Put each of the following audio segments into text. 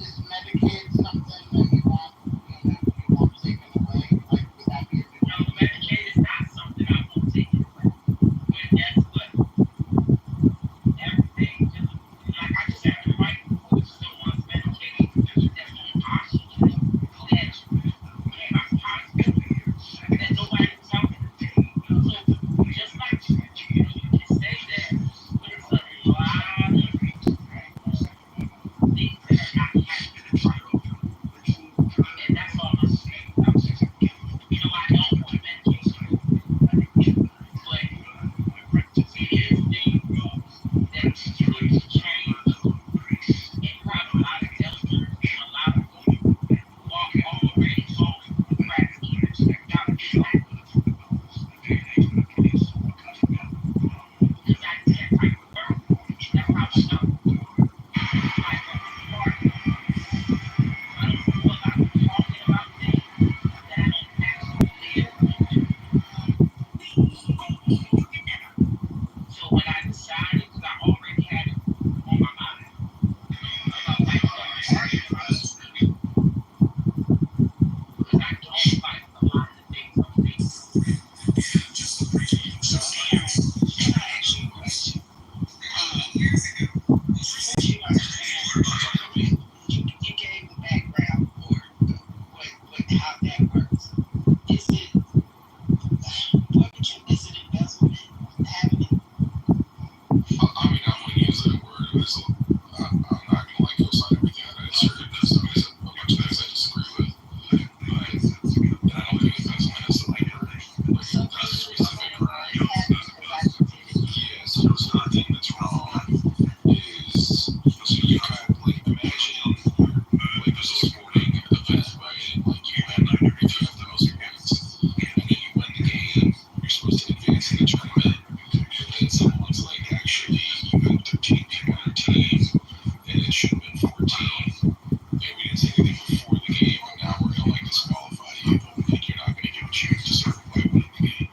Is Medicaid something that you want taken away? Like, would that be a big you gave the background for how that works. Is it is it embezzlement having it? I mean, I wouldn't use that word. I'm not going to like co-sign everything that I asserted. There's a bunch of things I disagree with. But I don't think embezzlement is like a specific crime. Yeah, so the thing that's wrong is, so you have, like, imagine, like, there's a sporting event, right? Like, if you have the most points, and then you win the game, you're supposed to advance in the tournament. But then someone's like, actually, you had 13 people on your team, and it should have been 14. And we didn't say anything before the game, and now we're going to, like, disqualify you. Like, you're not going to give a chance to serve by winning the game.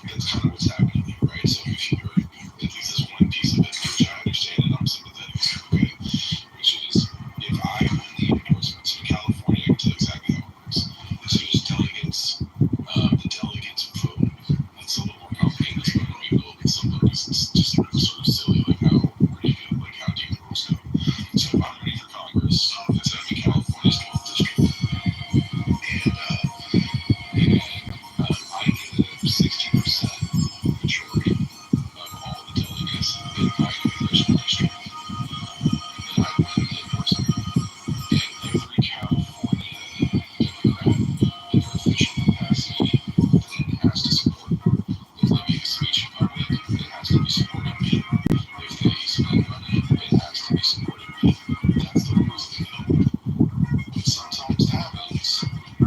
That's kind of what's happening here, right? So if you're, at least there's one piece of it, which I understand and I'm sympathetic to, okay? Which is, if I win the endorsements in California, I can tell exactly how it works. So there's delegates, the delegates vote. It's a little more complicated than what we will, but sometimes it's just sort of silly, like how ridiculous, like how deep the rules go. So if I'm running for Congress, let's say I'm in California's 12th district, and I get a 60% majority of all the delegates in my congressional district, then I win the endorsement. And every California Democrat in their official capacity then has to support me. If they make a speech in public, it has to be supporting me. If they spend money, it has to be supporting me. That's the rules of the game. What sometimes happens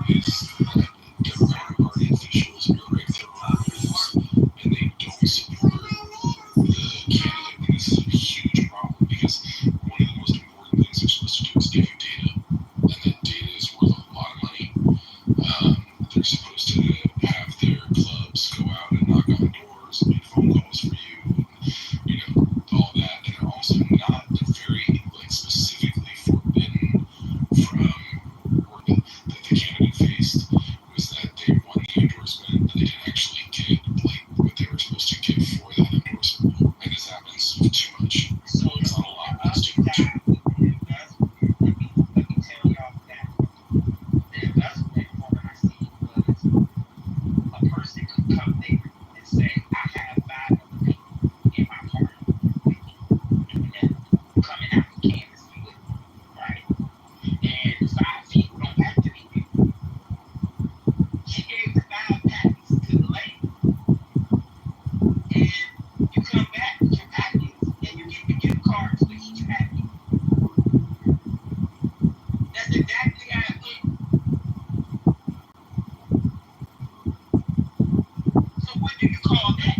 is that Democratic Party officials break their own rules and they don't support the candidate. And this is a huge problem because one of the most important things they're supposed to do is give you data. And that data is worth a lot of money. They're supposed to have their clubs go out and knock on doors and make phone calls for you, and, all that. And they're also not very, like, specifically forbidden from, or that the candidate faced, was that they won the endorsement, but they didn't actually get, like, what they were supposed to get for that endorsement. And this happens too much. So It's not a lot, but it's too much. let me tell y'all that the investment part I see was a person could come there and say, I have 5 other people in my party doing that, coming out to canvas me with me, right? And 5 people don't have to be people. She gave the 5 packets to the lady, and you come back with your packets, and you give the gift cards with each packet. That's exactly how it went. So what do you call that?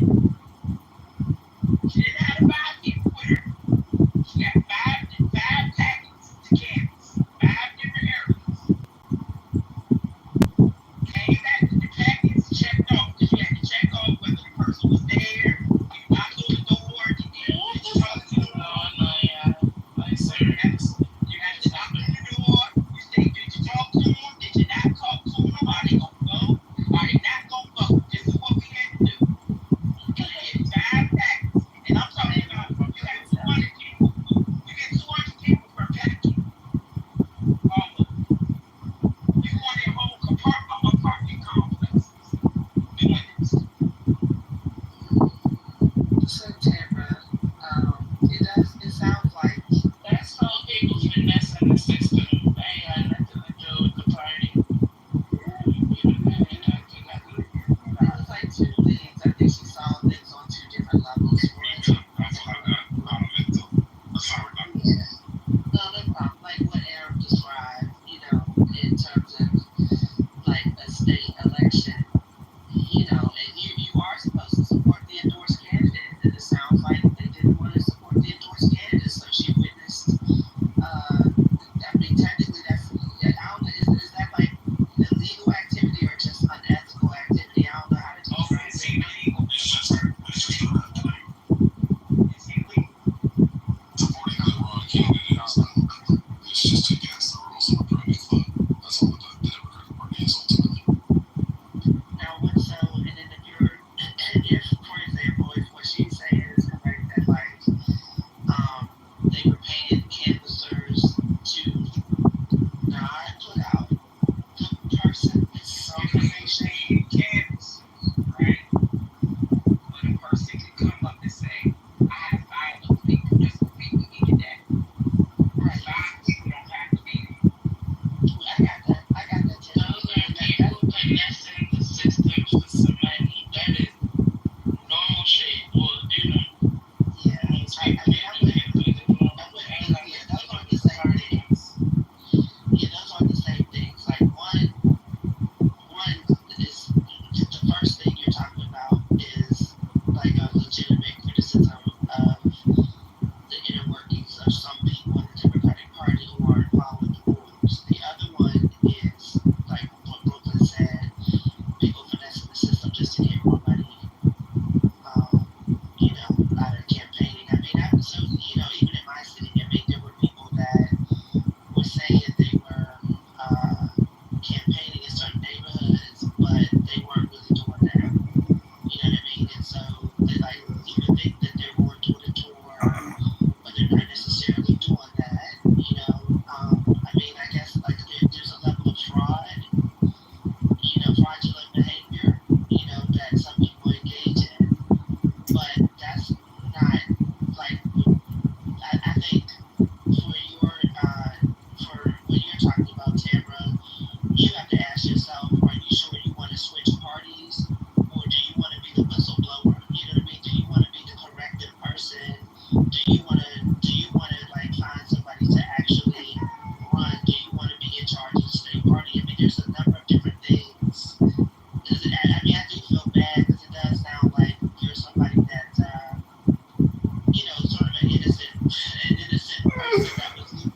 She didn't have 5 people with her. She got five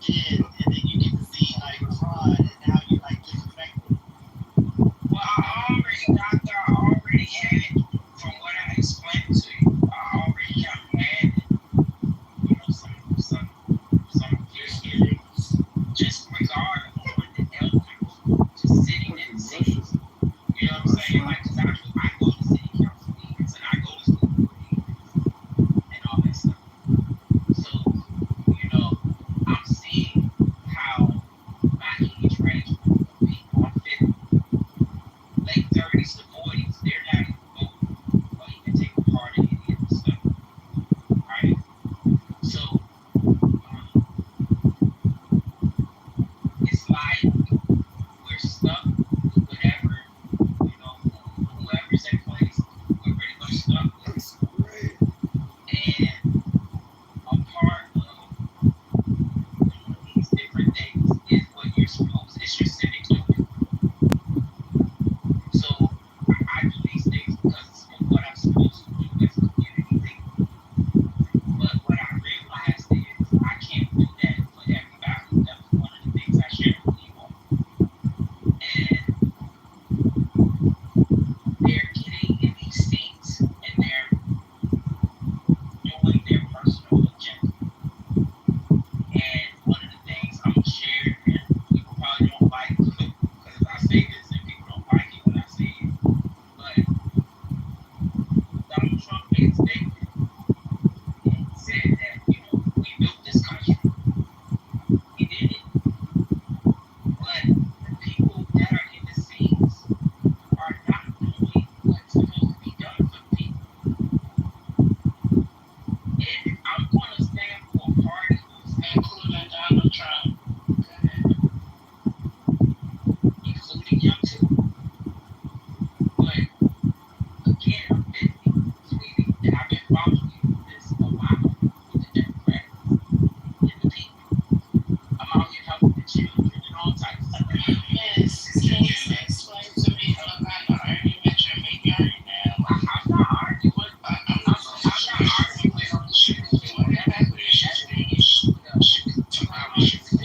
and then you get to see like fraud, and now you like disrespectful. Well, I already got there. I already had, from what I explained to you, I already kind of had, some feelings, just regarding what the elders, just sitting in the seats. You know what I'm saying? Like, cause I go to city council meetings and I go to school board meetings and all that stuff. So, I'm seeing how my age range of people are 50, late 30s to 40s, they're not even voting or even taking part in any of the stuff, right? So, um, it's like we're stuck with whatever, whoever's in place, we're pretty much stuck with. That's great. And a part of these different things is what you're supposed, it's your civic duty. So I do these things because it's what I'm supposed to do as a community leader. But what I realized is I can't do that for everybody. That was one of the things I shared with you all. And they're getting in these seats and they're doing their personal agenda. And one of the things I'm gonna share, and people probably don't like because I say this and people don't like it when I say it, but Donald Trump made a statement and he said that, we built this country. He did it. But the people that are in the seats are not doing what's supposed to be done for the people. And I'm going to stand for a party who's including Donald Trump, including him too. But again, I'm 50, sweetie, and I've been following this a while with the Democrats and the people. I'm out here helping the children and all types of stuff. Yes, can you explain to me what kind of argument you're making right now? I'm not arguing. I'm not arguing. I'm not arguing. Whatever the issue is, tomorrow should be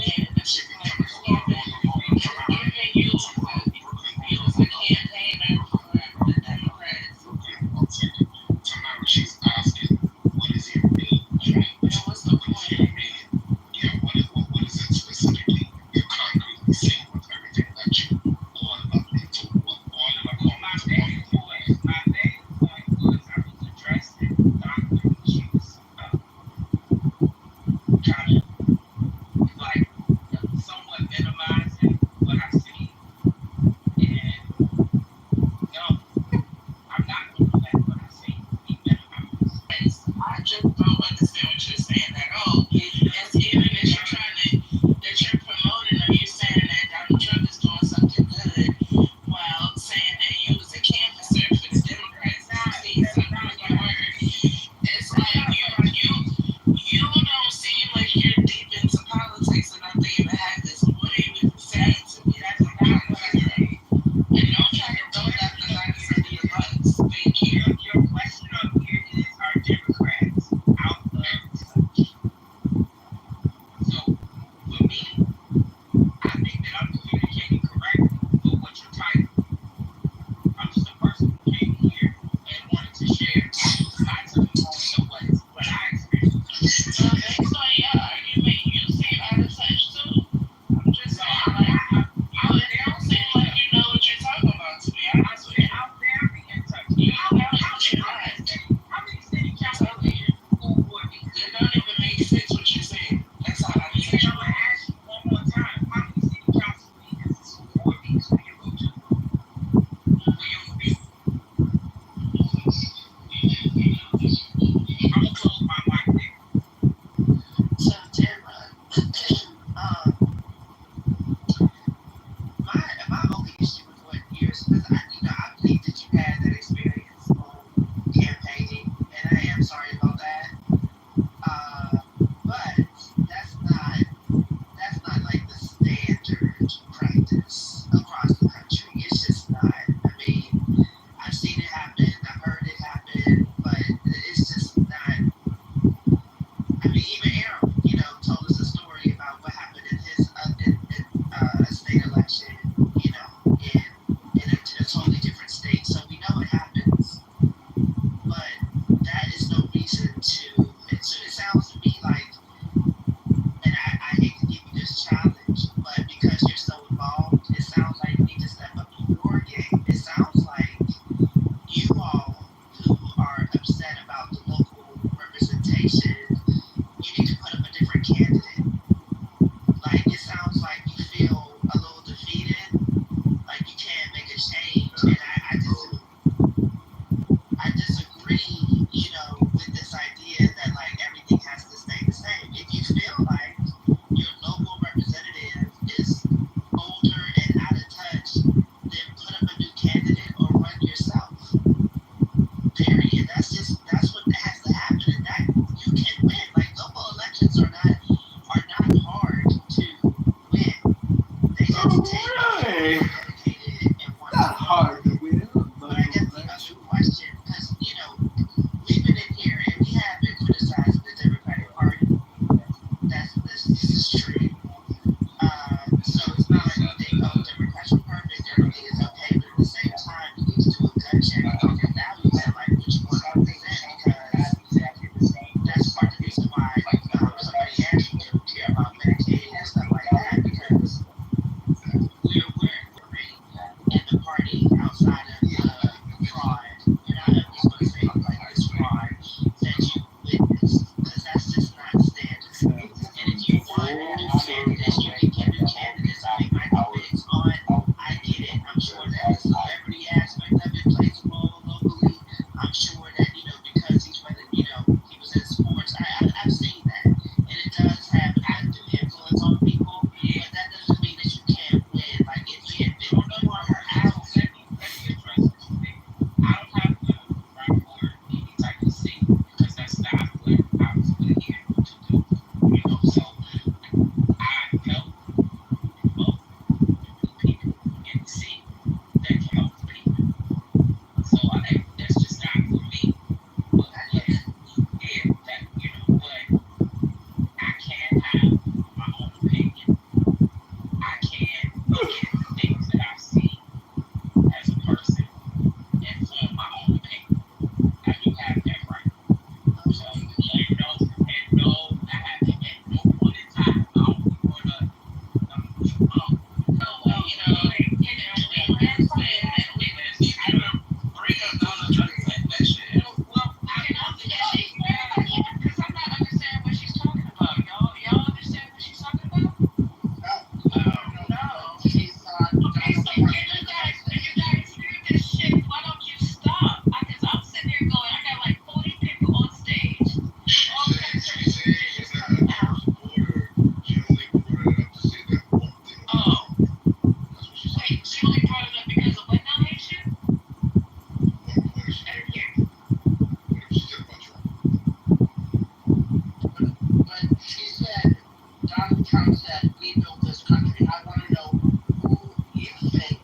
Donald Trump said we built this country. I want to know who you think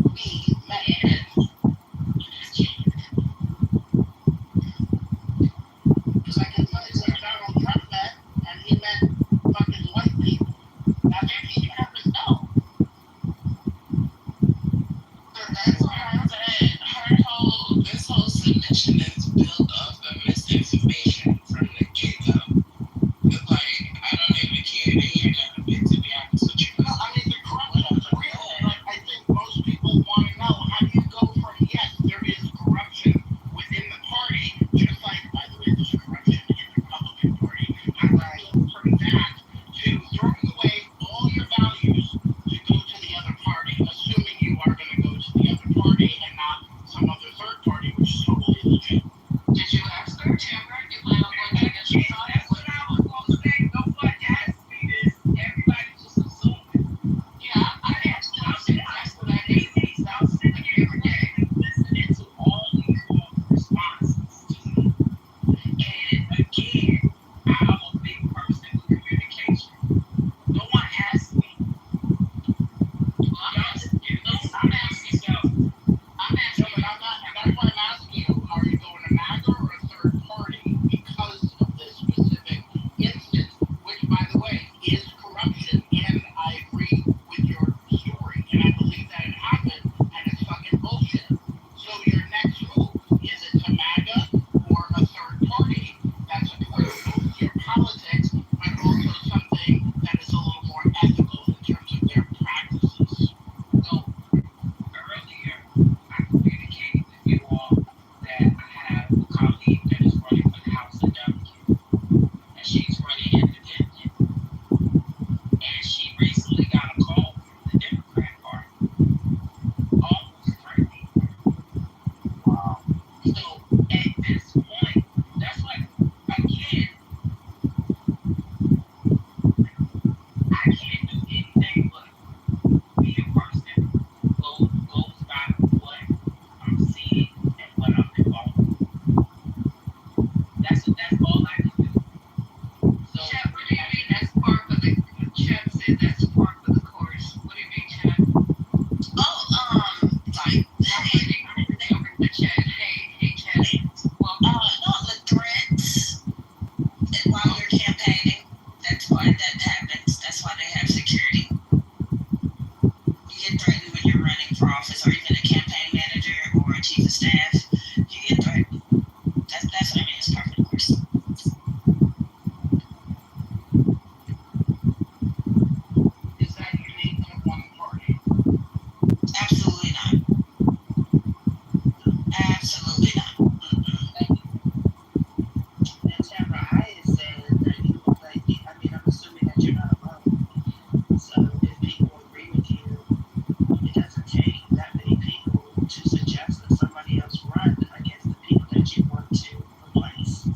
we met. Because I can tell you where Donald Trump met, and he met fucking white people. Now maybe you never know. That's what I'm saying. This whole submission is built off of misinformation from the get-go. It's like, I don't even care to hear none of it, to be honest with you. No, I mean, the corruption is real, but I think most people want to know how do you go from, yes, there is corruption within the party, just like, by the way, there's corruption in the Republican Party. How do you go from that to throwing away all your values to go to the other party, assuming you are going to go to the other party and not some other third party, which is totally legit. Did you ask her, Tamara? You plan on going against your side? That's what I was going to say. No one asked me this. Everybody just assumed it. Yeah, I asked you. I said, that's what I did. So I'm sitting here every day listening to all these responses to me. And again, I'm a big person with communication. No one asked me. I'm asking you. I'm asking you. I'm No, asking but you. I'm not, and that's why I'm asking you, are you going to MAGA or a third party because of this specific instance, which, by the way, is corruption, and I agree with your story, and I believe that it happened, and it's fucking bullshit. So your next move, is it to MAGA or a third party that supports both your politics, but also something that is a little more ethical in terms of their practices? So, Earlier, I communicated with you all that I have a colleague that is running for the House of Delegates, and she's running independent. And she recently got a call from the Democrat Party, almost threatening her. So at this point, that's like, again, I can't do anything but be a person who goes by what I'm seeing and what I'm involved with. That's all I can do. So Chad, what do you mean that's part of the, Chad said that's part of the course. What do you mean, Chad? Oh, like, Hey, Chad, hey, Chad. Well, no, the threats while you're campaigning, that's why that happens. That's why they have security. You get threatened when you're running for office, or even a campaign manager or a chief of staff. You get threatened. That's what I mean. It's part of the course. is that unique to one party? Absolutely not. Absolutely not. And Tamara, I had said that you look like, I mean, I'm assuming that you're not alone. So if people agree with you, it doesn't take that many people to suggest that somebody else run against the people that you want to replace.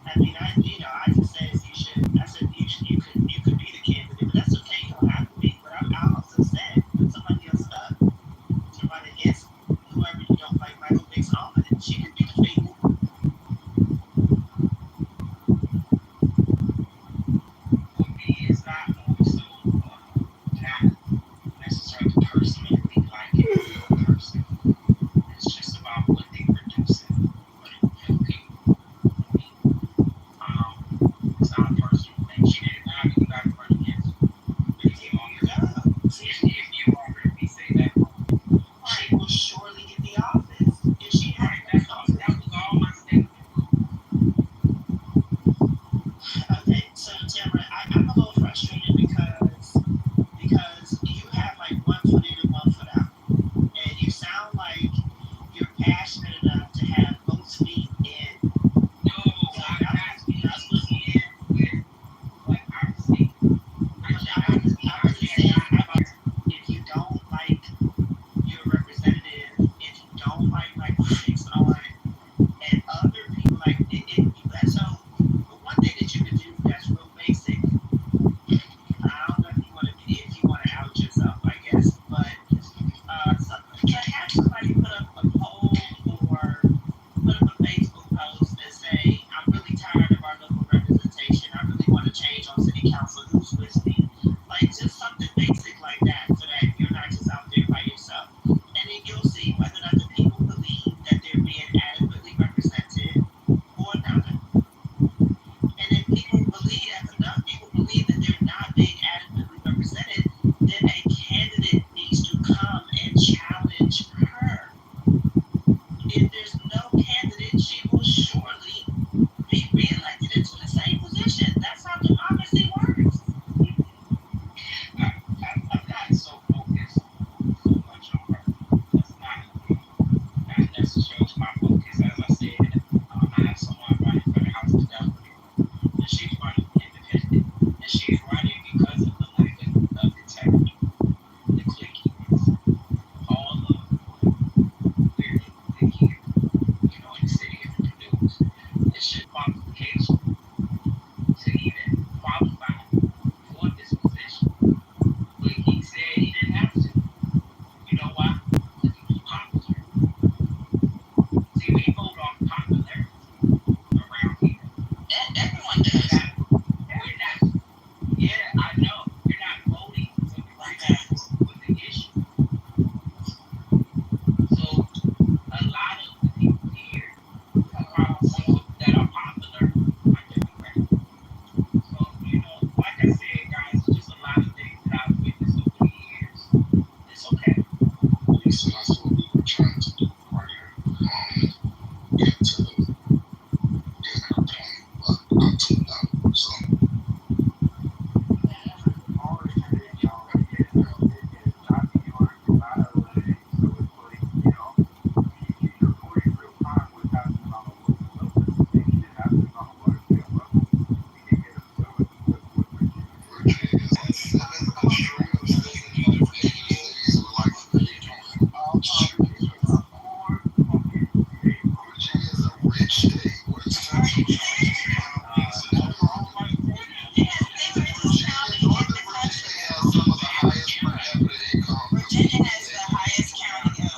I mean, I just said you should. I said you could be the candidate, but that's okay. You don't have to be. But I also said put somebody else up to run against whoever you don't like. Michael Vick's on, and she could be defeated. For me, it's not more so not necessarily personally liking the person. It's just about what they produce and what it will people. I mean, it's not a personal thing. She didn't have it, you got to run against her. But it came on your job. If you already me say that, She will surely get the office if she has right, that was all my statement. Okay, so Tamara, I'm a little frustrated because you have like one foot in and one foot out, and you sound like you're passionate enough to have both feet in. No, I'm asking you with what I'm seeing. I'm just saying, if you don't like your representative, if you don't like Michael Vick's on, and other people like so the one thing that you can do that's real basic. I don't know if you want to out yourself, I guess, but so have somebody put up a poll or put up a Facebook post and say, I'm really tired of our local representation. I really want to change on city council. Who's Virginia has the highest county.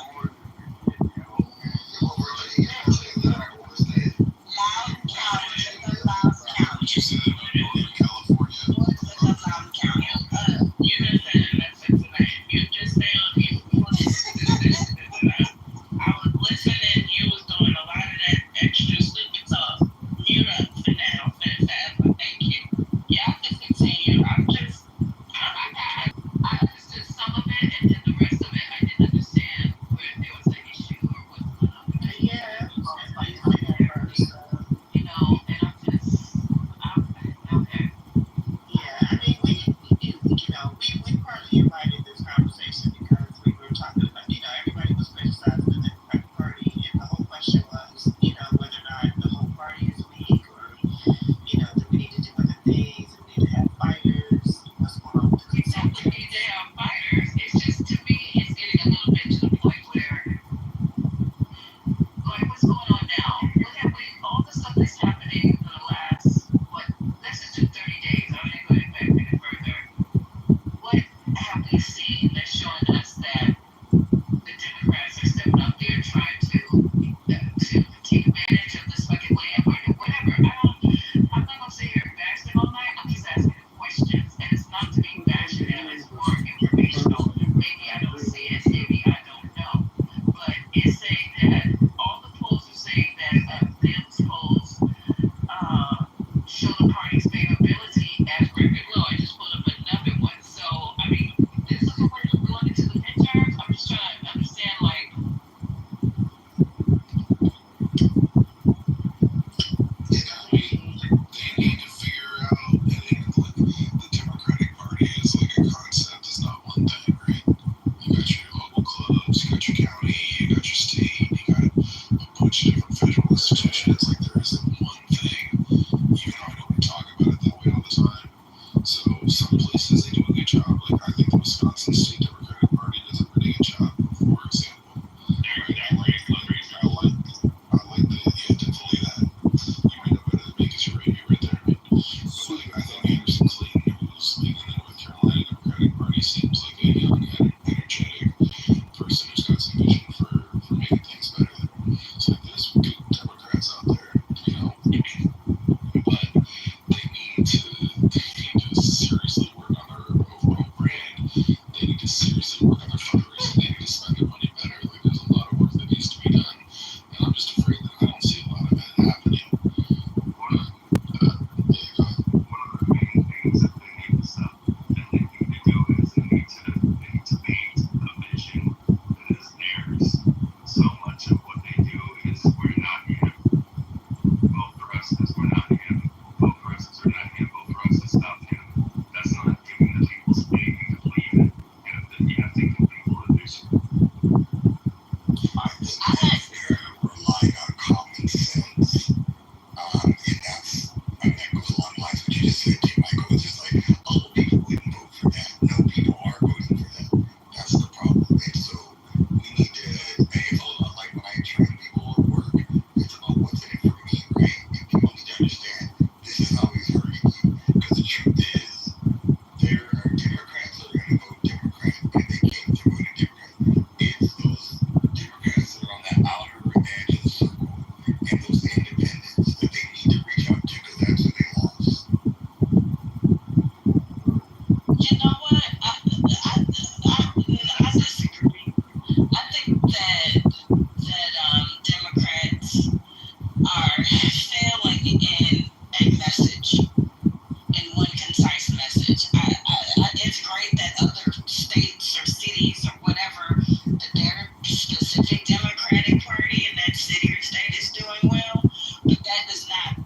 Loudoun County. Look up Loudoun County. You said California. Look up Loudoun County. You just said that's it tonight. You just stay on mute. I was listening. You was doing a lot of that extra sleepy talk. Mute up for now. Forever. Thank you. Y'all can continue. I understood some of it, and then the rest of it, I didn't understand where there was an issue or what's going on. Yeah, You know, and okay. yeah. I mean, we partly invited this conversation because we were talking about, everybody was criticizing the Democratic Party, and the whole question was, whether or not the whole party is weak, or, do we need to do other things, do we need to have fighters, what's going on with the Exactly. They are fighters. It's just, to me, it's getting a little bit to the point where, like, what's going on now? What have we, all the stuff that's happening for the last, let's just do 30 days. I'm not going back any further. What have we seen that's showing us that the Democrats are stepping up there trying to take advantage of this fucking way or whatever? I'm not gonna sit here and bash them all night. I'm just asking questions, and it's not to be bashing them. It's more informational. Maybe I don't see it. Maybe I don't know. But it's saying that all the polls are saying that those polls show the party's favorability as record low. I just pulled up another one. So I mean, this is what we're going into the midterms. I'm just trying to understand, like, They need to figure out, and the Democratic Party is like a concept, it's not one thing, right? You got your local clubs, you got your county, you got your state, you got a bunch of different federal institutions. Like, there isn't one thing, even though I know we talk about it that way all the time. So some places they do a good job. Like, I think the Wisconsin State Democratic Party does a pretty good job, for example. I like that, yeah, definitely that. You might know better than me because you're right there. But like, I think Anderson Clayton, who's leading the North Carolina Democratic Party, seems like a young, energetic person who's got some vision for making things better there. So like, there's good Democrats out there, but they need to seriously work on their overall brand. They need to seriously work on their fundraising. They need to spend their money better. Like, there's a lot of work that needs to be done, and I'm just afraid that I don't see a lot of it happening. One of the main things that they need to stop, that they need to do is they need to paint a vision that is theirs. So much of what they do is, we're not here to vote for us because we're not here to vote for us because we're not here to vote for us to stop him. That's not giving the people space to believe it. You have to give people a vision. I think they're relying on common sense. And that goes along the lines of what you just said, too, Michael. It's just like, oh, people wouldn't vote for that. No, people are voting for that. That's the problem. And so we need to, like when I train people at work, it's about what's in it for me, right? And people need to understand this is always hurting you. Because the truth is, there are Democrats that are going to vote Democrat, and they came to vote Democrat. It's those Democrats that are on that outer edge of the circle, and those independents that they need to reach out to, because that's who they lost. You know what? I disagree. I think that Democrats are failing in a message, in one concise message. It's great that other states or cities or whatever, that their specific Democratic Party in that city or state is doing well, but that does not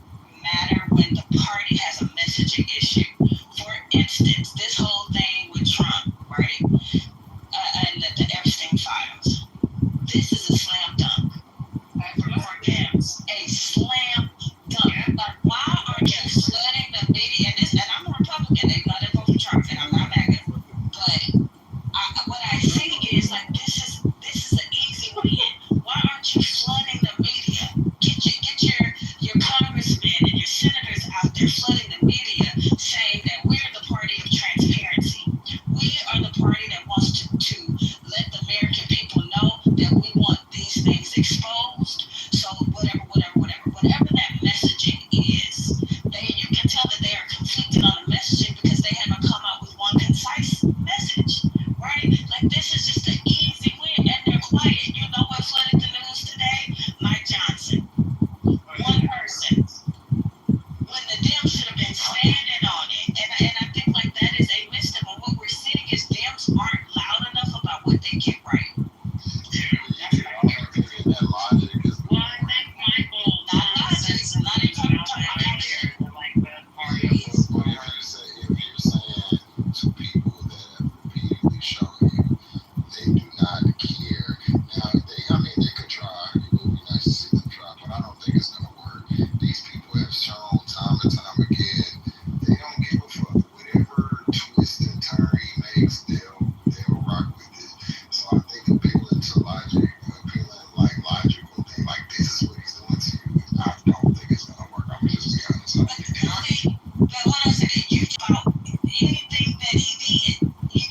matter when the party has a messaging issue. For instance, this whole thing with Trump, right? And the Epstein files. This is a slam dunk for Dems. A slam dunk. Like, why aren't you letting the media? And I'm a Republican. They let it go for Trump. anti-Trump, and I'm not MAGA, but what I think is like this is an easy win. Why aren't you flooding the media? Get your congressmen and your senators out there flooding the media, saying that we're the party of transparency. We are the party that wants to let the American people know that we want these things exposed. So whatever that messaging is, you can tell that they are conflicted on the messaging because they haven't come out with one concise message, right? Like this is just an easy win, and they're quiet. You know what flooded the news today? Mike Johnson, one person, when the Dems should have been standing on it. And I think like that is a misstep. And what we're seeing is Dems aren't loud enough about what they get right. That logic is Well, I think Michael Not logic, not even here to like the parties. But if you're saying to people that have repeatedly shown you they do not care, now they could try. It would be nice to see them try, but I don't think it's gonna work. These people have shown time and time again they don't give a fuck. Whatever twist and turn he makes, they'll rock with it. So I think appealing to logic, appealing like logical thing, like this is what he's doing to you. I don't think it's gonna work. I'm gonna just be honest. I don't think it's gonna work. But what I'm saying, you talk about anything that he did, you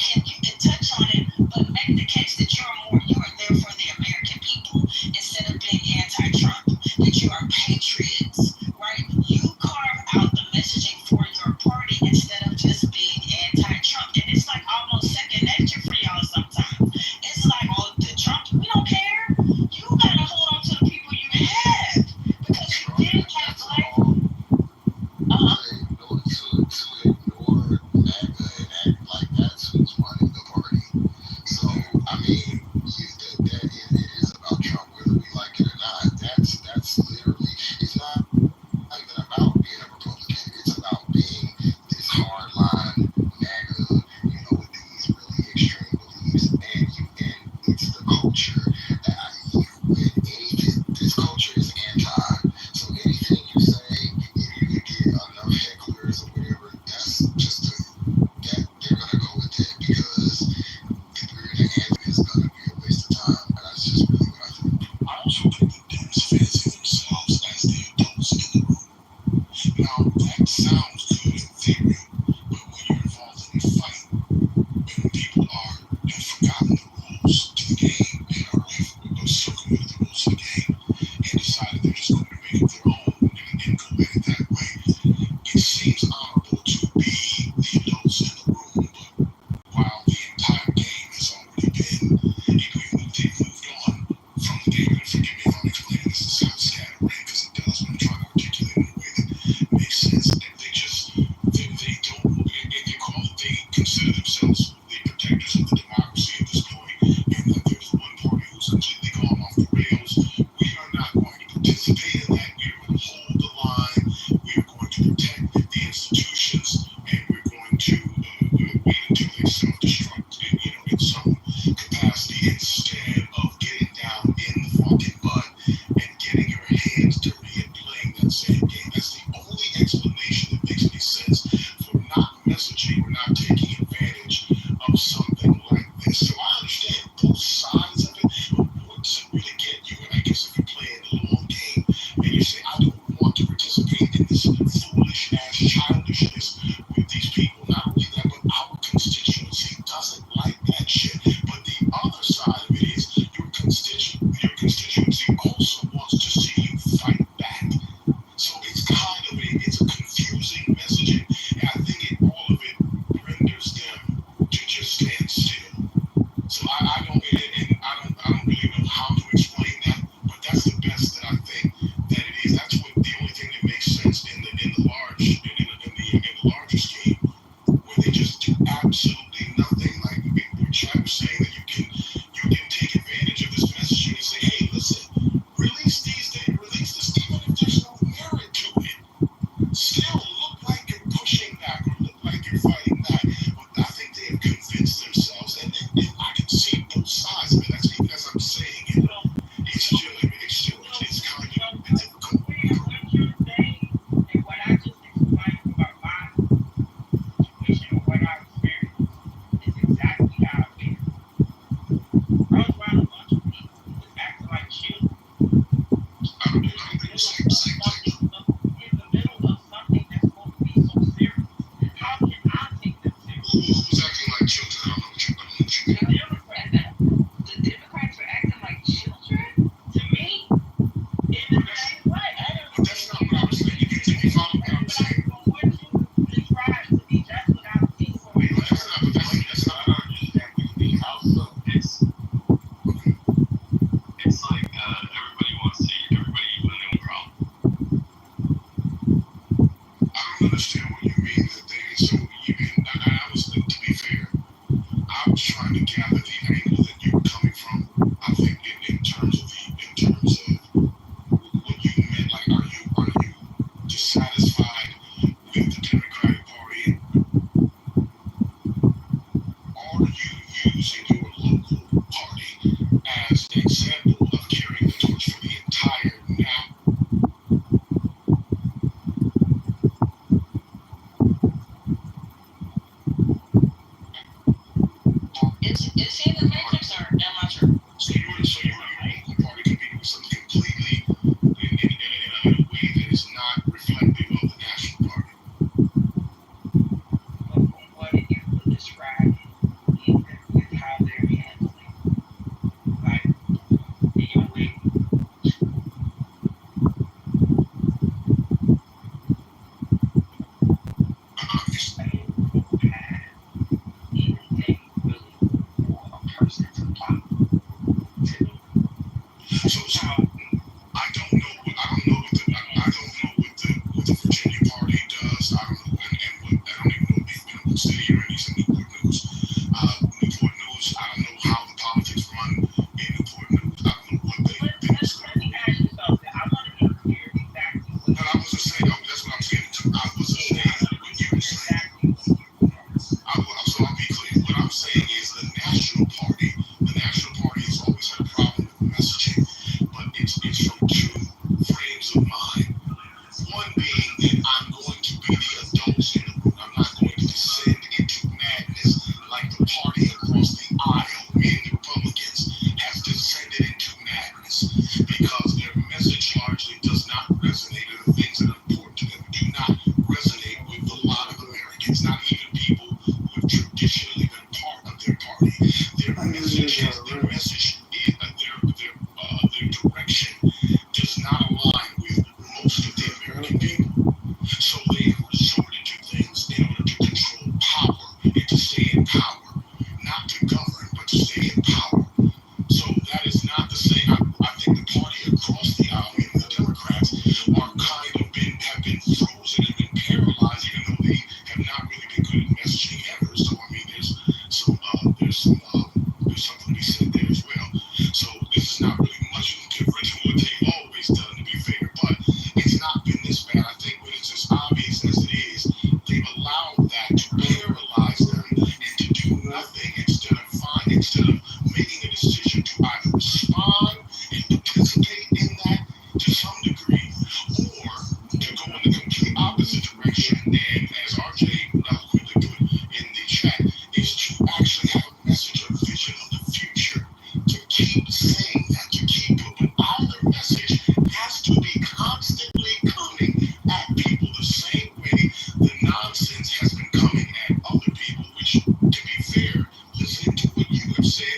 can touch on it, but make the case that you are there for the American people instead of being anti-Trump. That you are patriots, right? You carve out the messaging for your party instead of just being anti-Trump. And it's like almost second nature for y'all sometimes. It's like, oh, the Trump, we don't care. You gotta hold on to the people you have because you did have like, To ignore MAGA and act like that's who's running the party. So I mean, it is about Trump whether we like it or not. That's literally it's not even about being a Republican. It's about being this hardline MAGA, with these really extreme beliefs, and it's the culture. This culture is anti. So anything you say, if you could get enough hecklers or whatever, that's just that they're gonna go with that because if you're gonna answer, it's gonna be a waste of time. That's just really what I think. I also think the Dems fancy themselves as the adults in the room. Now that sounds good in theory, but when you're involved in a fight, when people have forgotten the rules to the game and have circumvented the rules to the game and decided they're just going to make it their own and go at it that way, it seems honorable to be the adults in the room, but while the entire game has already been, they've moved on from the game. And forgive me if I'm explaining this to sound scatterbrained, because it does when I'm trying to articulate it in a way that makes sense. They don't, they consider themselves the protectors of the democracy at this point, and that there's one party who's completely gone off the rails. We are not going to participate in that. We are going to hold the line. We are going to protect the institutions, and we're going to wait until they self-destruct, in some capacity, instead of getting down in the fucking mud and getting your hands dirty and playing that same game. That's the only explanation that makes any sense for not messaging or not taking advantage of something like this. So I understand both sides of it, but what does it really get you? And I guess if you're playing the long game and you say, I don't want to participate in this foolish ass childishness with these people, not only that, but our constituency doesn't like that shit. But the other side of it is your constituency also wants to see you fight back. So it's a confusing messaging, and I think all of it renders them to just stand still. to be fair, I was trying to gather the angle that you were coming from. I think in terms of what you meant, like, are you dissatisfied with the Democratic Party? Are you using your local party as an example of carrying the torch for the entire now? Is he in the matrix or am I true? So your local party competing with something completely in a way that is not reflective of the national party. But from what you were describing, even with how they're handling, like, the only saying you don't have anything really for a person to talk to me. So I don't know what the Virginia party does. I don't know and what I don't even know if they've been in what city or any Newport News. Newport News, I don't know how the politics run in Newport News. I don't know what they do. Let me ask you something. I want to be clear exactly what But I wasn't saying that's what I'm getting to. I wasn't saying what you were saying. exactly what you were saying. So I'll be clear. What I'm saying is the National Party has always had a problem with messaging, but it's from two frames of mind. One being that I'm going to be the adults in the room. I'm not going to descend into madness like the party across the aisle, meaning the Republicans, has descended into madness because their message largely does not resonate, and the things that are important to them do not resonate with a lot of Americans, not even people who have traditionally been part of their party. Their message is their direction does not align with most of the American people. So they have resorted to things in order to control power and to stay in power, not to govern, but to stay in power. So that is not the same. I think the party across the aisle, meaning the Democrats, are have been frozen and been paralyzed, even though they have not really been good at messaging ever. So I mean, there's something to be said there as well. So this is not really much different than what they've always done, to be fair. But it's not been this bad. I think when it's as obvious as it is, they've allowed that to paralyze them and to do nothing instead of making a decision to either respond and participate in that to some degree, or to go in the complete opposite direction. And as RJ quickly put in the chat, is to actually have a message, a vision of the future, to keep saying that, to keep putting out their message has to be constantly coming at people the same way the nonsense has been coming at other people, which, to be fair, listening to what you have said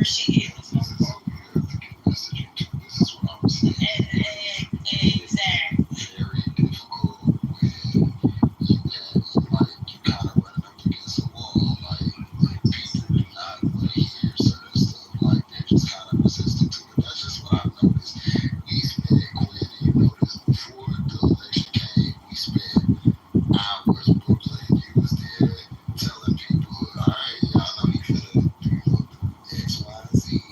she is. This is who you have to get messaging to. This is what I'm saying. Exactly. Very difficult when you kind of running up against a wall. Like people do not want to hear certain stuff. Like they're just kind of resistant to it. That's just what I've noticed. We spent Quinn, and you noticed before the election came, we spent hours Brooklyn. You was there telling people, all right, y'all know you finna do X, Y, and Z.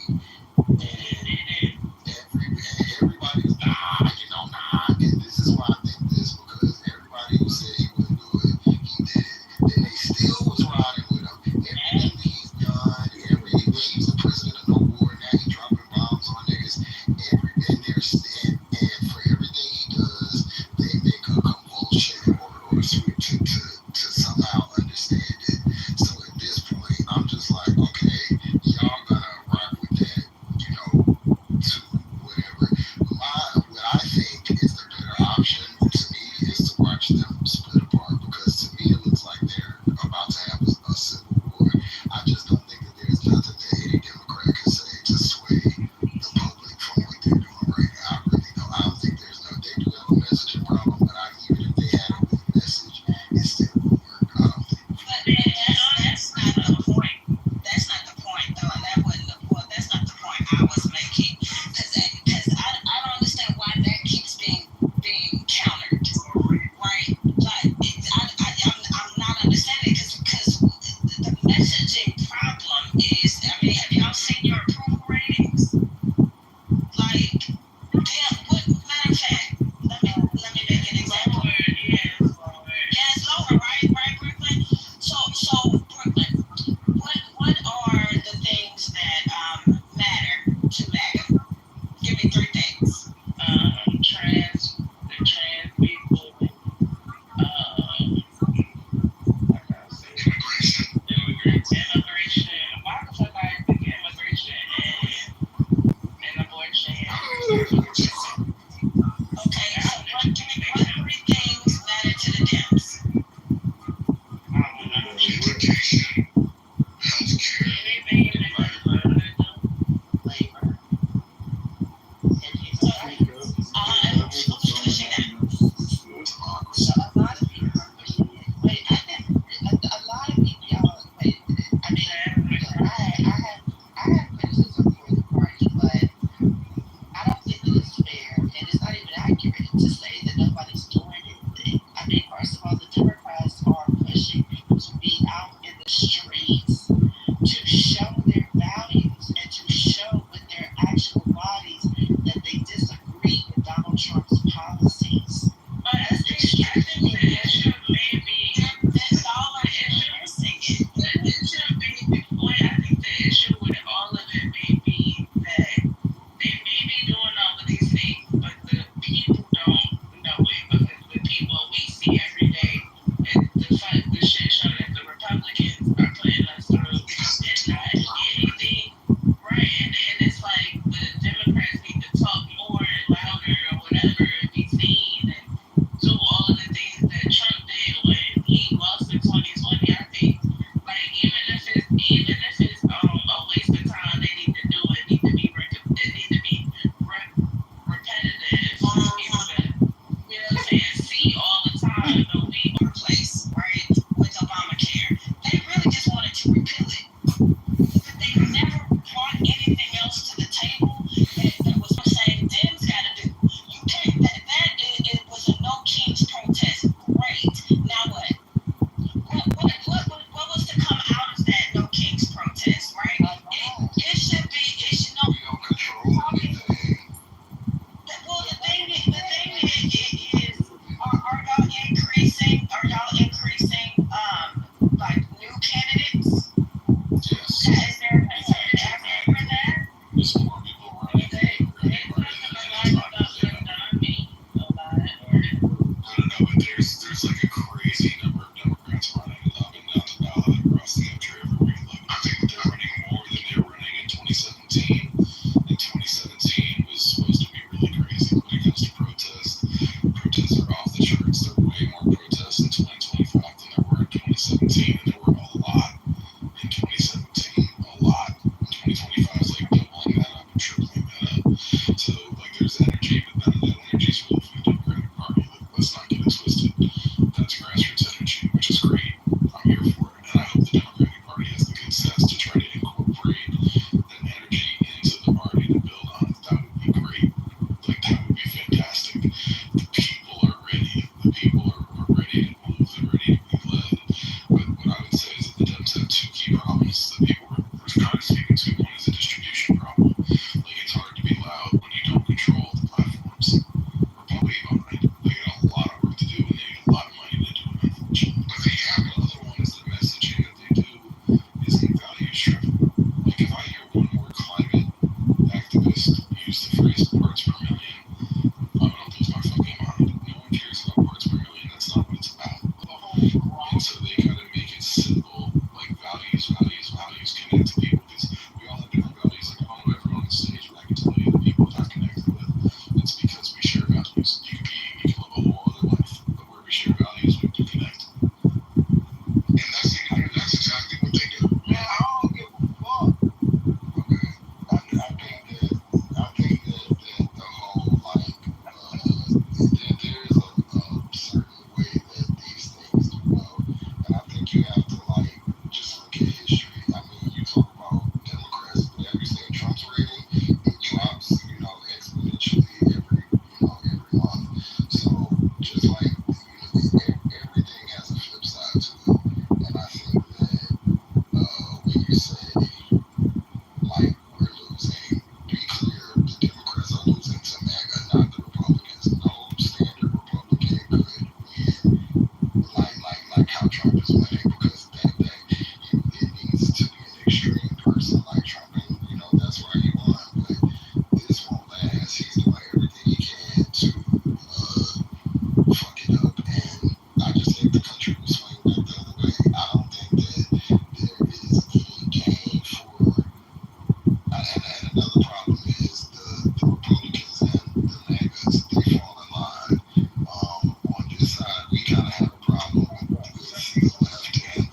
another problem is the Republicans and the MAGAs, they fall in line. On this side, we kind of have a problem with the left and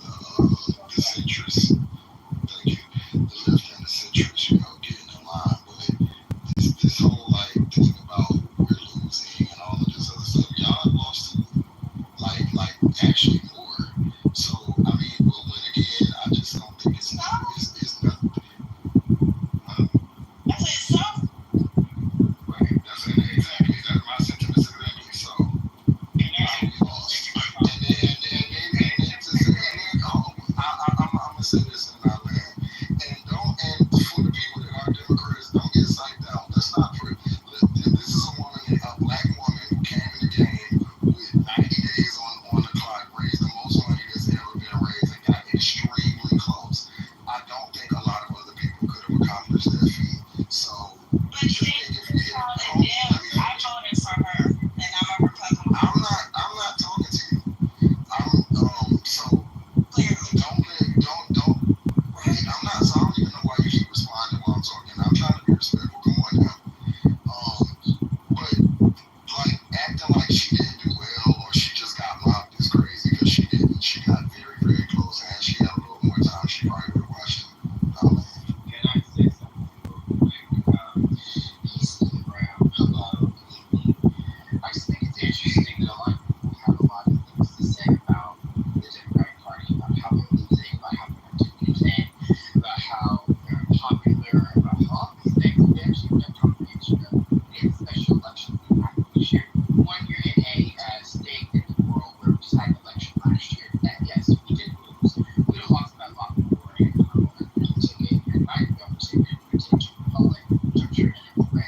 the centrists. Thank you. The left and the centrists, getting in line. But this whole like thing about we're losing and all of this other stuff, y'all have lost too. Like actually more. So I mean, we'll win again. I just don't think it's nothing. Huh? I said so. Right. That's exactly. That's my sentiments exactly. So we lost. I'm gonna say this in our land, and for the people that are Democrats, don't get psyched out. Let's not put. This is a woman, a black woman who came in the game with 90 days on the clock, raised the most money that's ever been raised, and got extremely close. I don't think a lot of other people could have accomplished that feat. So But just you think didn't if you call it them. I voted for her, and I'm a Republican. I'm not talking to you. So Clearly. don't. Right. I'm not. So I don't even know why you keep responding while I'm talking. I'm trying to be respectful. Come on now. But like acting like she didn't do well or she just got mobbed is crazy because she didn't. She got very, very close and she had a little more time. She probably would have watched it. Can I say something real quick? He's around. Hello. I just think it's interesting that a lot of people have a lot of things to say about the Democratic Party, about how they're losing, about how they're not doing anything, about how they're unpopular, about all these things. They actually have comprehension of in special elections that happened this year. One, you're in a state in the world where we just had an election last year, and yes, we did lose. We would have lost by a lot more if we took it, and I don't take it, we took it to Republic, which I'm sure none of ran.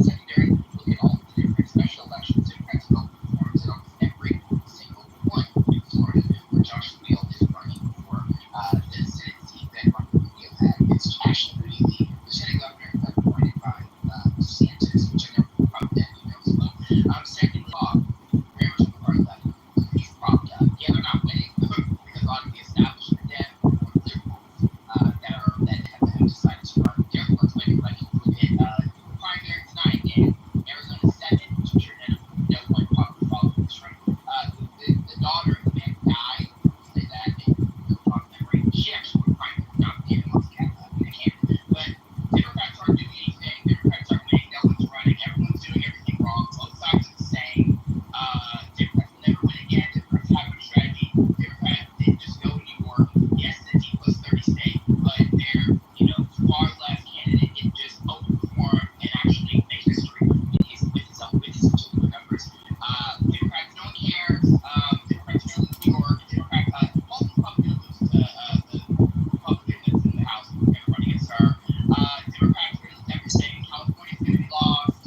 Secondary, look at all the different special elections Democrats vote performs in almost every single one in Florida, where Josh Wheel is running for the Senate seat that Marco Rubio had. It's Ashley Moody, the lieutenant governor appointed by DeSantis, which I know probably that email as well. Secondly, very much on the far left, he's propped up. Yeah, they're not winning because a lot of the establishment debt or liberals that have decided to run. The other ones winning, like you look at the primary tonight in Arizona 7, which I'm sure no one probably followed this, right? The daughter of the man who died, say that, and no talk memory, she actually won primary, not in Montana, in Canada. But Democrats aren't doing anything. Democrats aren't winning. No one's running. Everyone's doing everything wrong. Both sides are the same. Democrats will never win again. Democrats have no strategy. Democrats didn't just go to New York. Yes, the D plus 30 state, but their far left candidate didn't just overperform and actually make history with his particular numbers. Democrats don't care. Democrats fail in New York. Democrats, all Republicans lose to the Republican that's in the House. We're going to run against her. Democrats are going to lose everything. California's going to be lost.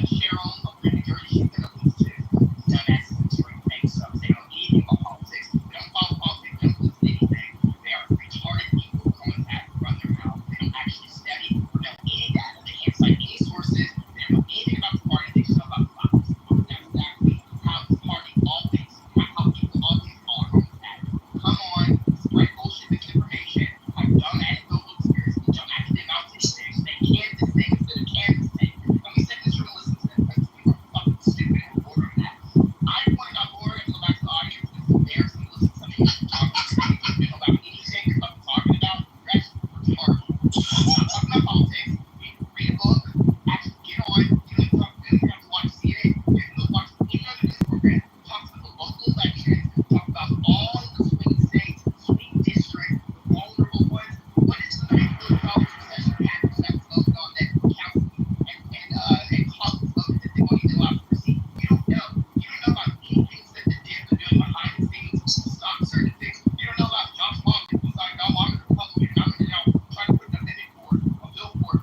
Cheryl over in New Jersey, she's going to lose too. Dumbasses and spring things, so they don't know anything about politics. They don't follow politics. They don't lose anything. They are retarded people who only have to run their mouth. They don't actually study or know any data. They can't cite any sources. They don't know anything about the party. They just know about the box. That's exactly how the party always, how people always are on that. Come on, spread bullshit misinformation. Have dumb anecdotal experience. Don't actually announce anything. Say Kansas thing instead of Kansas thing. Let me sit in this room and listen to them because people are fucking stupid and bored on that. I want to got bored and go back to the audience because it's embarrassing to listen to some people talk about things you don't know about anything you're fucking talking about. You're actually retarded. Stop talking about politics. Read a book. Actually get on. You don't have to watch CNN. You can watch any other news program. Talk about the local elections. Talk about all the swing states, swing districts, the vulnerable ones. What is the $9 billion recession package that was voted on that counts and causes voted that they won't even allow to proceed? You don't know. You don't know about any things that the Dems are doing behind the scenes to stop certain things. You don't know about Josh Walker, who's like, no, I'm a Republican. I'm going to try to put an amendment for a bill for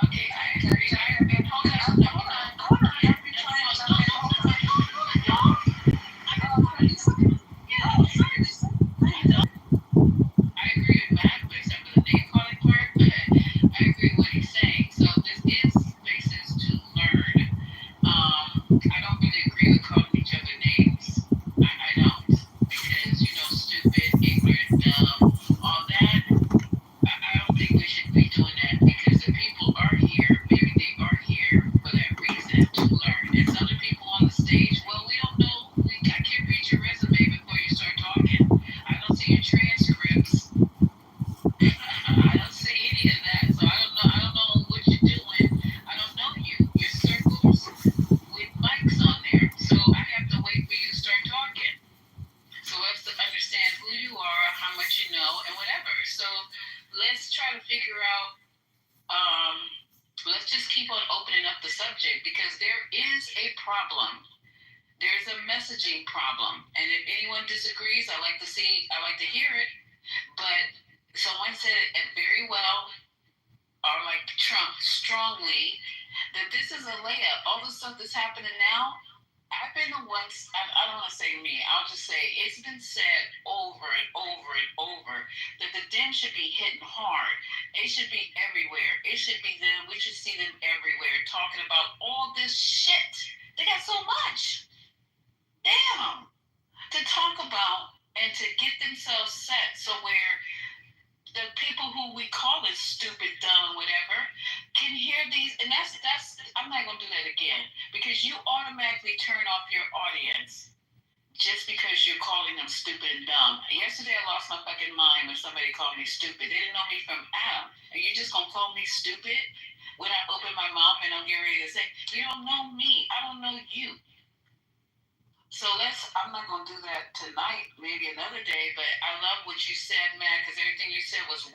Okay, I agree. And hold on, hold on, hold on. Have you tried No, something? don't yeah, sorry, Lisa. I agree with Matt, except for the name calling part, but I agree with what he's saying. So this is spaces to learn. I don't really agree with calling each other names. I don't. Because, stupid, ignorant, dumb, all that. I don't think we should be doing that because the people are here. Maybe they are here for that reason to learn. And some of the people on the stage, well, we don't know. I can't read your resume before you start talking. I don't see your transcripts. I don't see any of that. So I don't know. I don't know what you're doing. I don't know you. Your circles with mics on there. So I have to wait for you to start talking. So I have to understand who you are, how much you know, and whatever. So let's try to figure out. Um, let's just keep on opening up the subject because there is a problem. There's a messaging problem, and if anyone disagrees, I like to hear it. But someone said it very well, or like Trump strongly, that this is a layup. All the stuff that's happening now, I've been the ones, I don't want to say me, I'll just say it's been said over and over and over that the Dems should be hitting hard. They should be everywhere. It should be them. We should see them everywhere talking about all this shit. They got so much. Damn. To talk about and to get themselves set so where the people who we call it stupid, dumb, whatever, can hear these, and that's. I'm not gonna do that again because you automatically turn off your audience just because you're calling them stupid and dumb. Yesterday, I lost my fucking mind when somebody called me stupid. They didn't know me from Adam. Are you just gonna call me stupid when I open my mouth and I'm getting ready to say, you don't know me, I don't know you. So I'm not going to do that tonight, maybe another day, but I love what you said, Matt, because everything you said was 100%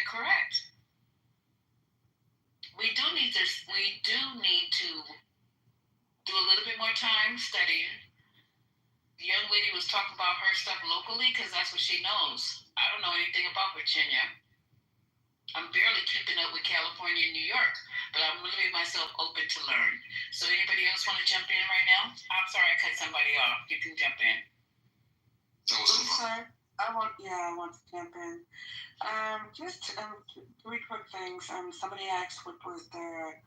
correct. We do need to do a little bit more time studying. The young lady was talking about her stuff locally because that's what she knows. I don't know anything about Virginia. I'm barely keeping up with California and New York, but I'm leaving myself open to learn. So anybody else want to jump in right now? I'm sorry I cut somebody off. You can jump in. Sir, I want to jump in. Just three quick things. Somebody asked what was their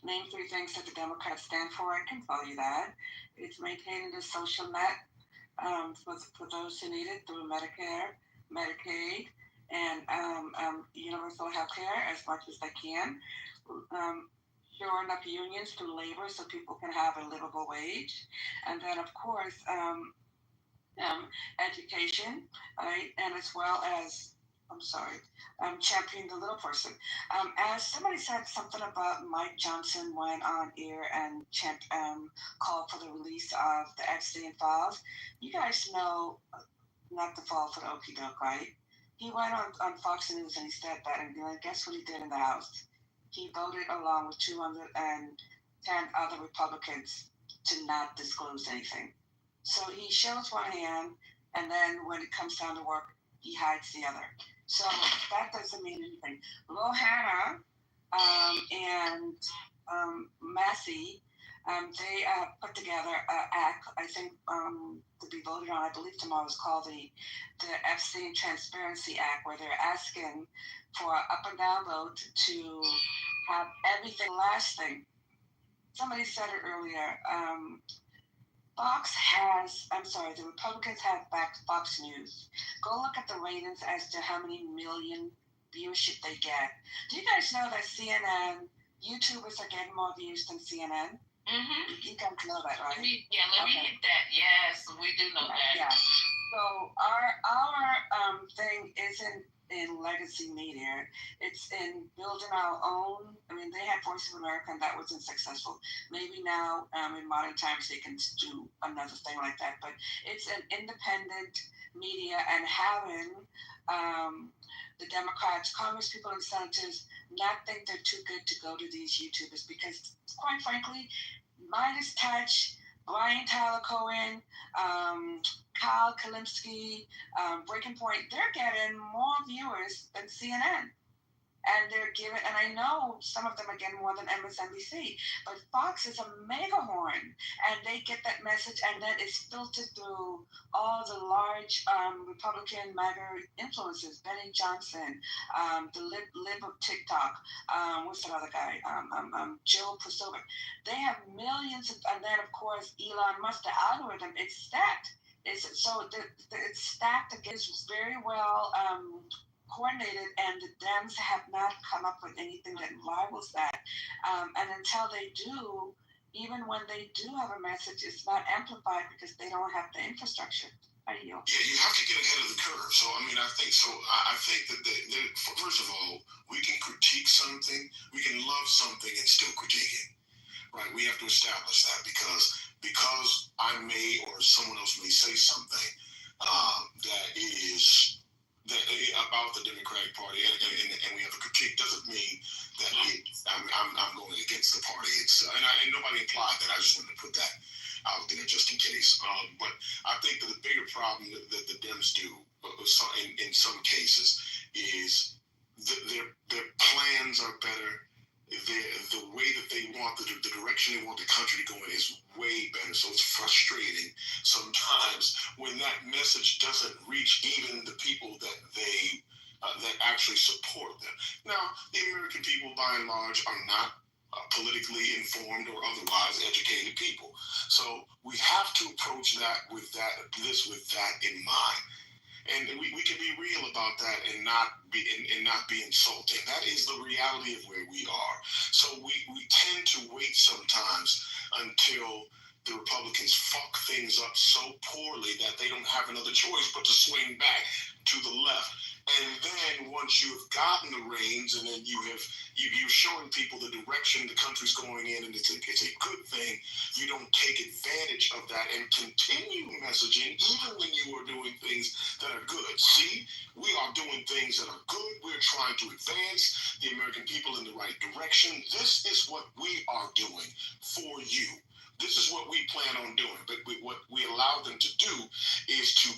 name three things that the Democrats stand for. I can tell you that. It's maintaining the social net for those who need it through Medicare, Medicaid, and universal health care as much as they can. Shoring up unions through labor so people can have a livable wage. And then, of course, education, right? And as well as, championing the little person. As somebody said something about Mike Johnson went on air and called for the release of the Epstein files. You guys know not to fall for the okie doke, right? He went on Fox News and he said that, and guess what he did in the House? He voted along with 210 other Republicans to not disclose anything. So he shows one hand, and then when it comes down to work, he hides the other. So that doesn't mean anything. Lil Hannah and Massey, they put together an act, I think, to be voted on, I believe tomorrow, is called the Epstein Transparency Act, where they're asking for an up and down vote to have everything lasting. Somebody said it earlier. The Republicans have backed Fox News. Go look at the ratings as to how many million viewership they get. Do you guys know that CNN, YouTubers are getting more views than CNN? Mm-hmm. You guys know that, right? Let me hit that. Yes, we do know that. Yeah. So our thing isn't in legacy media. It's in building our own. I mean, they had Voice of America, and that wasn't successful. Maybe now, in modern times, they can do another thing like that. But it's an independent media, and having the Democrats, Congress people, and senators not think they're too good to go to these YouTubers because, quite frankly, Midas Touch, Brian Tyler Cohen, Kyle Kalinske, Breaking Point, they're getting more viewers than CNN. and they're given, and I know some of them are getting more than MSNBC, but Fox is a mega horn, and they get that message, and then it's filtered through all the large Republican MAGA influences, Benny Johnson, the lib of TikTok, what's that other guy, Jill Priscilla. They have millions, and then of course Elon Musk, the algorithm, it's stacked. It's stacked against very well coordinated, and the Dems have not come up with anything that rivals that. And until they do, even when they do have a message, it's not amplified because they don't have the infrastructure. How do you? Yeah, you have to get ahead of the curve. So, I mean, I think so. I think that first of all, we can critique something, we can love something, and still critique it. Right? We have to establish that because I may or someone else may say something that is about the Democratic Party, and we have a critique, doesn't mean that I'm going against the party. It's and nobody implied that. I just wanted to put that out there just in case. But I think that the bigger problem that the Dems do in some cases is their plans are better. The way that they want, the direction they want the country to go in is way better. So it's frustrating sometimes when that message doesn't reach even the people that that actually support them. Now, the American people, by and large, are not politically informed or otherwise educated people. So we have to approach that with that in mind. And we can be real about that and not be insulting. That is the reality of where we are. So we tend to wait sometimes until the Republicans fuck things up so poorly that they don't have another choice but to swing back to the left. And then once you've gotten the reins, and then you're showing people the direction the country's going in, and it's a good thing, you don't take advantage of that and continue messaging even when you are doing things that are good. See, we are doing things that are good. We're trying to advance the American people in the right direction. This is what we are doing for you. This is what we plan on doing. But what we allow them to do is to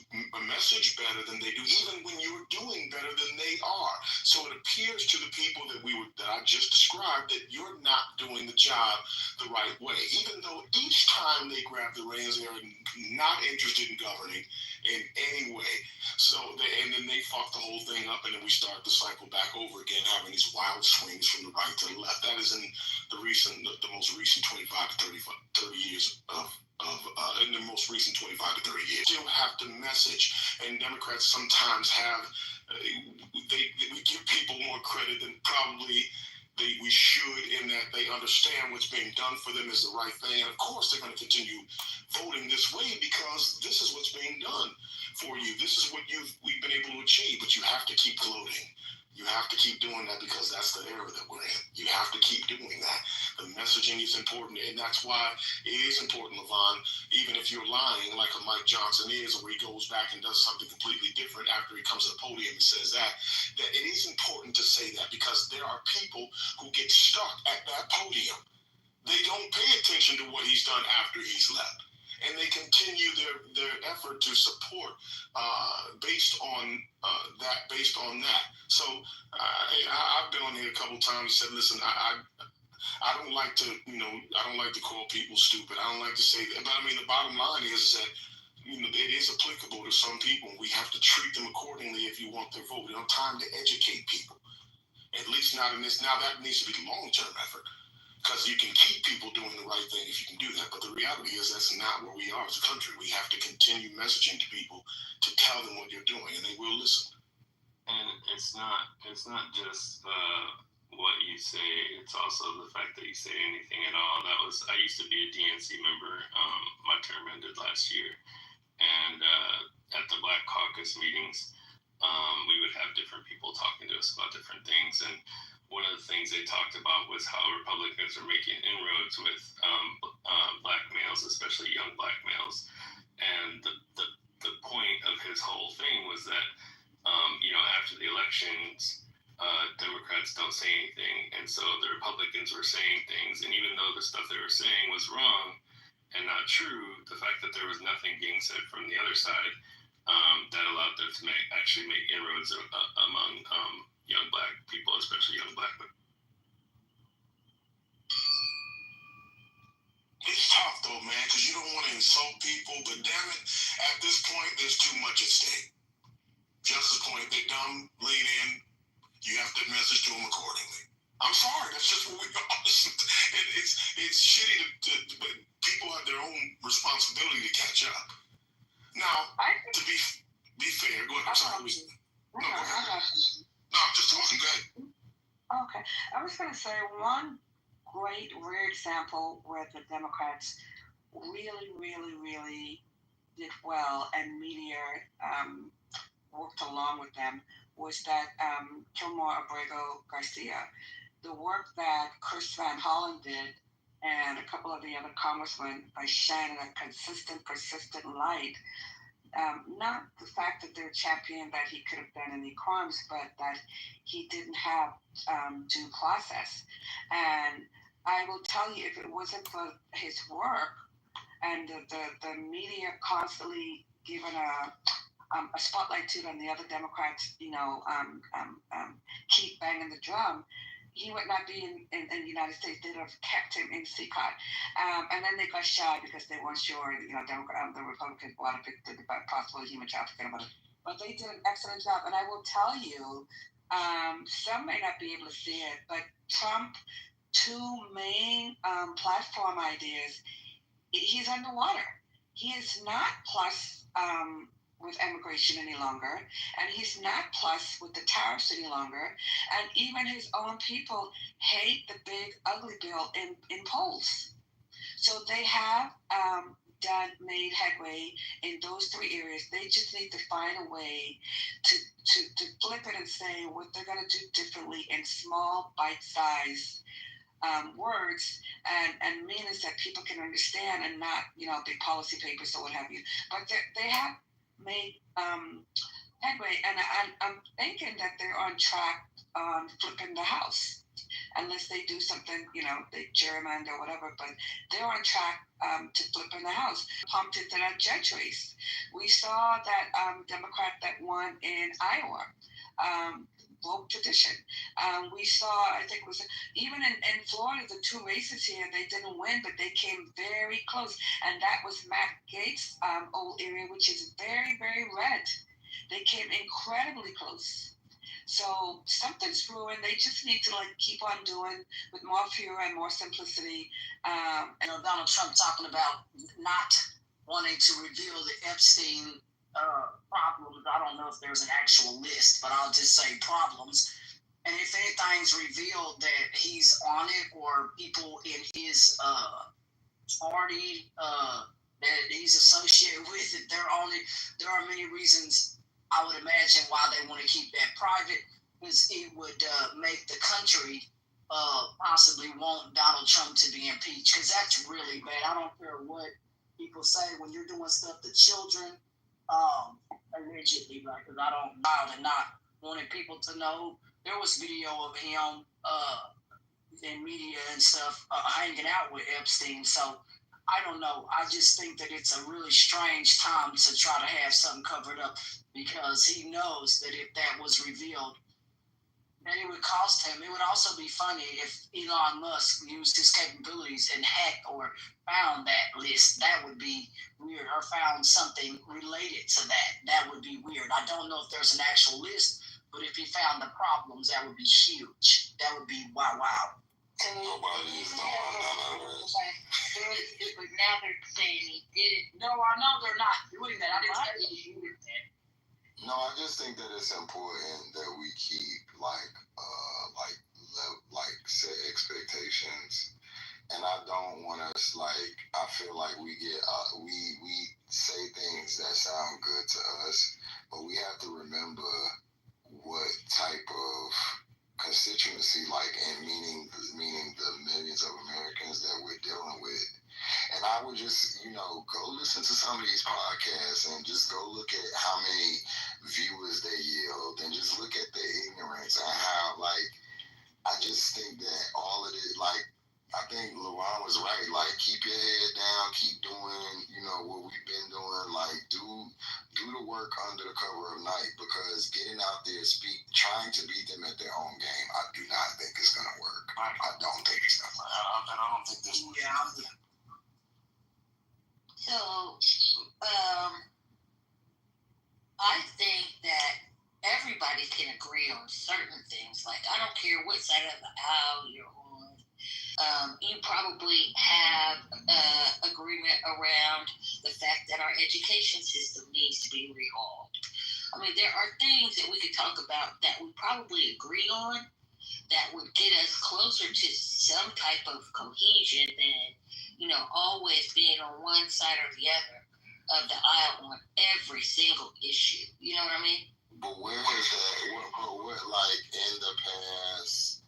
message better than they do, even when you're doing better than they are. So it appears to the people that I just described that you're not doing the job the right way, even though each time they grab the reins, they are not interested in governing in any way. So and then they fuck the whole thing up, and then we start the cycle back over again, having these wild swings from the right to the left. That is in the most recent 25 to 30 years in the most recent 25 to 30 years. Still have to message, and Democrats sometimes have, we give people more credit than probably we should, in that they understand what's being done for them is the right thing. And of course, they're going to continue voting this way because this is what's being done for you. This is what we've been able to achieve, but you have to keep gloating. You have to keep doing that because that's the era that we're in. You have to keep doing that. The messaging is important, and that's why it is important, Levon, even if you're lying like a Mike Johnson is, or he goes back and does something completely different after he comes to the podium and says that it is important to say that because there are people who get stuck at that podium. They don't pay attention to what he's done after he's left. And they continue their effort to support based on that. So I've been on here a couple times and said, listen, I don't like to call people stupid. I don't like to say that. But I mean, the bottom line is that it is applicable to some people. We have to treat them accordingly if you want their vote. We don't have time to educate people. At least not in this. Now that needs to be a long-term effort. Because you can keep people doing the right thing if you can do that. But the reality is that's not where we are as a country. We have to continue messaging to people to tell them what you're doing, and they will listen. And it's not just what you say. It's also the fact that you say anything at all. I used to be a DNC member. My term ended last year. And at the Black Caucus meetings, we would have different people talking to us about different things. And one of the things they talked about was how Republicans are making inroads with black males, especially young black males. And the point of his whole thing was that, after the elections, Democrats don't say anything. And so the Republicans were saying things. And even though the stuff they were saying was wrong and not true, the fact that there was nothing being said from the other side, that allowed them to actually make inroads among young black people, especially young black women. It's tough though, man, because you don't want to insult people, but damn it, at this point, there's too much at stake. Just the point, they dumb, lean in, you have to message to them accordingly. I'm sorry, that's just what we got. It's shitty but people have their own responsibility to catch up. Now, to be fair, go ahead. I'm sorry. No, go ahead. No, I'm just talking. Go ahead. Okay, I was going to say one great rare example where the Democrats really did well and media worked along with them was that Kilmore Abrego Garcia. The work that Chris Van Hollen did and a couple of the other congressmen by shining a consistent, persistent light. Not the fact that they're championing that he could have done any crimes, but that he didn't have due process. And I will tell you, if it wasn't for his work and the media constantly giving a spotlight to it and the other Democrats, keep banging the drum, he would not be in the United States. They'd have kept him in CCOT. And then they got shy because they weren't sure, the Republicans wanted to pick the possible human trafficking. But they did an excellent job. And I will tell you, some may not be able to see it, but Trump, two main platform ideas, he's underwater. He is not plus with immigration any longer, and he's not plus with the tariffs any longer, and even his own people hate the big ugly bill in polls. So they have made headway in those three areas. They just need to find a way to flip it and say what they're going to do differently in small bite-sized words and meanings that people can understand and not, big policy papers or what have you. But they have made headway, and I'm thinking that they're on track on flipping the House. Unless they do something, they gerrymander or whatever, but they're on track to flip in the House. Pumped into that judge race. We saw that Democrat that won in Iowa. Broke tradition. We saw, I think it was, even in Florida, the two races here, they didn't win, but they came very close. And that was Matt Gaetz' old area, which is very, very red. They came incredibly close. So something's brewing. They just need to keep on doing with more fury and more simplicity. Donald Trump talking about not wanting to reveal the Epstein problems. I don't know if there's an actual list, but I'll just say problems. And if anything's revealed that he's on it or people in his party that he's associated with it, they're on it. There are many reasons I would imagine why they want to keep that private, because it would make the country possibly want Donald Trump to be impeached, because that's really bad. I don't care what people say when you're doing stuff to children, allegedly, right? Because I don't know and not wanting people to know. There was video of him in media and stuff hanging out with Epstein, so I don't know. I just think that it's a really strange time to try to have something covered up, because he knows that if that was revealed, that it would cost him. It would also be funny if Elon Musk used his capabilities and hacked or found that list. That would be weird, or found something related to that. That would be weird. I don't know if there's an actual list, but if he found the problems, that would be huge. That would be wow. Nobody is doing none of this. But now they're saying he did it. No, I know they're not doing that. I didn't say he did it. No, I just think that it's important that we keep set expectations, and I don't want us I feel like we get we say things that sound good to us, but we have to remember what type of constituency, and meaning the millions of Americans that we're dealing with. And I would just, go listen to some of these podcasts and just go look at how many viewers they yield, and just look at the ignorance and how, I just think that all of it, I think LaRon was right. Keep your head down, keep doing, what we've been doing. Do the work under the cover of night, because getting out there, trying to beat them at I don't think so. And I don't think this was. Yeah. So, I think that everybody can agree on certain things. Like, I don't care what side of the aisle you're on. You probably have agreement around the fact that our education system needs to be rehauled. I mean, there are things that we could talk about that we probably agree on that would get us closer to some type of cohesion than, always being on one side or the other of the aisle on every single issue. You know what I mean? But where is that? What, like in the past,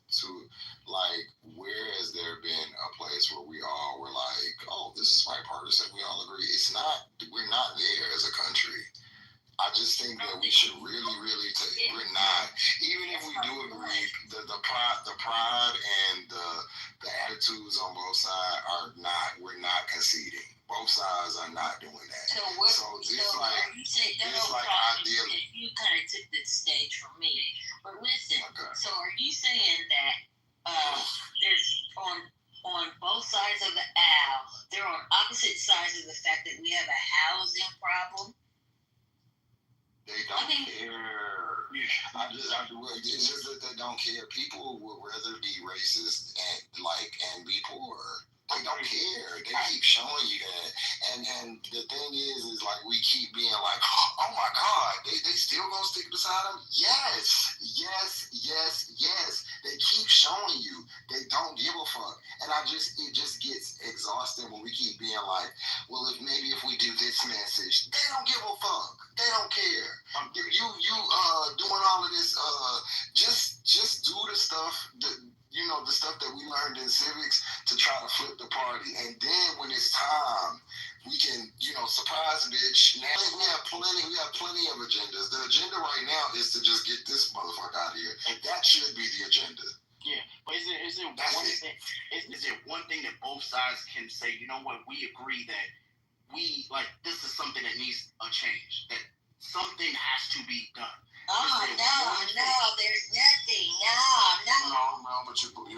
where has there been a place where we all were like, oh, this is bipartisan, we all agree? It's not. We're not there as a country. I just think that we should really take. We're not. Even if we do agree, the pride and the attitudes on both sides are not. We're not conceding. Both sides are not doing that. So You kind of took the stage from me. But listen, okay. So are you saying that there's on both sides of the aisle, they're on opposite sides of the fact that we have a housing problem? They don't care. It's just that they don't care. People would rather be racist and be poor. They don't care. They keep showing you that. And the thing is like we keep being like, oh my God, they still gonna stick beside them? Yes. They keep showing you they don't give a fuck. And it just gets exhausting when we keep being like, well, if we do this message, they don't give a fuck. They don't care. You doing all of this, just do the stuff the stuff that we learned in civics to try to flip the party. And then when it's time, we can, surprise bitch. Now we have plenty of agendas. The agenda right now is to just get this motherfucker out of here. And that should be the agenda. Yeah, but is there one thing that both sides can say, you know what, we agree that this is something that needs a change, that something has to be done? Oh, no, there's nothing. No. No, but you're both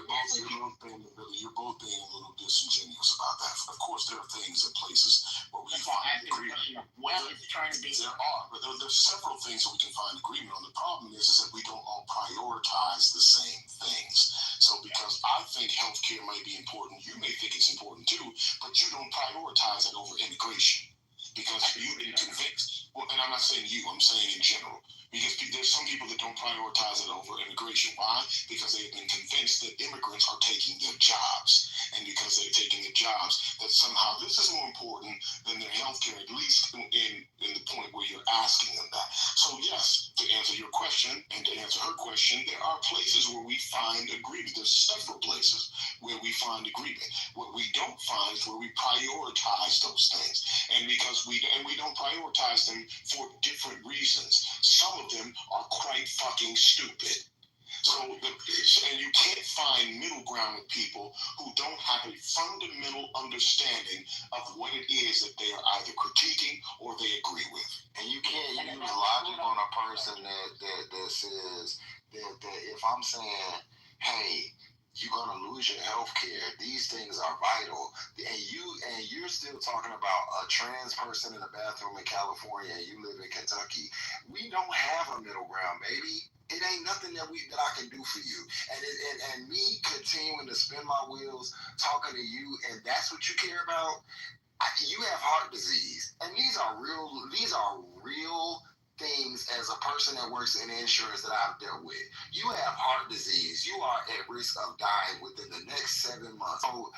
being a little disingenuous about that. Of course, there are things and places where we can find agreement. What is trying to be? There are, but there's several things that we can find agreement on. The problem is that we don't all prioritize the same things. So because I think healthcare might be important, you may think it's important too, but you don't prioritize it over immigration because you've been convinced. Well, and I'm not saying you, I'm saying in general. Because there's some people that don't prioritize it over immigration. Why? Because they've been convinced that immigrants are taking their jobs. And because they're taking their jobs, that somehow this is more important than their health care, at least in the point where you're asking them that. So yes, to answer your question and to answer her question, there are places where we find agreement. There's several places where we find agreement. What we don't find is where we prioritize those things. And because we don't prioritize them for different reasons. Some of them are quite fucking stupid. And you can't find middle ground with people who don't have a fundamental understanding of what it is that they are either critiquing or they agree with. And you can't use logic on a person that says that if I'm saying, hey, you're gonna lose your health care, these things are vital, and you're still talking about a trans person in a bathroom in California and you live in Kentucky. We don't have a middle ground, baby. It ain't nothing that I can do for you. And me continuing to spin my wheels talking to you, and that's what you care about. You have heart disease, and these are real things as a person that works in insurance that I've dealt with. You have heart disease. You are at risk of dying within the next 7 months. So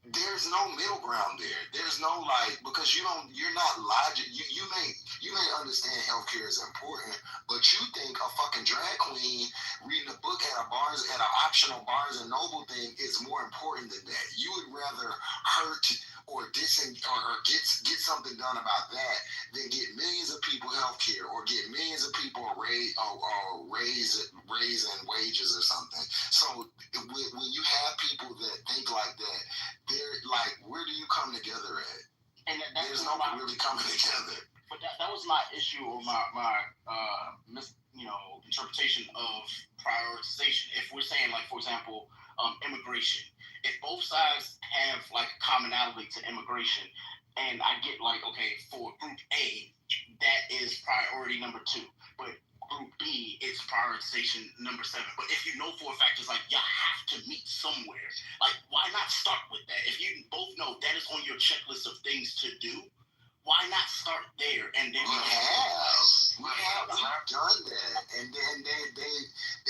there's no middle ground there. There's no because you're not logic. You may understand healthcare is important, but you think a fucking drag queen reading a book at an optional Barnes and Noble thing is more important than that. You would rather hurt or get something done about that than get millions of people health care or get millions of people raising wages or something. So when you have people that think like that, they're like, where do you come together at? And there's no really coming together. But that was my issue or my interpretation of prioritization. If we're saying, like, for example, immigration. If both sides have like a commonality to immigration, and I get like, okay, for group A, that is priority number two, but group B, it's prioritization number seven. But if you know for a fact, it's like y'all have to meet somewhere. Like, why not start with that? If you both know that is on your checklist of things to do, why not start there and then We've done that, and then they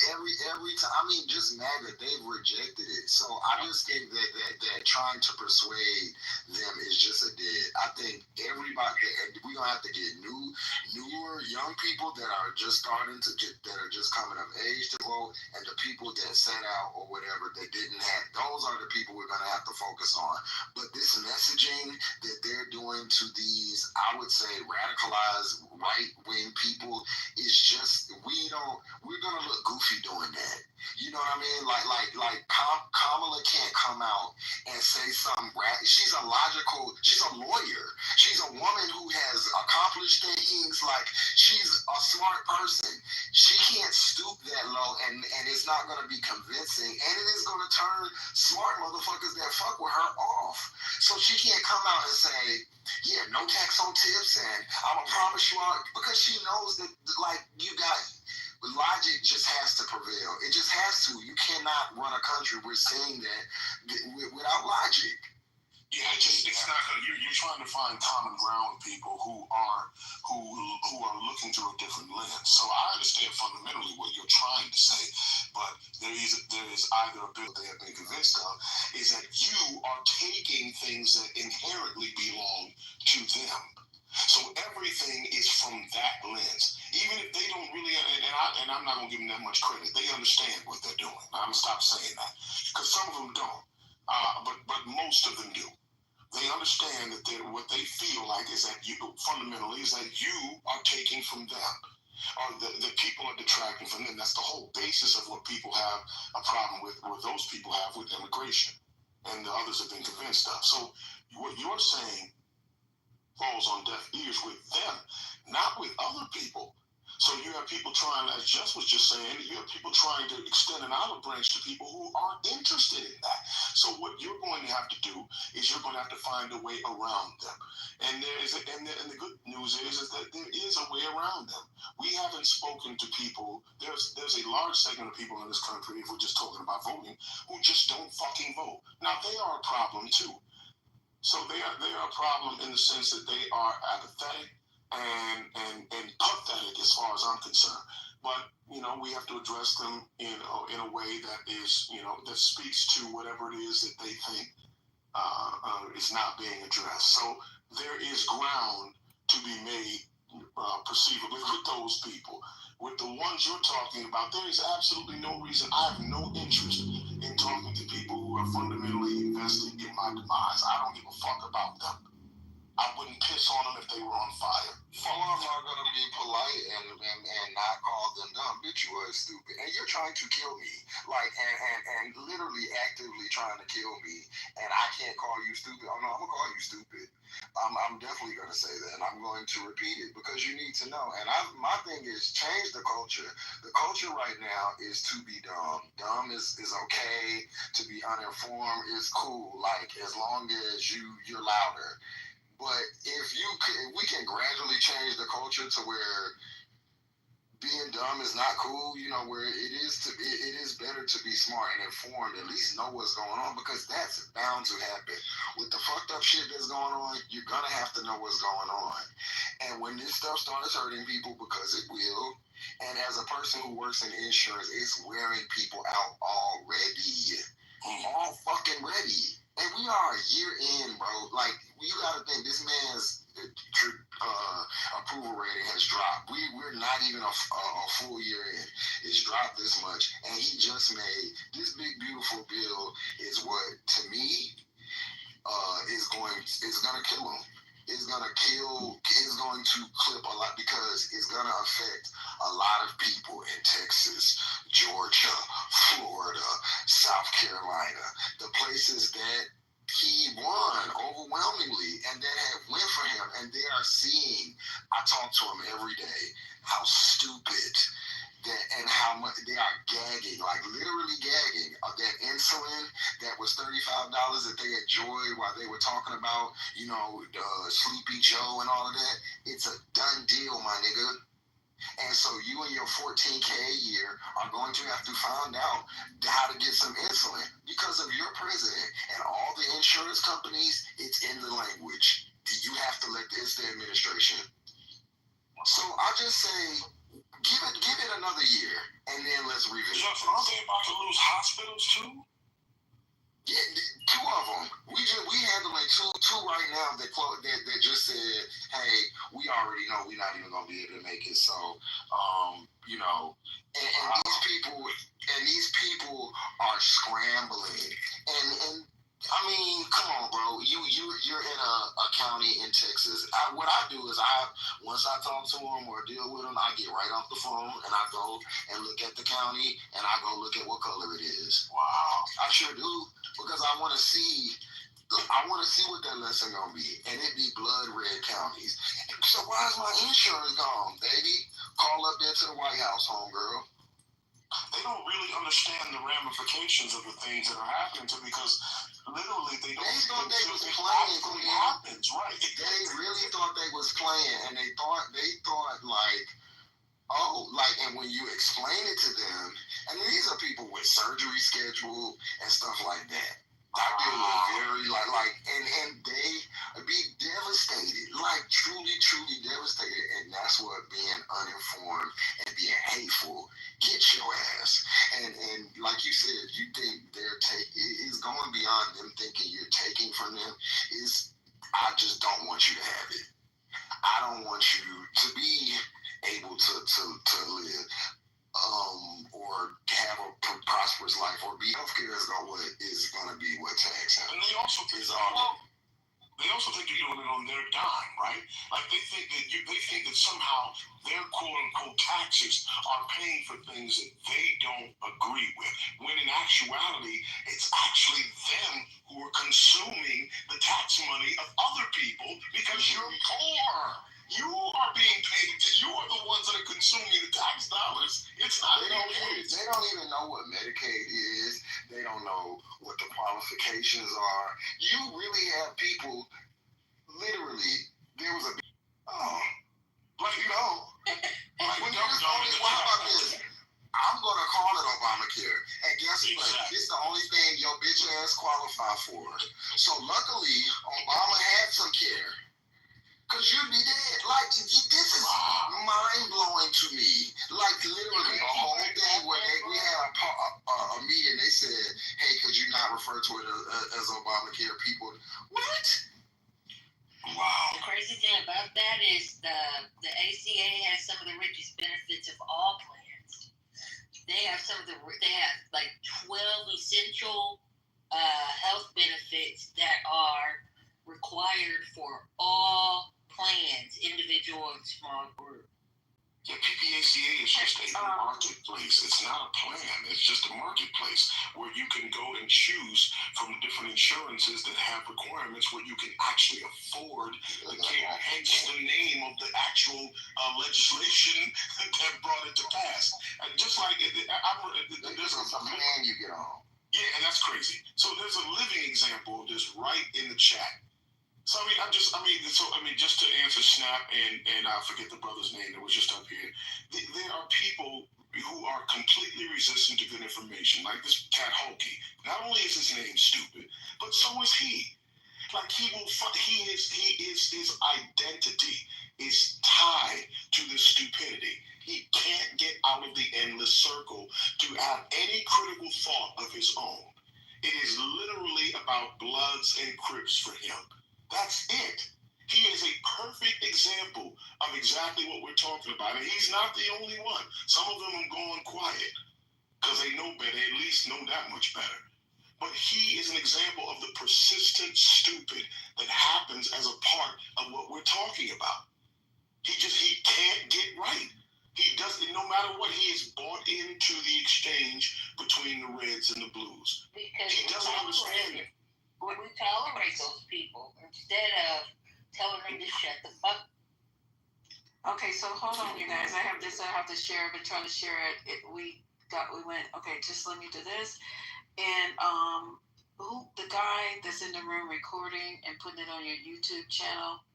every time. I mean, just mad that they've rejected it. So I just think that trying to persuade them is just a dead. I think everybody we're gonna have to get newer young people that are just starting to get that are just coming of age to vote, and the people that sat out or whatever that didn't have. Those are the people we're gonna have to focus on. But this messaging that they're doing to these, I would say, radicalized right wing people is just we're gonna look goofy doing that. You know what I mean? Like Kamala can't come out and say something. She's a lawyer. She's a woman who has accomplished things. Like, she's a smart person. She can't stoop that low, and it's not gonna be convincing, and it is gonna turn smart motherfuckers that fuck with her off. So she can't come out and say, yeah, no tax on tips, and I'm gonna promise you all, because she knows that, like, you got logic just has to prevail. It just has to. You cannot run a country. We're saying that without logic. Yeah, it's not gonna. You're trying to find common ground with people who are looking through a different lens. So I understand fundamentally what you're trying to say, but there is either a bill they have been convinced of is that you are taking things that inherently belong to them. So everything is from that lens. Even if they don't really, and I'm not gonna give them that much credit. They understand what they're doing. I'm gonna stop saying that, because some of them don't. But most of them do. They understand that what they feel like is that you fundamentally is that you are taking from them, or the people are detracting from them. That's the whole basis of what people have a problem with, or those people have with immigration, and the others have been convinced of. So what you're saying falls on deaf ears with them, not with other people. So you have people trying, as Jess was just saying, you have people trying to extend an olive branch to people who aren't interested in that. So what you're going to have to do is you're going to have to find a way around them. And the good news is that there is a way around them. We haven't spoken to people. There's a large segment of people in this country, if we're just talking about voting, who just don't fucking vote. Now, they are a problem too. So they are a problem in the sense that they are apathetic and pathetic as far as I'm concerned. But we have to address them in a way that is that speaks to whatever it is that they think is not being addressed. So there is ground to be made perceivably with those people. With the ones you're talking about, there is absolutely no reason. I have no interest in talking to people who are fundamentally invested in my demise. I don't give a fuck about them. I wouldn't piss on them if they were on fire. I'm not gonna be polite and not call them dumb. Bitch, you are stupid, and you're trying to kill me, like, and literally actively trying to kill me, and I can't call you stupid. Oh no, I'm gonna call you stupid. I'm definitely gonna say that, and I'm going to repeat it because you need to know. And my thing is change the culture. The culture right now is to be dumb. Dumb is okay. To be uninformed is cool. Like, as long as you're louder. But if we can gradually change the culture to where being dumb is not cool, where it is better to be smart and informed, at least know what's going on, because that's bound to happen. With the fucked up shit that's going on, you're gonna have to know what's going on. And when this stuff starts hurting people, because it will, and as a person who works in insurance, it's wearing people out already. All fucking ready. And we are a year in, bro. Like, you gotta think, this man's approval rating has dropped. We're not even a full year in. It's dropped this much. And he just made this big, beautiful bill is what, to me, is gonna kill him. It's going to clip a lot, because it's going to affect a lot of people in Texas, Georgia, Florida, South Carolina, the places that he won overwhelmingly and that have went for him, and they are seeing, I talk to him every day, how stupid and how much they are gagging, like literally gagging. That insulin that was $35 that they enjoyed while they were talking about, Sleepy Joe and all of that. It's a done deal, my nigga. And so you and your 14K a year are going to have to find out how to get some insulin because of your president and all the insurance companies. It's in the language. You have to let this the administration. So I just say, give it another year, and then let's revisit. Justin, aren't they about to lose hospitals too? Yeah, two of them. We handling two right now that just said, hey, we already know we're not even gonna be able to make it. So, and these people are scrambling, and I mean, come on, bro. You're in a county in Texas. What I do is once I talk to them or deal with them, I get right off the phone and I go and look at the county and I go look at what color it is. Wow. I sure do, because I want to see what that lesson gonna be, and it be blood red counties. So why is my insurance gone, baby? Call up there to the White House, homegirl. They don't really understand the ramifications of the things that are happening to, because literally they thought they was playing. It happens, right? They really thought they was playing, and they thought like, oh, like, and when you explain it to them, and these are people with surgery scheduled and stuff like that. I deal with very and they be devastated, like truly devastated, and that's what being uninformed and being hateful gets your ass. And like you said, you think it's going beyond them thinking you're taking from them. I just don't want you to have it. I don't want you to be able to live. Or have a prosperous life, or be healthcare is going to be what tax. And they also think you're doing it on their dime, right? Like they think that somehow their quote unquote taxes are paying for things that they don't agree with. When in actuality, it's actually them who are consuming the tax money of other people because you're poor. You are being paid. You are the ones that are consuming the tax dollars. It's not. They don't even know what Medicaid is. They don't know what the qualifications are. You really have people. Literally, there was a. Like when you what about this? I'm gonna call it Obamacare, and guess what? This is the only thing your bitch ass qualify for. So luckily, Obama had some care. Because you'd be dead. Like, this is mind-blowing to me. Like, literally, the whole thing where we had a meeting, they said, hey, could you not refer to it as Obamacare? People, what? Wow. The crazy thing about that is the ACA has some of the richest benefits of all plans. They have like 12 essential health benefits that are required for all plans, individual and small group. Yeah, PPACA is just a marketplace. It's not a plan. It's just a marketplace where you can go and choose from the different insurances that have requirements where you can actually afford the care. Hence the name of the actual legislation that brought it to pass. And just like there's a plan you get on. Yeah, and that's crazy. So there's a living example of this right in the chat. So just to answer Snap and I forget the brother's name that was just up here. There are people who are completely resistant to good information, like this cat Hulky. Not only is his name stupid, but so is he. Like his identity is tied to this stupidity. He can't get out of the endless circle to have any critical thought of his own. It is literally about Bloods and Crips for him. That's it. He is a perfect example of exactly what we're talking about. And he's not the only one. Some of them are going quiet because they know better, at least know that much better. But he is an example of the persistent stupid that happens as a part of what we're talking about. He can't get right. He doesn't, no matter what, he is bought into the exchange between the Reds and the Blues. Because he doesn't understand it. We tolerate those people instead of telling them to shut the fuck. Okay, so hold on, you guys. I have this. I have to share. I've been trying to share it. We went. Okay, just let me do this. And who the guy that's in the room recording and putting it on your YouTube channel,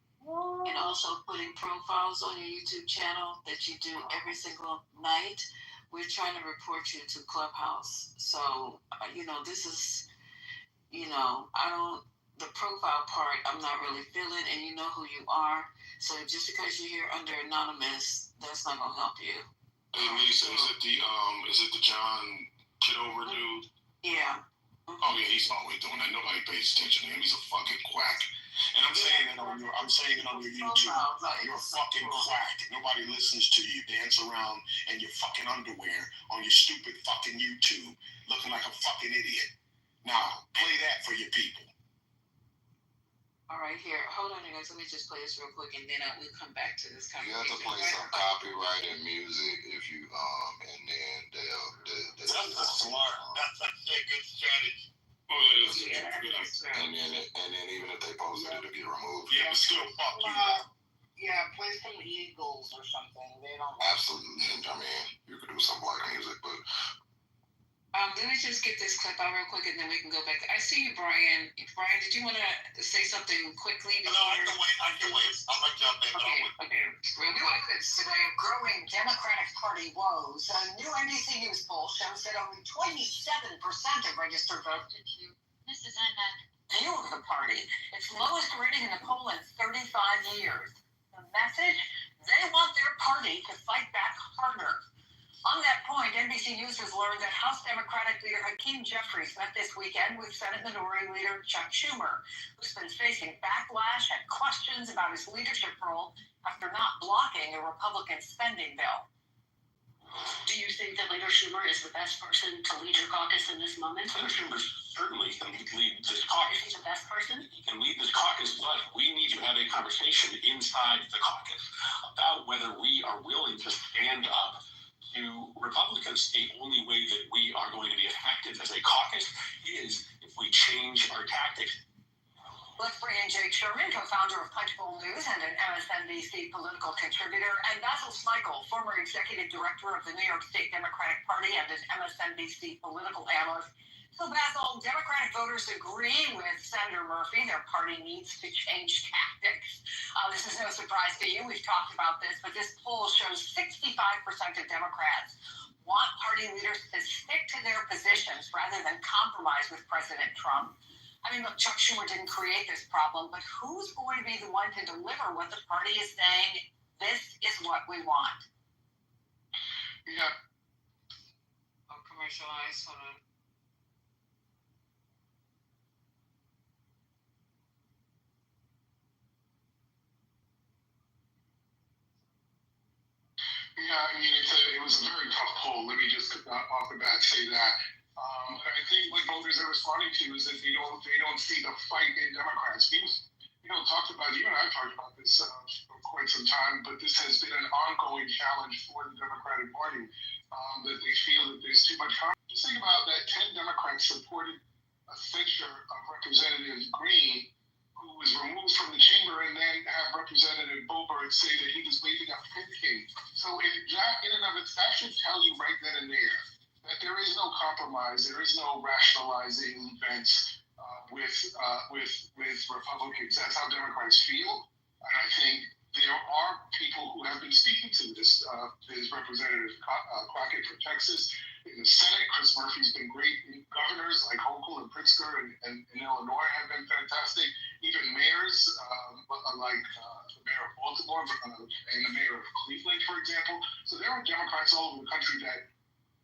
and also putting profiles on your YouTube channel that you do every single night. We're trying to report you to Clubhouse. So this is I don't. The profile part, I'm not really feeling, and you know who you are. So just because you're here under anonymous, that's not gonna help you. Hey Lisa, is it the John Kitover dude? Yeah. Oh yeah, he's always doing that. Nobody pays attention to him. He's a fucking quack. And I'm saying it on your YouTube. You're a fucking quack. Nobody listens to you dance around in your fucking underwear on your stupid fucking YouTube, looking like a fucking idiot. Now, play that for your people. All right, here. Hold on, you guys. Let me just play this real quick, and then we'll come back to this conversation. You have to play some copyrighted music if you and then they'll. That's smart. That's a good strategy. And then even if they post it, it'll get removed. Yeah, but still, fuck you. Yeah, play some Eagles or something. They don't. Absolutely. I mean, you could do some black music, but. Let me just get this clip out real quick, and then we can go back. I see you, Brian. Brian, did you want to say something quickly? No, I can wait. I'm gonna jump in. Okay. Real quick. Today of growing Democratic Party woes. A new NBC News poll shows that only 27% of registered voters Mrs. Einbeck. view of the party. Its lowest rating in the poll in 35 years. The message? They want their party to fight back harder. On that point, NBC News has learned that House Democratic leader Hakeem Jeffries met this weekend with Senate Minority Leader Chuck Schumer, who's been facing backlash and questions about his leadership role after not blocking a Republican spending bill. Do you think that Leader Schumer is the best person to lead your caucus in this moment? Senator Schumer certainly can lead this caucus. Is he the best person? He can lead this caucus, but we need to have a conversation inside the caucus about whether we are willing to stand up to Republicans. The only way that we are going to be effective as a caucus is if we change our tactics. Let's bring in Jake Sherman, co-founder of Punchbowl News and an MSNBC political contributor, and Basil Schmeichel, former executive director of the New York State Democratic Party and an MSNBC political analyst. So, Basil, Democratic voters agree with Senator Murphy. Their party needs to change tactics. This is no surprise to you. We've talked about this, but this poll shows 65% of Democrats want party leaders to stick to their positions rather than compromise with President Trump. I mean, look, Chuck Schumer didn't create this problem, but who's going to be the one to deliver what the party is saying? This is what we want. Yeah. I'll commercialize. Hold on. Yeah, I mean, it was a very tough poll. Let me just off the bat say that. I think what voters are responding to is that they don't see the fight in Democrats. You and I talked about this for quite some time, but this has been an ongoing challenge for the Democratic Party, that they feel that there's too much harm. Just think about that 10 Democrats supported a censure of Representative Green, who was removed from the chamber, and then have Representative Boebert say that he was waving a pinky. So that in and of itself, that should tell you right then and there that there is no compromise, there is no rationalizing events with Republicans. That's how Democrats feel, and I think there are people who have been speaking to this. There's Representative Crockett from Texas. In the Senate, Chris Murphy's been great. Governors like Hochul and Pritzker and Illinois have been fantastic. Even mayors like the mayor of Baltimore and the mayor of Cleveland, for example. So there are Democrats all over the country that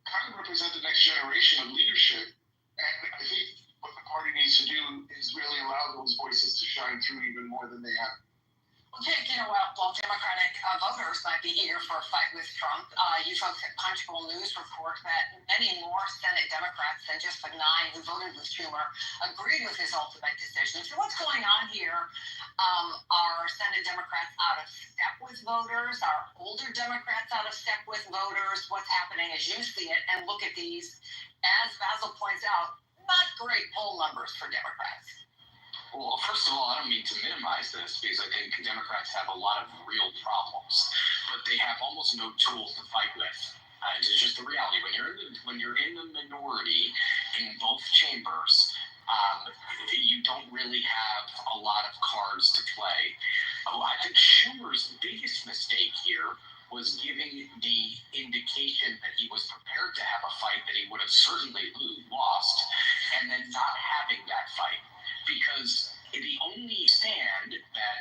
kind of represent the next generation of leadership. And I think what the party needs to do is really allow those voices to shine through even more than they have. Jake, while Democratic voters might be eager for a fight with Trump, you folks at Punchbowl News report that many more Senate Democrats than just the 9 who voted with Schumer agreed with his ultimate decision. So what's going on here? Are Senate Democrats out of step with voters? Are older Democrats out of step with voters? What's happening as you see it? And look at these, as Basil points out, not great poll numbers for Democrats. Well, first of all, I don't mean to minimize this because I think Democrats have a lot of real problems. but they have almost no tools to fight with. It's just the reality. When you're in the minority in both chambers, you don't really have a lot of cards to play. I think Schumer's biggest mistake here was giving the indication that he was prepared to have a fight that he would have certainly lost, and then not having that fight. Because the only stand that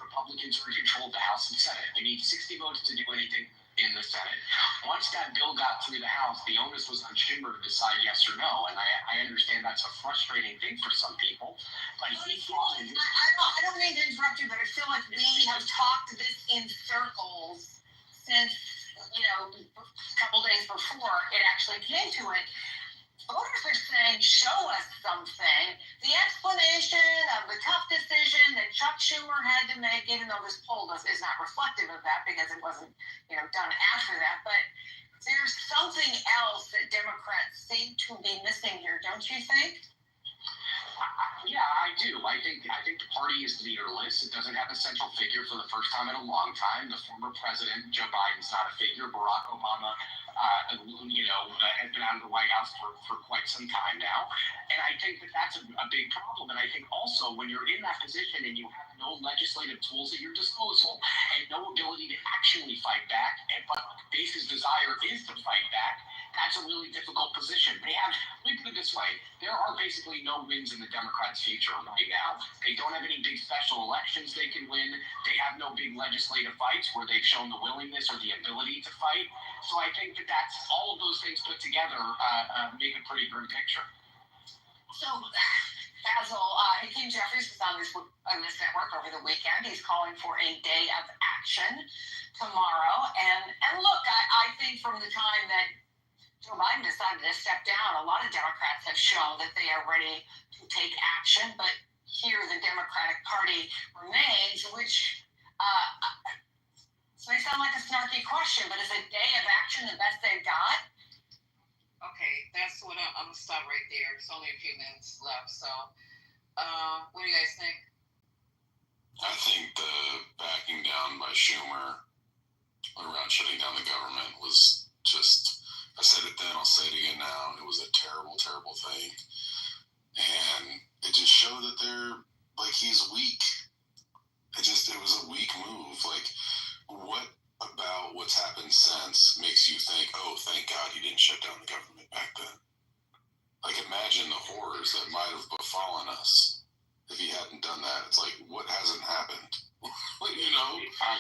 Republicans are in control of the House and Senate. We need 60 votes to do anything in the Senate. Once that bill got through the House, the onus was on Schumer to decide yes or no, and I understand that's a frustrating thing for some people, but he thought... I don't mean to interrupt you, but I feel like we have talked this in circles since, a couple days before it actually came to it. Voters are saying, show us something. The explanation of the tough decision that Chuck Schumer had to make, even though this poll is not reflective of that because it wasn't, done after that, but there's something else that Democrats seem to be missing here, don't you think? Yeah, I do. I think the party is leaderless. It doesn't have a central figure for the first time in a long time. The former president, Joe Biden's not a figure. Barack Obama, has been out of the White House for quite some time now. And I think that's a big problem. And I think also when you're in that position and you have no legislative tools at your disposal and no ability to actually fight back, but Base's desire is to fight back, that's a really difficult position. Let me put it this way. There are basically no wins in the Democrats' future right now. They don't have any big special elections they can win. They have no big legislative fights where they've shown the willingness or the ability to fight. So I think that's all of those things put together make a pretty grim picture. So, Basil, Hakeem Jeffries was on this network over the weekend. He's calling for a day of action tomorrow. And look, I think from the time that Joe Biden decided to step down, a lot of Democrats have shown that they are ready to take action, but here the Democratic Party remains, which this may sound like a snarky question, but is a day of action the best they've got? Okay, that's what I'm gonna stop right there. There's only a few minutes left, so what do you guys think? I think the backing down by Schumer around shutting down the government was just, I said it then, I'll say it again now, it was a terrible, terrible thing. And it just showed that he's weak. It was a weak move. What about what's happened since makes you think, oh, thank God he didn't shut down the government back then? Imagine the horrors that might have befallen us if he hadn't done that. It's what hasn't happened? I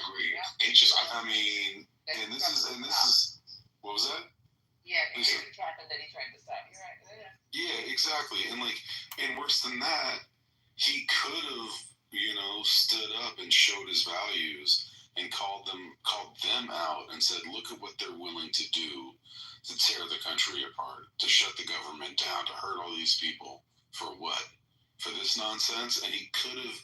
agree. And this is, what was that? Yeah, it happened that he tried to stop. You're right. Yeah, exactly. And worse than that, he could have, stood up and showed his values and called them out and said, look at what they're willing to do to tear the country apart, to shut the government down, to hurt all these people. For what? For this nonsense? And he could have,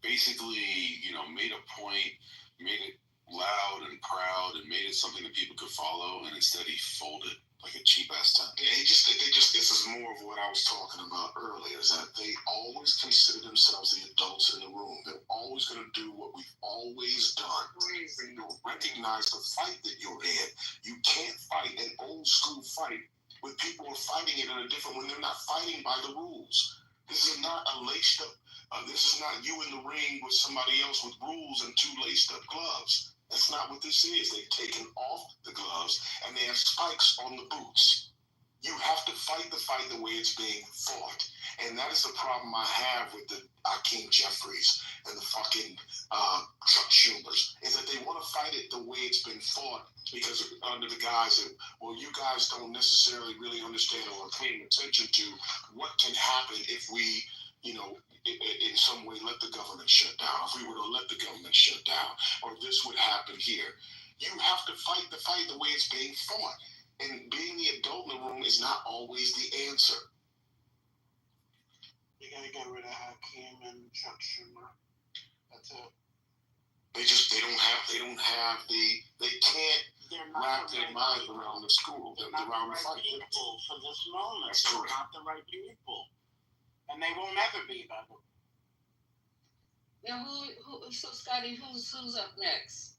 basically, made a point, made it loud and proud, and made it something that people could follow, and instead he folded like a cheap ass tent. This is more of what I was talking about earlier, is that they always consider themselves the adults in the room. They're always going to do what we've always done. When you recognize the fight that you're in, you can't fight an old school fight with people who are fighting it in a different, when they're not fighting by the rules. This is not a laced up, this is not you in the ring with somebody else with rules and two laced up gloves. That's not what this is. They've taken off the gloves and they have spikes on the boots. You have to fight the fight the way it's being fought. And that is the problem I have with the Hakeem Jeffries and the fucking Chuck Schumers, is that they want to fight it the way it's been fought because under the guise of, well, you guys don't necessarily really understand or are paying attention to what can happen if we, in some way let the government shut down. If we were to let the government shut down, or this would happen here. You have to fight the fight the way it's being fought. And being the adult in the room is not always the answer. You gotta get rid of Hakeem and Chuck Schumer. That's it. They can't wrap their mind around the school, around the fight. People for this moment. That's They're correct. not the right people. And they won't ever be, by the way. Now, so Scotty, who's up next?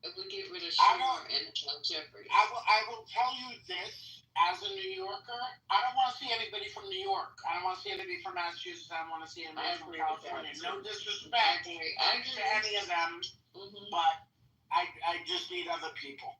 If we get rid of I Schumer and Jeffries. I will tell you this as a New Yorker. I don't want to see anybody from New York. I don't want to see anybody from Massachusetts. I don't want to see anybody from California. No disrespect to any of them, but I just need other people.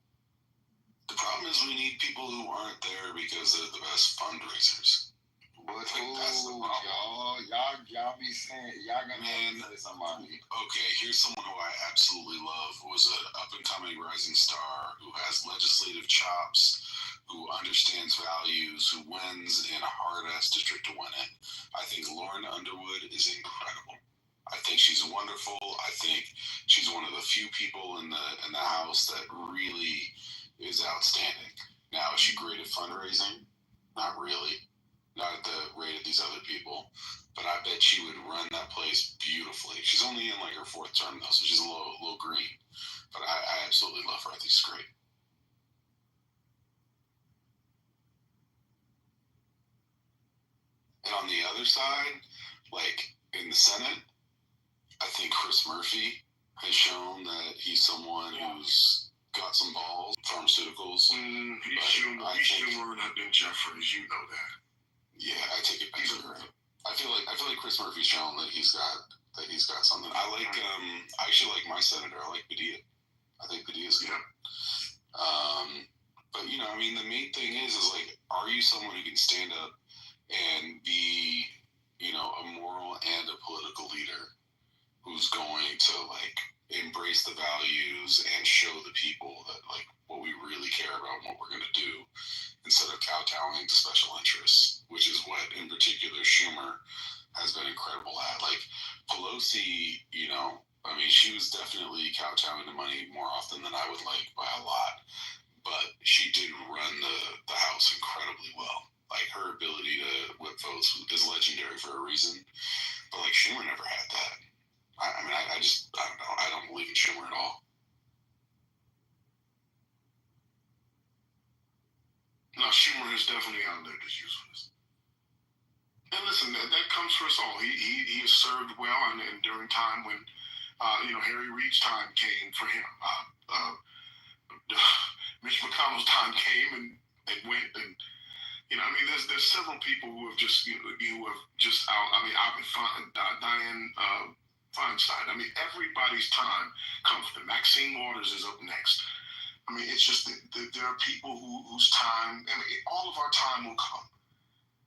The problem is we need people who aren't there because they're the best fundraisers. But that's the problem. y'all be saying, y'all gonna say somebody. Okay, here's someone who I absolutely love, who is an up-and-coming rising star, who has legislative chops, who understands values, who wins in a hard-ass district to win in. I think Lauren Underwood is incredible. I think she's wonderful. I think she's one of the few people in the House that really is outstanding. Now, is she great at fundraising? Not really. Not at the rate of these other people, but I bet she would run that place beautifully. She's only in like her 4th term though, so she's a little green. But I absolutely love her. I think she's great. And on the other side, like in the Senate, I think Chris Murphy has shown that he's someone who's got some balls, pharmaceuticals. He's Schumer than Jeffries, you know that. Yeah, I take it back. I feel like Chris Murphy's shown that he's got something. I actually like my senator. I like Padilla. I think Padilla's good. But I mean, the main thing is like, are you someone who can stand up and be, a moral and a political leader who's going to like embrace the values and show the people that like what we really care about and what we're going to do, instead of kowtowing to special interests, which is what, in particular, Schumer has been incredible at. Like, Pelosi, she was definitely kowtowing to money more often than I would like by a lot, but she did run the House incredibly well. Like, her ability to whip votes is legendary for a reason, but, like, Schumer never had that. I don't know. I don't believe in Schumer at all. No, Schumer is definitely outlived his usefulness. And listen, that comes for us all. He has served well, and during time when, Harry Reid's time came for him. Mitch McConnell's time came and went, and there's several people who have just out. Diane Feinstein. Everybody's time comes. Maxine Waters is up next. It's just that there are people whose time, all of our time will come.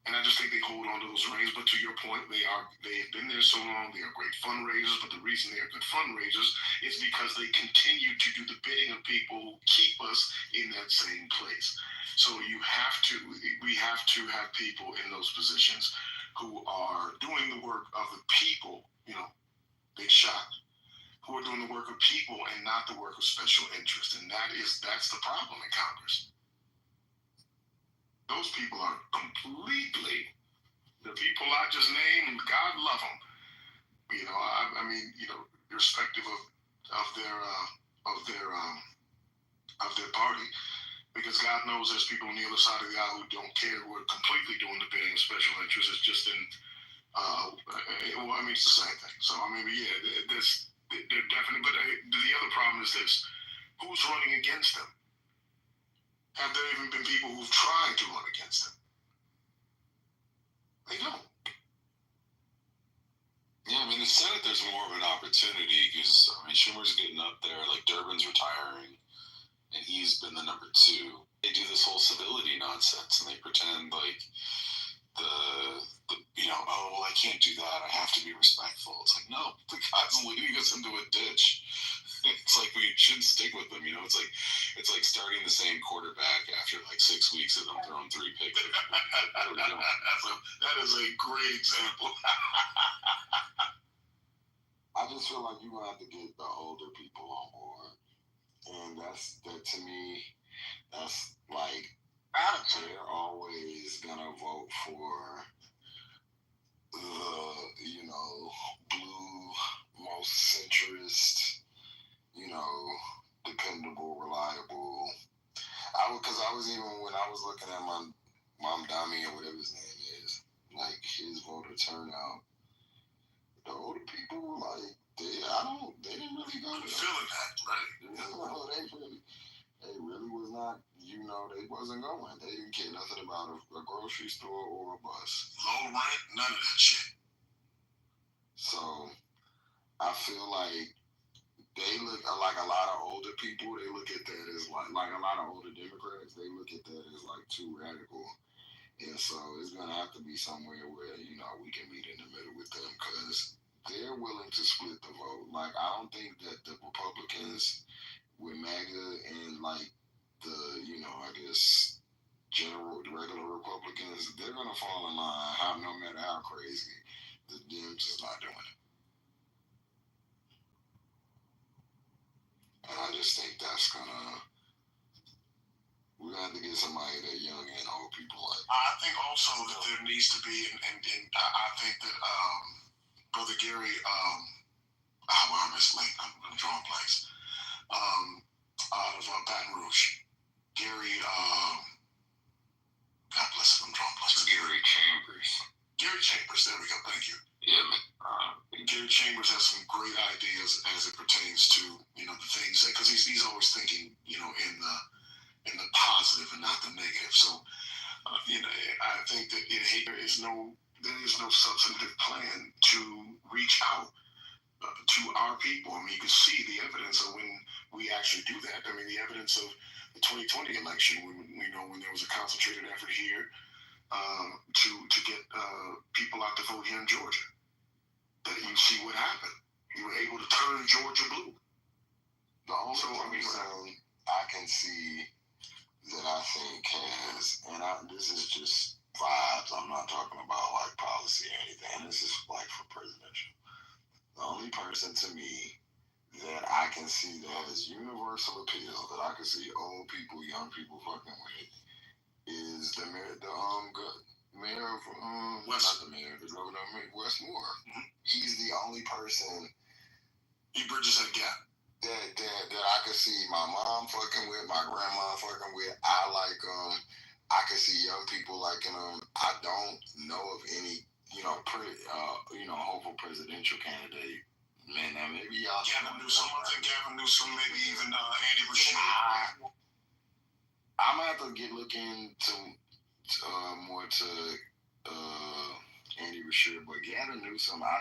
And I just think they hold on to those reins. But to your point, they've been there so long. They are great fundraisers. But the reason they are good fundraisers is because they continue to do the bidding of people who keep us in that same place. So we have to have people in those positions who are doing the work of the people, big shot, who are doing the work of people and not the work of special interest. And that's the problem in Congress. Those people are completely, the people I just named, God love them. Irrespective of their party, because God knows there's people on the other side of the aisle who don't care, who are completely doing the bidding of special interest. It's just it's the same thing. So they're definitely. But the other problem is this: who's running against them? Have there even been people who've tried to run against them? They don't. Yeah, the Senate, there's more of an opportunity because, Schumer's getting up there, like Durbin's retiring, and he's been the number 2. They do this whole civility nonsense, and they pretend like I can't do that. I have to be respectful. It's like, no, the guy's leading us into a ditch. It's like we should stick with them. It's like starting the same quarterback after like 6 weeks of them throwing 3 picks. That is a great example. I just feel like you're gonna have to get the older people on board, and that to me, that's like they're always gonna vote for the blue, most centrist, dependable, reliable. Because I was even when I was looking at my Mom Dami or whatever his name is, like his voter turnout, the older people, like They didn't really go I'm there. feeling that, right? They really was not, they wasn't going. They didn't care nothing about a grocery store or a bus. Low rent, none of that shit. So I feel like they look like a lot of older people. They look at that as like a lot of older Democrats. They look at that as like too radical, and so it's gonna have to be somewhere where we can meet in the middle with them because they're willing to split the vote. Like I don't think that the Republicans with MAGA and like the I guess regular Republicans, they're gonna fall in line. No matter how crazy, the Dems is not doing it. And I just think that's we're gonna have to get somebody that young and old people like. I think also that there needs to be, and I think that Brother Gary, I'm mislate. I'm drawing blanks. Out of Baton Rouge, Gary, God bless him, I'm drawing blanks. Gary Chambers. Gary Chambers, there we go. Thank you. Yeah, man. Gary Chambers has some great ideas as it pertains to the things that, because he's always thinking in the positive and not the negative. So I think that there is no substantive plan to reach out to our people. I mean, you can see the evidence of when we actually do that. I mean, the evidence of the 2020 election, when there was a concentrated effort here to get people out to vote here in Georgia. That you see what happened. You were able to turn Georgia blue. The only I can see that I think has, and this is just vibes. I'm not talking about like policy or anything. This is like for presidential. The only person to me that I can see that has universal appeal, that I can see old people, young people fucking with, is the mayor of the governor of Westmore. Mm-hmm. He's the only person. He bridges that gap. That I can see my mom fucking with, my grandma fucking with. I like them. I can see young people liking them. I don't know of any, hopeful presidential candidate. Man, now maybe y'all. Gavin Newsom. I think Gavin Newsom, maybe even Andy Rashid. I'm gonna have to look into more to Andy Rashid, but Gavin Newsom, I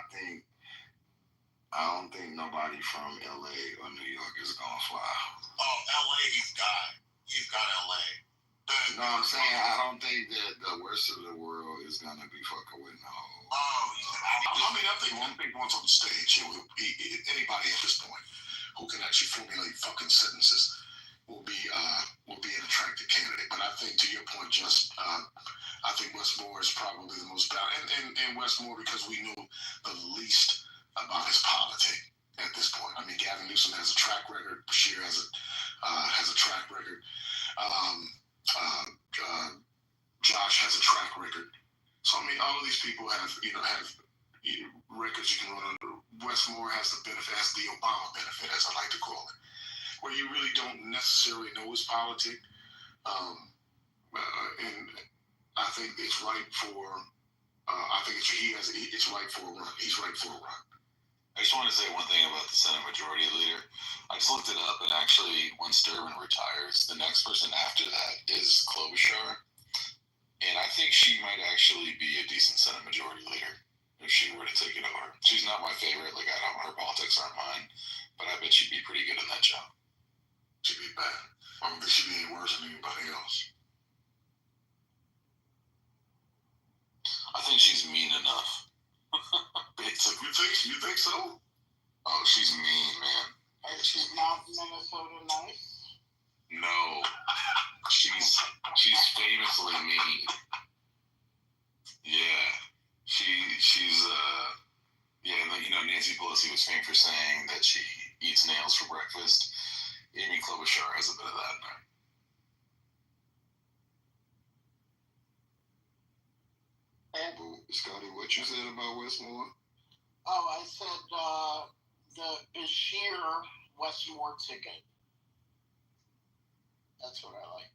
don't think nobody from LA or New York is gonna fly. Oh, LA, he's got LA. No, I'm saying I don't think that the rest of the world is gonna be fucking with no. Oh, I think one thing once on the stage, anybody at this point who can actually formulate fucking sentences will be an attractive candidate. But I think to your point, I think Westmore is probably the most balanced, and Westmore because we know the least about his politics at this point. I mean, Gavin Newsom has a track record. Bashir has a track record. Josh has a track record. So I mean, all of these people have records you can run under. Westmore has the benefit, has the Obama benefit, as I like to call it, where you really don't necessarily know his politics. And I think it's right for. I think it's right for a run. He's right for a run. I just want to say one thing about the Senate Majority Leader. I just looked it up, and actually, when Sturman retires, the next person after that is Klobuchar. And I think she might actually be a decent Senate Majority Leader if she were to take it over. She's not my favorite. Like, her politics aren't mine, but I bet she'd be pretty good in that job. She'd be bad. I don't think she'd be any worse than anybody else. I think she's mean enough. You think so? Oh, she's mean, man. And she's not Minnesota nice? No. She's famously mean. Yeah. She's Nancy Pelosi was famous for saying that she eats nails for breakfast. Amy Klobuchar has a bit of that in her. Scotty, what you said about Westmore? Oh, I said the Bashir Westmore ticket. That's what I like.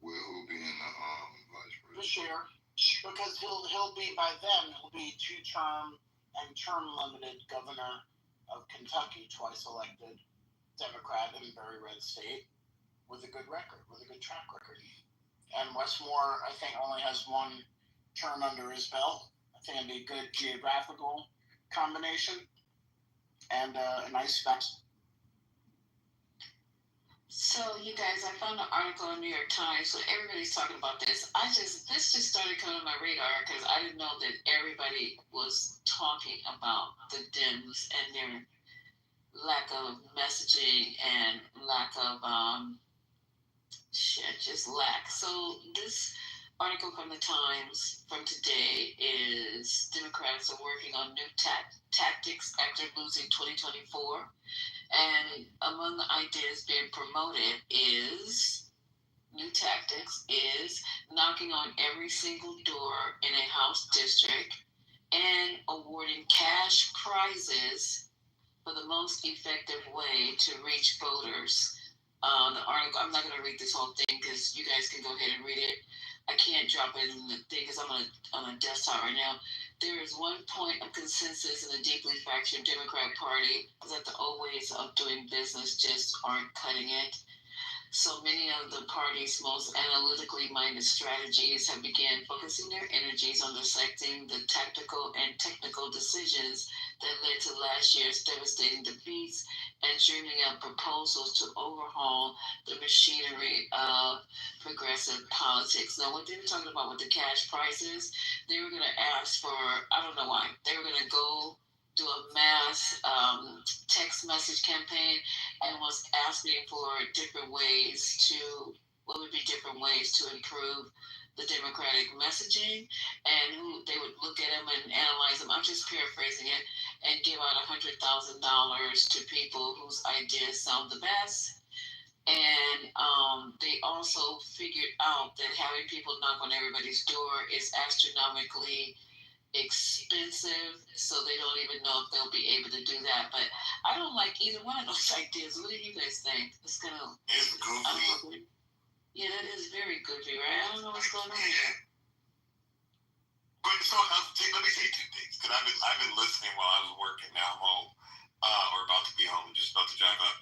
Who'll be in the vice president? Bashir, because he'll be by then. He'll be 2-term and term-limited governor of Kentucky, twice elected Democrat in a very red state, with a good record, with a good track record. And Westmore, I think, only has one term under his belt. I think it'd be a good geographical combination and a nice fact. So, you guys, I found an article in the New York Times, so everybody's talking about this. This just started coming on my radar because I didn't know that everybody was talking about the Dems and their lack of messaging and lack of just lack. So this article from the Times from today is Democrats are working on new tactics after losing 2024. And among the ideas being promoted is new tactics is knocking on every single door in a House district and awarding cash prizes for the most effective way to reach voters. The article, I'm not going to read this whole thing because you guys can go ahead and read it. I can't drop it in the thing because I'm on a desktop right now. There is one point of consensus in the deeply fractured Democratic Party that the old ways of doing business just aren't cutting it. So many of the party's most analytically minded strategies have begun focusing their energies on dissecting the tactical and technical decisions that led to last year's devastating defeats and dreaming up proposals to overhaul the machinery of progressive politics. Now, what they were talking about with the cash prizes, they were going to ask for, I don't know why, they were going to go do a mass text message campaign and was asking for different ways to, what would be different ways to improve the Democratic messaging, and who they would look at them and analyze them. I'm just paraphrasing it, and give out $100,000 to people whose ideas sound the best. And they also figured out that having people knock on everybody's door is astronomically expensive, so they don't even know if they'll be able to do that. But I don't like either one of those ideas. What do you guys think? It's kind of, It's goofy. Yeah, that is very goofy, right? I don't know what's going on here. But so let me say two things, because I've been listening while I was working. Now I'm home, or about to be home, just about to drive up.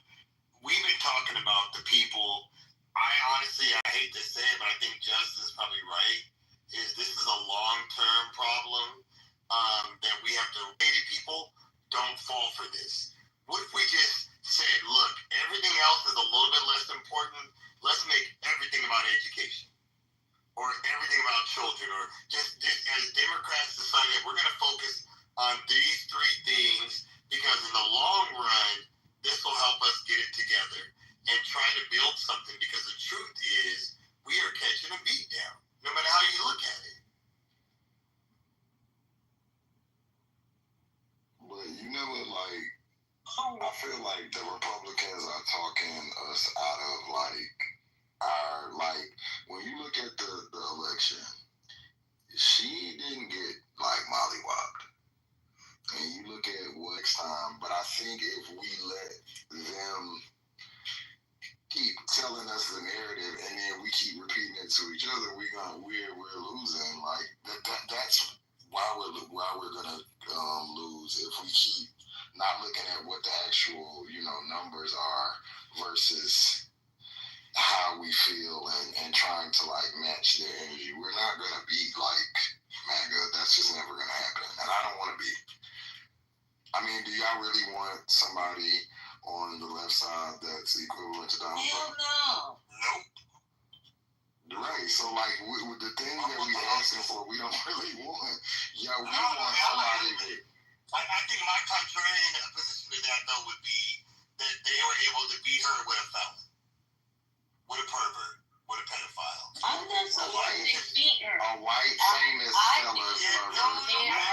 We've been talking about the people. I hate to say it, but I think Justin is probably right. This is a long-term problem that we have to. People don't fall for this. What if we just said, look, everything else is a little bit less important. Let's make everything about education, or everything about children, or just as Democrats decided, we're going to focus on these three things because in the long run, this will help us get it together and try to build something, because the truth is we are catching a beat down, no matter how you look at it. But you never, like, I feel like the Republicans are talking us out of, when you look at the election, she didn't get, mollywopped. And you look at what next time, but I think if we let them keep telling us the narrative and then we keep repeating it to each other, we're losing. Like that's why we're gonna lose if we keep not looking at what the actual numbers are versus how we feel and trying to match their energy. We're not gonna be like MAGA. That's just never gonna happen, and I don't want to be. I mean, do y'all really want somebody on the left side that's equivalent to Donald Trump? Hell no. Nope. Right. So, with the thing that we asking for, we don't really want. Yeah, we want somebody. I think my contrarian position to that, though, would be that they were able to beat her with a felon, with a pervert, with a pedophile. I'm not so worried they beat her. A white famous fella. I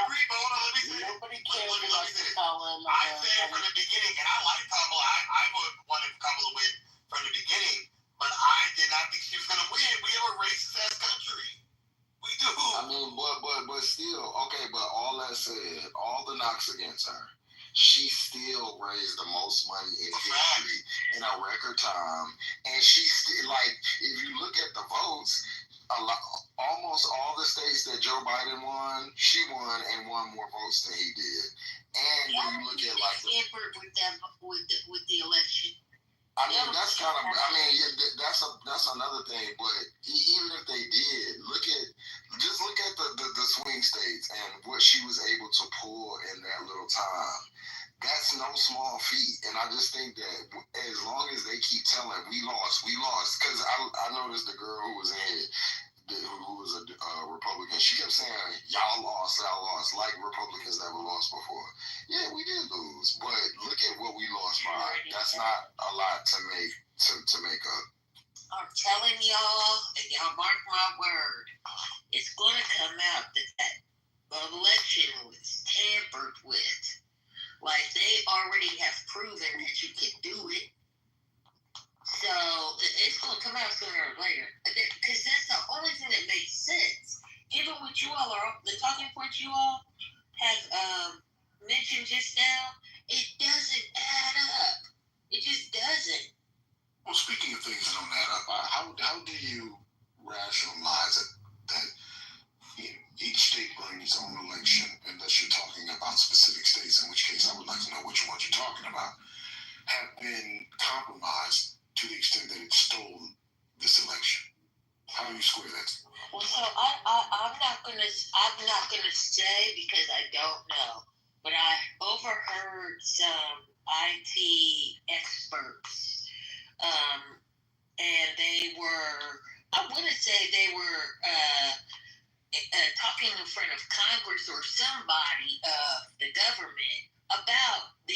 agree, but hold on, let me say. Nobody cares about the felon. I said from the beginning, and I like Kamala. I would want Kamala to win from the beginning, but I did not think she was going to win. We have a racist ass country. We do. I mean, but still, okay. But all that said, all the knocks against her, she still raised the most money in history in a record time, and she still if you look at the votes, almost all the states that Joe Biden won, she won and won more votes than he did. And when you look at like with the election. I mean, that's kind of. I mean, yeah, that's another thing. But even if they did, look at the swing states and what she was able to pull in that little time. That's no small feat. And I just think that as long as they keep telling, we lost, because I noticed the girl who was in it, who was a Republican, she kept saying, y'all lost, like Republicans never lost before. Yeah, we did lose, but look at what we lost by. That's not a lot to make up. I'm telling y'all, and y'all mark my word, it's going to come out that election was tampered with. Like, they already have proven that you can do it. So it's going to come out sooner or later. Because that's the only thing that makes sense. Given what you all are, the talking points you all have mentioned just now, it doesn't add up. It just doesn't. Well, speaking of things that don't add up, how do you rationalize it that each state running its own election, unless you're talking about specific states, in which case I would like to know which ones you're talking about, have been compromised to the extent that it stole this election? How do you square that? Well, so I'm not gonna say because I don't know, but I overheard some IT experts, and they were, I wouldn't say they were talking in front of Congress or somebody of the government about the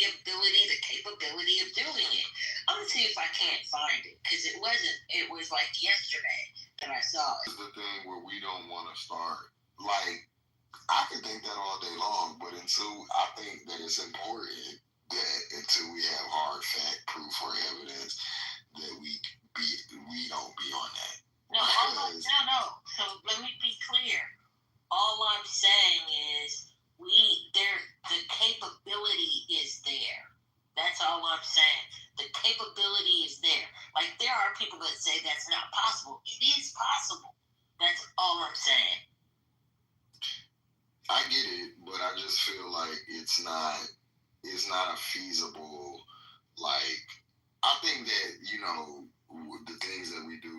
capability of doing it. I'm gonna see if I can't find it because it was like yesterday that I saw it. This is the thing where we don't want to start. Like, I can think that all day long, but I think that it's important that until we have hard fact, proof, or evidence, that we don't be on that. No. So let me be clear. All I'm saying is the capability is there. That's all I'm saying. The capability is there. Like, there are people that say that's not possible. It is possible. That's all I'm saying. I get it, but I just feel like it's not a feasible, like, I think that, the things that we do,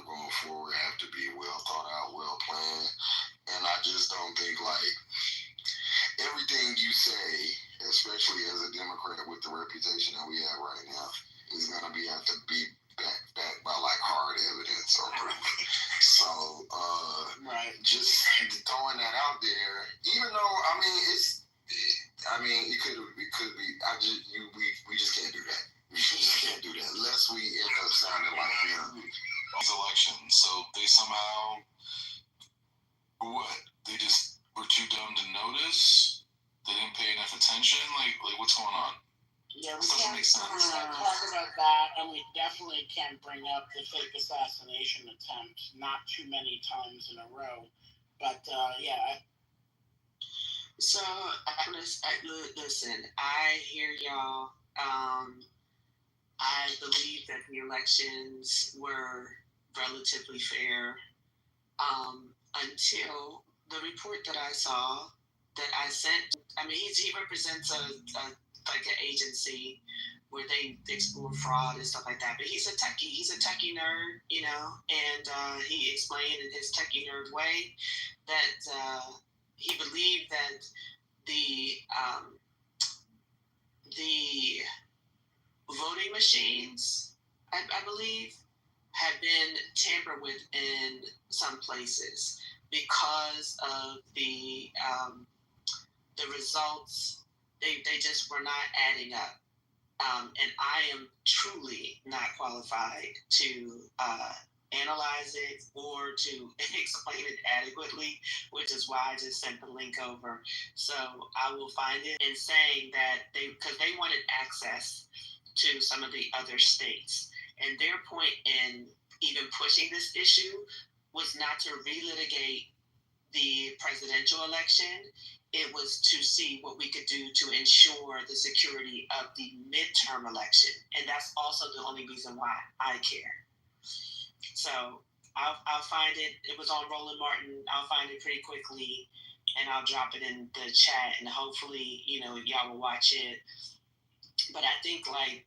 going forward have to be well thought out, well planned. And I just don't think, like, everything you say, especially as a Democrat with the reputation that we have right now, is going to have to be backed by, like, hard evidence or proof. So, just throwing that out there, even though, it could be, we just can't do that. We just can't do that unless we end up sounding like them. These elections, so they somehow, what? They just were too dumb to notice? They didn't pay enough attention? Like what's going on? Yeah, we This doesn't make sense. talk about that, and we definitely can bring up the fake assassination attempt, not too many times in a row. But, yeah. So, listen, I hear y'all. I believe that the elections were relatively fair until the report that I saw that I sent. He represents like an agency where they explore fraud and stuff like that. But he's a techie. He's a techie nerd, and he explained in his techie nerd way that he believed that the voting machines, I believe, had been tampered with in some places because of the results. They just were not adding up. And I am truly not qualified to analyze it or to explain it adequately, which is why I just sent the link over. So I will find it, and saying that because they wanted access to some of the other states. And their point in even pushing this issue was not to relitigate the presidential election. It was to see what we could do to ensure the security of the midterm election. And that's also the only reason why I care. So I'll find it. It was on Roland Martin. I'll find it pretty quickly, and I'll drop it in the chat, and hopefully, y'all will watch it. But I think, like,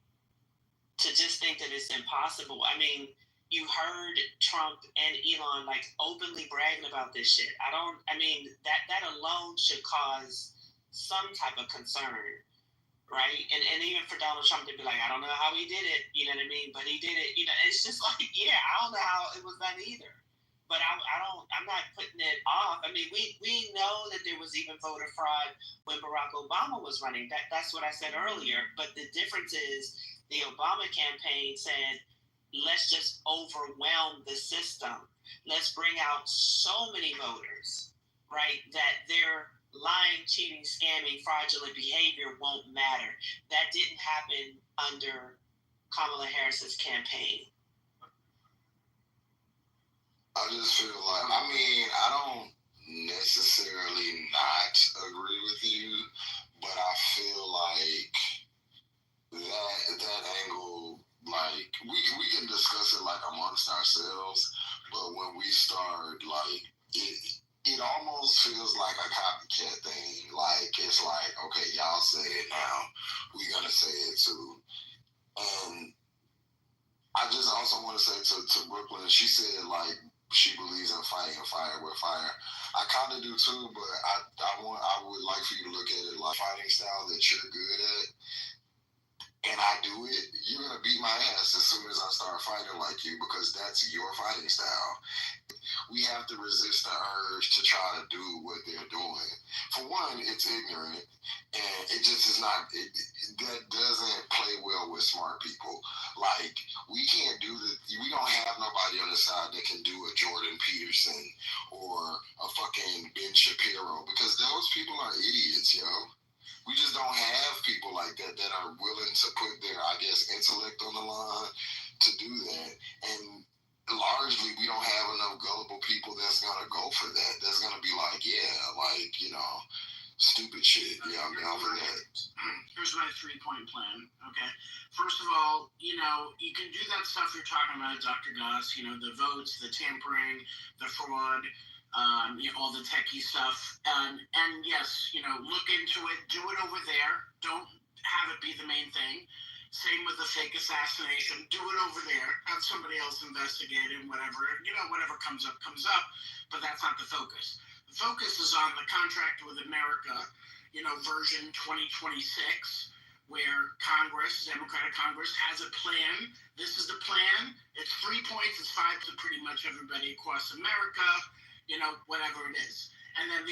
to just think that it's impossible. I mean, you heard Trump and Elon, like, openly bragging about this shit. That alone should cause some type of concern, right? And even for Donald Trump to be like, I don't know how he did it, you know what I mean? But he did it, it's just like, yeah, I don't know how it was done either. But I'm not putting it off. I mean, we know that there was even voter fraud when Barack Obama was running. That's what I said earlier. But the difference is the Obama campaign said, let's just overwhelm the system. Let's bring out so many voters, right, that their lying, cheating, scamming, fraudulent behavior won't matter. That didn't happen under Kamala Harris's campaign. I just feel like, I don't necessarily not agree with you, but I feel like that angle, like, we can discuss it, like, amongst ourselves, but when we start, like, it almost feels like a copycat thing. Like, it's like, okay, y'all say it now, we're gonna say it too. And I just also want to say to Brooklyn, she said, like, she believes in fighting fire with fire. I kind of do too, but I would like for you to look at it like fighting style that you're good at, and I do it, you're gonna beat my ass as soon as I start fighting like you, because that's your fighting style. We have to resist the urge to try to do what they're doing. For one, it's ignorant, and it just is not. That doesn't play well with smart people. Like, we can't do the. We don't have nobody on the side that can do a Jordan Peterson or a fucking Ben Shapiro, because those people are idiots, yo. We just don't have people like that are willing to put their, I guess, intellect on the line to do that. And largely, we don't have enough gullible people that's gonna go for that. That's gonna be like, yeah, like, stupid shit. Yeah, I'm down for that. Here's my 3-point plan. Okay, first of all, you can do that stuff you're talking about, Dr. Goss. The votes, the tampering, the fraud, all the techie stuff. And yes, look into it. Do it over there. Don't have it be the main thing. Same with the fake assassination. Do it over there. Have somebody else investigate it, whatever. Whatever comes up, comes up. But that's not the focus. The focus is on the Contract with America, version 2026, where Congress, Democratic Congress, has a plan. This is the plan. It's 3 points. It's 5 to pretty much everybody across America, whatever it is. And then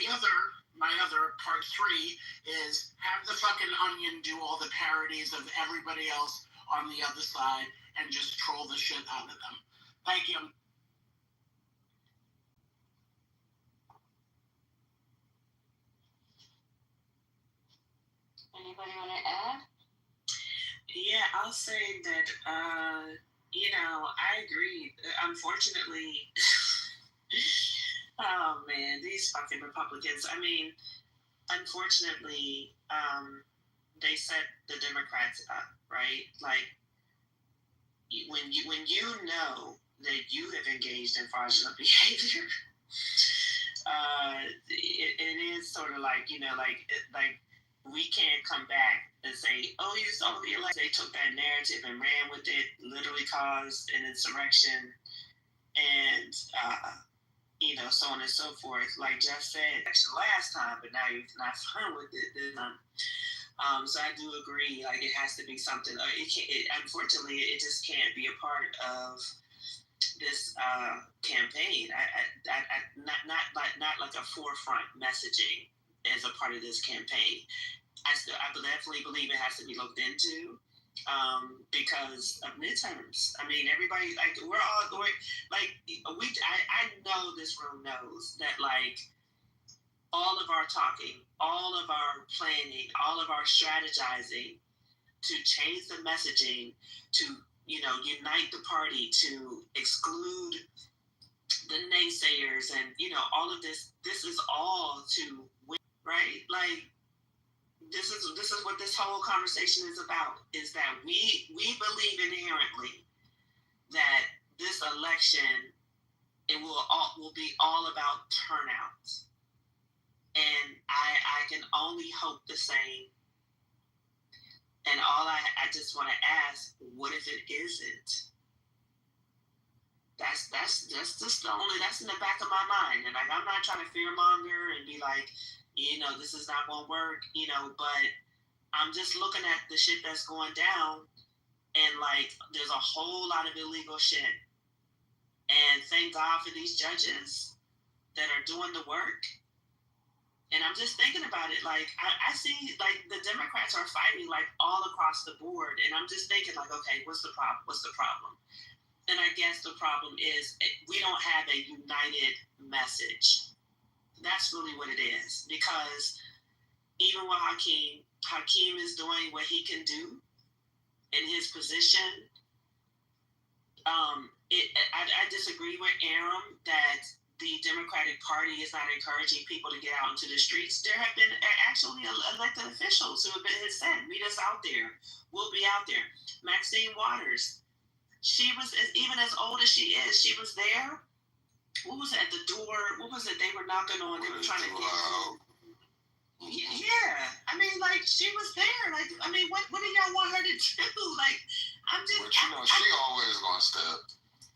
my other part 3 is have the fucking Onion do all the parodies of everybody else on the other side and just troll the shit out of them. Thank you. Anybody want to add? Yeah, I'll say that, I agree. Unfortunately, oh man, these fucking Republicans. Unfortunately, they set the Democrats up, right? Like, when you know that you have engaged in fraudulent behavior, it is sort of like, like we can't come back and say, oh, you saw the election. They took that narrative and ran with it, literally caused an insurrection, and so on and so forth. Like Jeff said, actually last time, but now you're not fun with it this time. So I do agree. Like, it has to be something. Unfortunately, it just can't be a part of this campaign. Not like a forefront messaging as a part of this campaign. I definitely believe it has to be looked into, because of midterms. Everybody, like, I know this room knows that, like, all of our talking, all of our planning, all of our strategizing to change the messaging, to, unite the party, to exclude the naysayers, and, all of this is all to win, right? Like, this is what this whole conversation is about, is that we believe inherently that this election it will be all about turnout. And I can only hope the same. And all I just want to ask, what if it isn't? That's just the only, that's in the back of my mind. And like, I'm not trying to fearmonger and be like, this is not going to work, but I'm just looking at the shit that's going down, and like, there's a whole lot of illegal shit. And thank God for these judges that are doing the work. And I'm just thinking about it, like, I see, like, the Democrats are fighting, like, all across the board. And I'm just thinking, like, okay, what's the problem? What's the problem? And I guess the problem is we don't have a united message. That's really what it is. Because even with Hakeem is doing what he can do in his position. I disagree with Aram that the Democratic Party is not encouraging people to get out into the streets. There have been actually elected officials who have said, meet us out there. We'll be out there. Maxine Waters, she was, even as old as she is, she was there. What was it, at the door? What was it they were knocking on? They were trying to get to. Yeah. I mean, like, she was there. Like, I mean, what do y'all want her to do? Like, I'm just. But she always gonna step.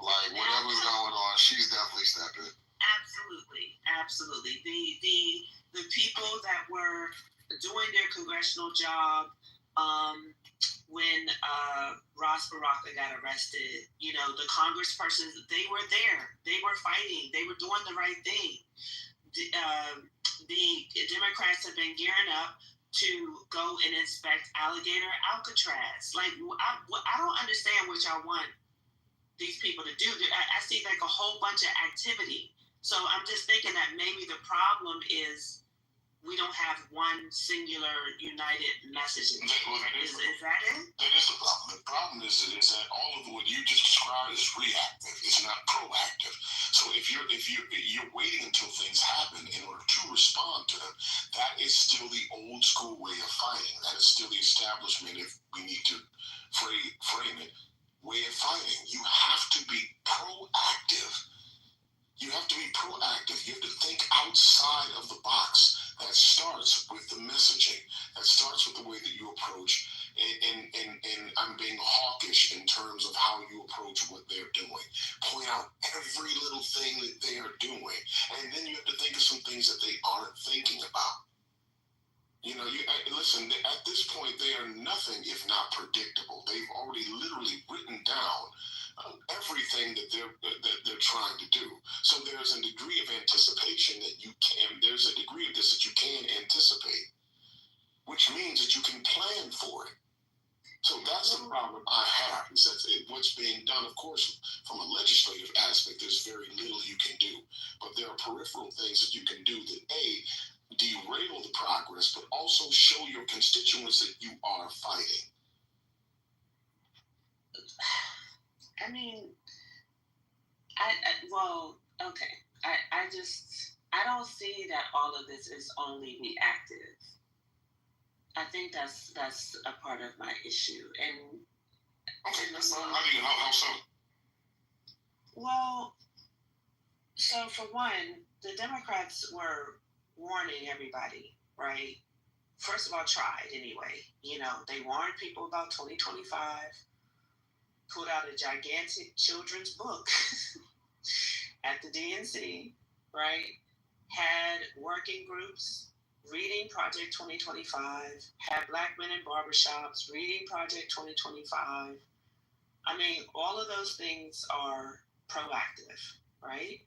Like, whatever's going on, she's definitely stepping. Absolutely. The people that were doing their congressional job, when Ross Baraka got arrested, the congresspersons, they were there. They were fighting. They were doing the right thing. The Democrats have been gearing up to go and inspect Alligator Alcatraz. Like, I don't understand what y'all want these people to do. I see like a whole bunch of activity. So I'm just thinking that maybe the problem is we don't have one singular united message. Is that it? That is the problem. The problem is that all of what you just described is reactive. It's not proactive. So if you're waiting until things happen in order to respond to them, that is still the old school way of fighting. That is still the establishment, if we need to frame it, way of fighting. You have to be proactive. You have to be proactive. You have to think outside of the box. That starts with the messaging. That starts with the way that you approach. And I'm being hawkish in terms of how you approach what they're doing. Point out every little thing that they are doing. And then you have to think of some things that they aren't thinking about. Listen, at this point, they are nothing if not predictable. They've already literally written down everything that they're trying to do. So there's a degree of anticipation there's a degree of this that you can anticipate, which means that you can plan for it. So that's the problem I have, is that what's being done, of course, from a legislative aspect, there's very little you can do. But there are peripheral things that you can do that, A, derail the progress, but also show your constituents that you are fighting. I mean, okay. I don't see that all of this is only reactive. I think that's a part of my issue. And okay, that's not how so? Well, so for one, the Democrats were warning everybody, right? First of all, tried anyway. They warned people about 2025. Put out a gigantic children's book at the DNC, right? Had working groups reading Project 2025, had Black men in barbershops reading Project 2025. I mean, all of those things are proactive, right?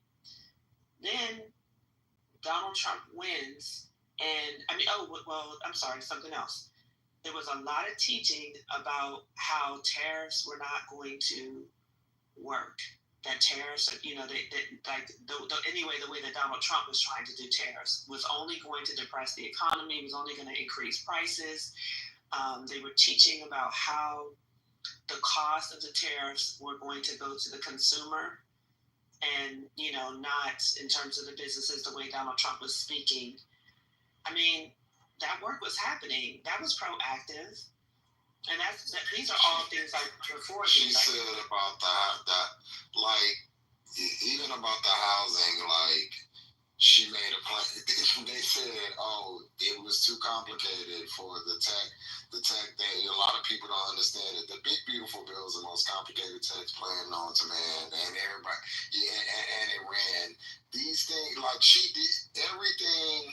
Then Donald Trump wins, and I'm sorry, something else. There was a lot of teaching about how tariffs were not going to work. That tariffs, the way that Donald Trump was trying to do tariffs was only going to depress the economy, was only going to increase prices. They were teaching about how the cost of the tariffs were going to go to the consumer, and not in terms of the businesses the way Donald Trump was speaking. I mean, that work was happening. That was proactive. And these are all things like before. She said about that, like, even about the housing, like, she made a plan. They said, "Oh, it was too complicated for the tech." The tech thing. A lot of people don't understand it. The big beautiful bill is the most complicated tax plan known to man, and everybody, yeah, and it ran these things like she did everything.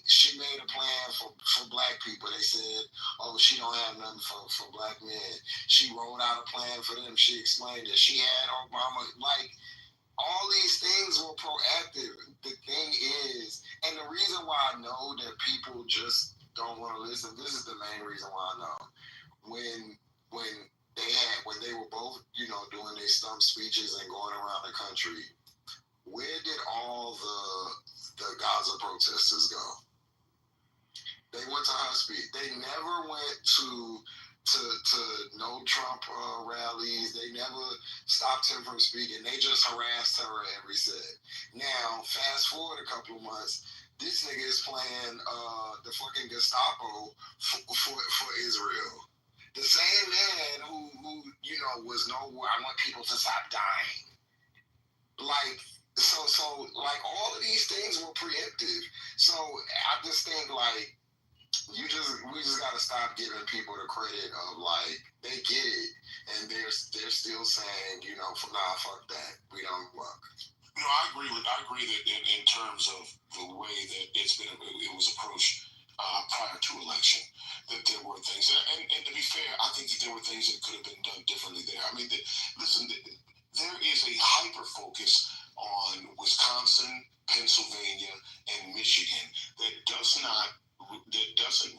She made a plan for black people. They said, "Oh, she don't have nothing for black men." She wrote out a plan for them. She explained it. She had Obama like all these things were proactive. The thing is, and the reason why I know that people just don't want to listen, this is the main reason why I know. When when when they were both, doing their stump speeches and going around the country, where did all the Gaza protesters go? They went to her speech. They never went to no Trump rallies. They never stopped him from speaking. They just harassed her every set. Now, fast forward a couple of months, this nigga is playing the fucking Gestapo for Israel. The same man who was I want people to stop dying. Like like all of these things were preemptive. So I just think like we just gotta stop giving people the credit of like they get it and they're still saying, fuck that. We don't work. No, I agree that in terms of the way that it was approached prior to election, that there were things, and to be fair, I think that there were things that could have been done differently there. I mean, listen, there is a hyper focus on Wisconsin, Pennsylvania, and Michigan that doesn't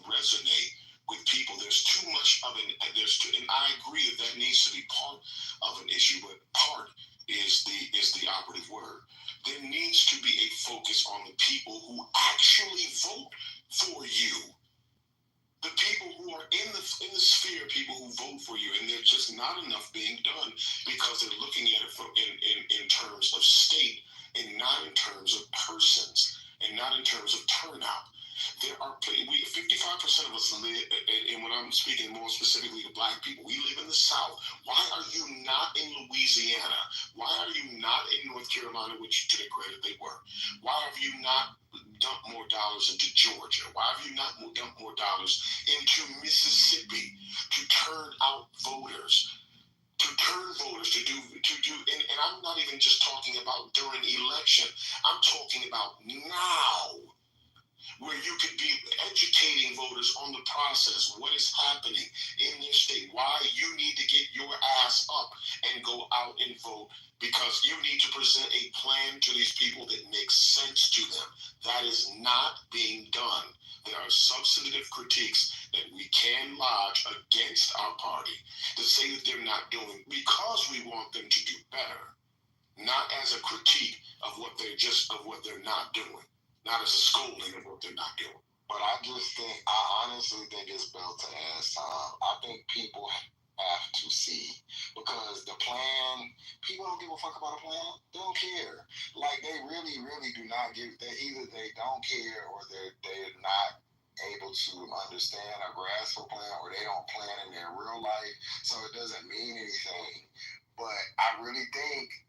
resonate with people. There's too much of and I agree that needs to be part of an issue, but part is the operative word. There needs to be a focus on the people who actually vote for you. The people who are in the sphere, people who vote for you, and there's just not enough being done because they're looking at it in terms of state and not in terms of persons and not in terms of turnout. There are 55% of us live, and when I'm speaking more specifically to black people, we live in the South. Why are you not in Louisiana? Why are you not in North Carolina, which to their credit they were? Why have you not dumped more dollars into Georgia? Why have you not dumped more dollars into Mississippi to turn out voters? To do, and I'm not even just talking about during election. I'm talking about now, where you could be educating voters on the process, what is happening in their state, why you need to get your ass up and go out and vote, because you need to present a plan to these people that makes sense to them. That is not being done. There are substantive critiques that we can lodge against our party to say that they're not doing because we want them to do better, not as a critique of what they're not doing. Not as a scolding of what they're not doing. But I honestly think it's built to ass time. I think people have to see, because the plan, people don't give a fuck about a plan. They don't care. Like, they really, really do not give. Either they don't care or they're not able to understand or grasp a plan, or they don't plan in their real life, so it doesn't mean anything. But I really think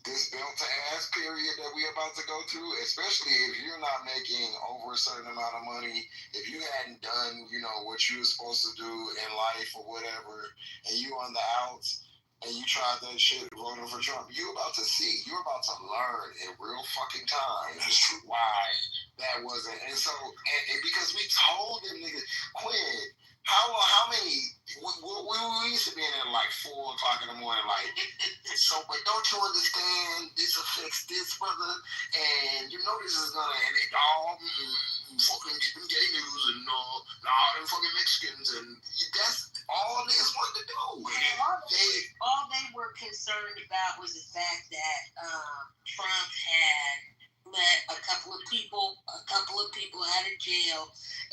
this built to ass period that we're about to go through, especially if you're not making over a certain amount of money, if you hadn't done, what you were supposed to do in life or whatever, and you on the outs and you tried that shit voting for Trump, you're about to learn in real fucking time why that wasn't. And so, and because we told them niggas, Quinn, how many, we used to be in there like 4 o'clock in the morning, like, so, but don't you understand, this affects this, brother, and this is gonna, and it all, fucking gay news, and all them fucking Mexicans, and that's all they wanted to do. All they were concerned about was the fact that Trump had let a couple of people out of jail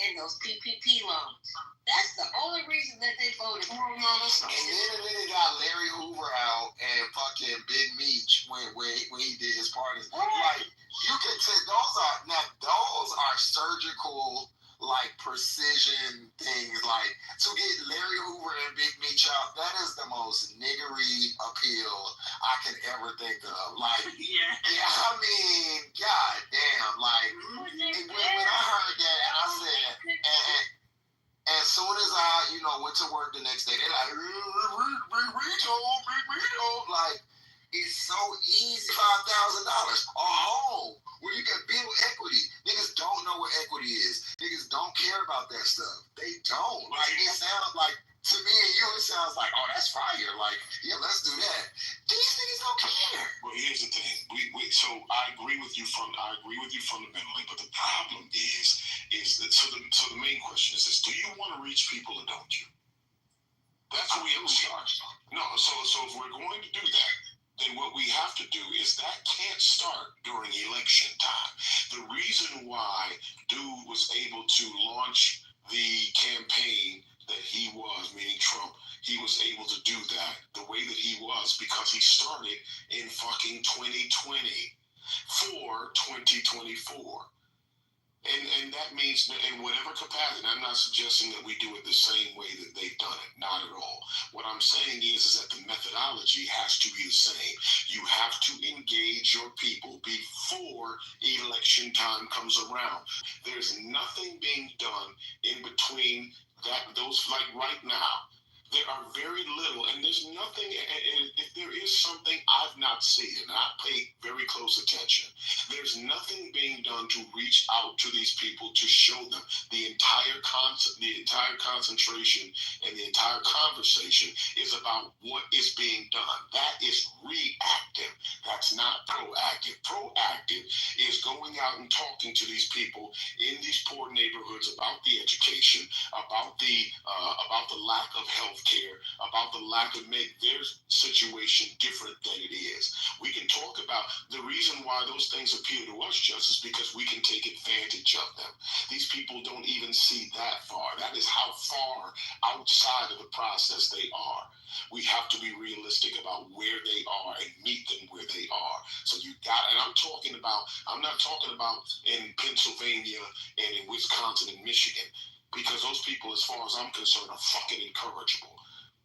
in those PPP loans. That's the only reason that they voted for him. And then they got Larry Hoover out and fucking Big Meech when he did his parties. Like, you can say those are surgical like precision things, like to get Larry Hoover and Big Meat Chop. That is the most niggery appeal I can ever think of. Like, Yeah. I mean, god damn, like when I heard that and I said, and as soon as I, went to work the next day, they're like, like, it's so easy. $5,000 a home where you can build equity. Niggas don't know what equity is. Niggas don't care about that stuff. They don't. Like, it sounds like, to me and you, it sounds like, oh, that's fire. Like, yeah, let's do that. These niggas don't care. Well, here's the thing. So I agree with you fundamentally, but the problem is that so the main question is this: do you want to reach people or don't you? That's where we have to start. No, so if we're going to do that, then what we have to do is that can't start during election time. The reason why dude was able to launch the campaign that he was, meaning Trump, he was able to do that the way that he was because he started in fucking 2020 for 2024. And that means in whatever capacity, I'm not suggesting that we do it the same way that they've done it. Not at all. What I'm saying is that the methodology has to be the same. You have to engage your people before election time comes around. There's nothing being done in between those, like right now. There are very little, and there's nothing, and if there is something I've not seen, and I pay very close attention, there's nothing being done to reach out to these people to show them the entire concentration and the entire conversation is about what is being done. That is reactive. That's not proactive. Proactive is going out and talking to these people in these poor neighborhoods about the education, about the lack of health care, about the lack of make their situation different than it is. We can talk about the reason why those things appeal to us just is because we can take advantage of them. These people don't even see that far. That is how far outside of the process they are. We have to be realistic about where they are and meet them where they are. So and I'm not talking about in Pennsylvania and in Wisconsin and Michigan. Because those people, as far as I'm concerned, are fucking incorrigible.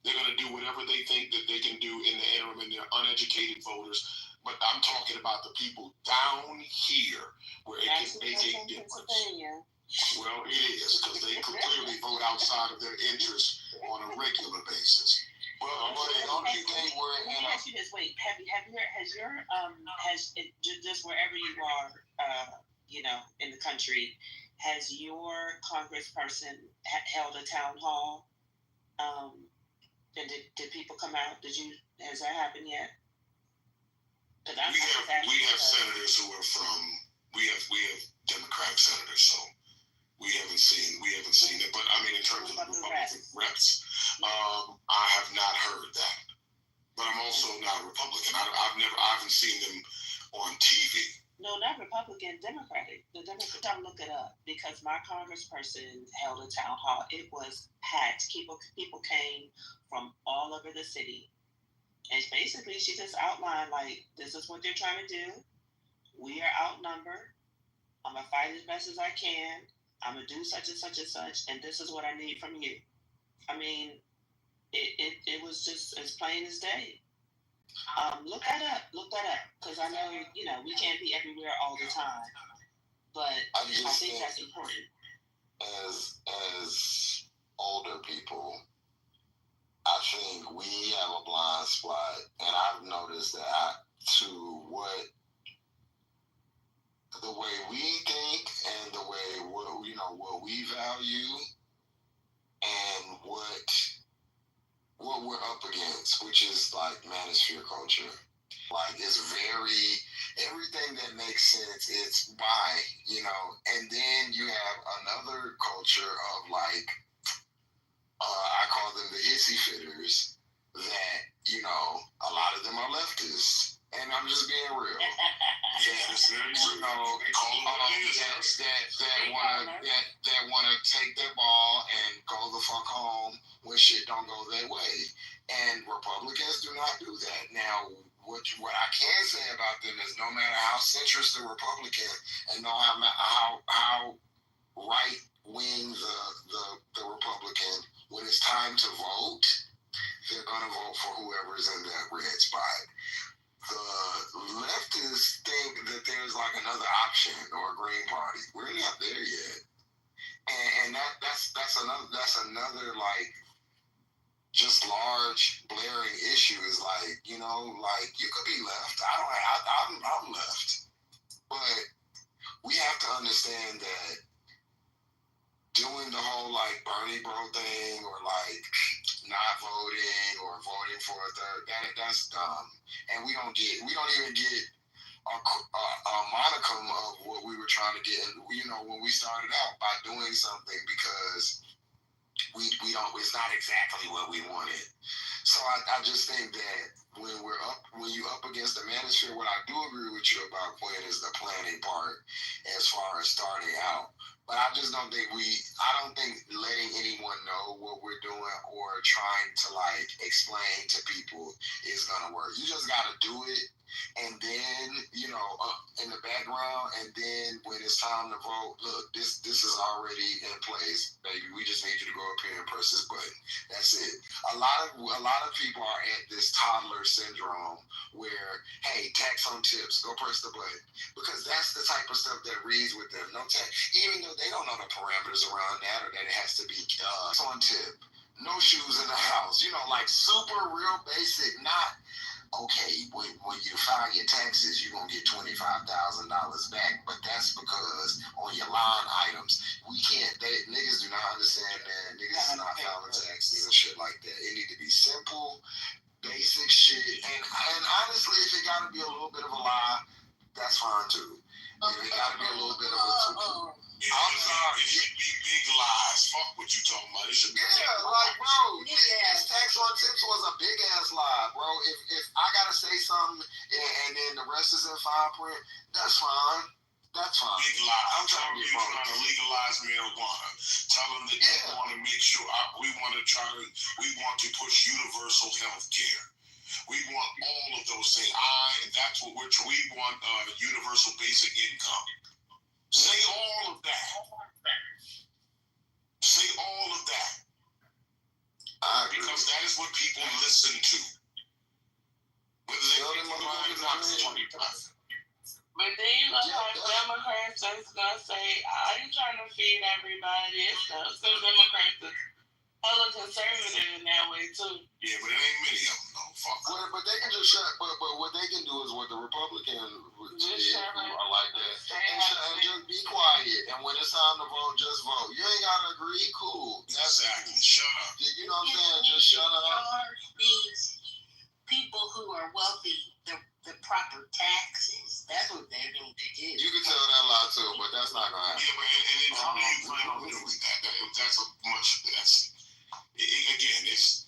They're going to do whatever they think that they can do in the interim, and they're uneducated voters. But I'm talking about the people down here where it can make a difference. Well, it is, because they clearly vote outside of their interest on a regular basis. Well, don't you think we're Let me ask you this: wait, has just wherever you are, in the country, has your congressperson held a town hall? And did people come out? Has that happened yet? We have senators who are we have Democratic senators, so we haven't seen it. But I mean, in terms of the Republican reps, I have not heard that. But I'm also not a Republican. I haven't seen them on TV. No, not Republican, Democratic. The Democrats, I'll look it up because my congressperson held a town hall. It was packed. People came from all over the city. And basically, she just outlined, like, this is what they're trying to do. We are outnumbered. I'm going to fight as best as I can. I'm going to do such and such and such. And this is what I need from you. I mean, it was just as plain as day. Look that up, because I know, we can't be everywhere all the time, but I think that's important. As older people, I think we have a blind spot, and I've noticed that the way we think and the way what we value and what we're up against, which is like manosphere culture. Like, it's everything that makes sense, it's why, and then you have another culture of like, I call them the hissy fitters, that, a lot of them are leftists. And I'm just being real. That want to take their ball and go the fuck home when shit don't go their way. And Republicans do not do that. Now, what I can say about them is no matter how centrist the Republican and no how right wing vote for whoever's in that red spot. The leftists think that there's like another option or a Green Party. We're not there yet, and that's another like just large blaring issue. Is like, you know, like you could be left. I'm left, but we have to understand that doing the whole like Bernie bro thing or like not voting or voting for a third, that's dumb. And we don't even get a monicum of what we were trying to get, you know, when we started out by doing something, because we don't, it's not exactly what we wanted. So I just think that when you up against the manosphere, what I do agree with you about, Quinn, is the planning part as far as starting out. But I just don't think I don't think letting anyone know what we're doing or trying to like explain to people is gonna work. You just gotta do it, and then, you know, in the background, and then when it's time to vote, look, this is already in place, baby. We just need you to go up here and press this button. That's it. A lot of people are at this toddler syndrome where, hey, tax on tips, go press the button, because that's the type of stuff that reads with them. No tax, even though they don't know the parameters around that, or that it has to be on tip, no shoes in the house, you know, like super real basic, not okay, when you file your taxes, you're going to get $25,000 back, but that's because on your line items, niggas do not understand that. Niggas is not filing taxes and shit like that. It need to be simple, basic shit, and honestly, if it got to be a little bit of a lie, that's fine too. If it got to be a little bit of a... I'm sorry. It should be big lies. Fuck what you talking about. It should be like, bro, this tax on tips was a big ass lie, bro. If I gotta say something and then the rest is in fine print, that's fine. That's fine. Big lie. I'm trying to legalize marijuana. Tell them that they want to make sure we want to push universal health care. We want all of those things. That's what we want, universal basic income. Say all of that. Say all of that. Because that is what people listen to. Whether they think about it or not, it's what people listen. But then you look like Democrats that's gonna say, I ain't trying to feed everybody and stuff. So Democrats are hella conservative in that way too. Yeah, but it ain't many of them, though. Fuck. But they can just shut. But what they can do is what the Republicans are like that, and just be quiet. And when it's time to vote, just vote. You ain't gotta agree. Cool. Exactly. Shut up. You know what I'm saying? Just shut up. These people who are wealthy the proper taxes. That's what they need to do. You can tell that lie too, but that's not gonna happen. Yeah, but and then how do you plan on doing that? That's a much. That's again. It's.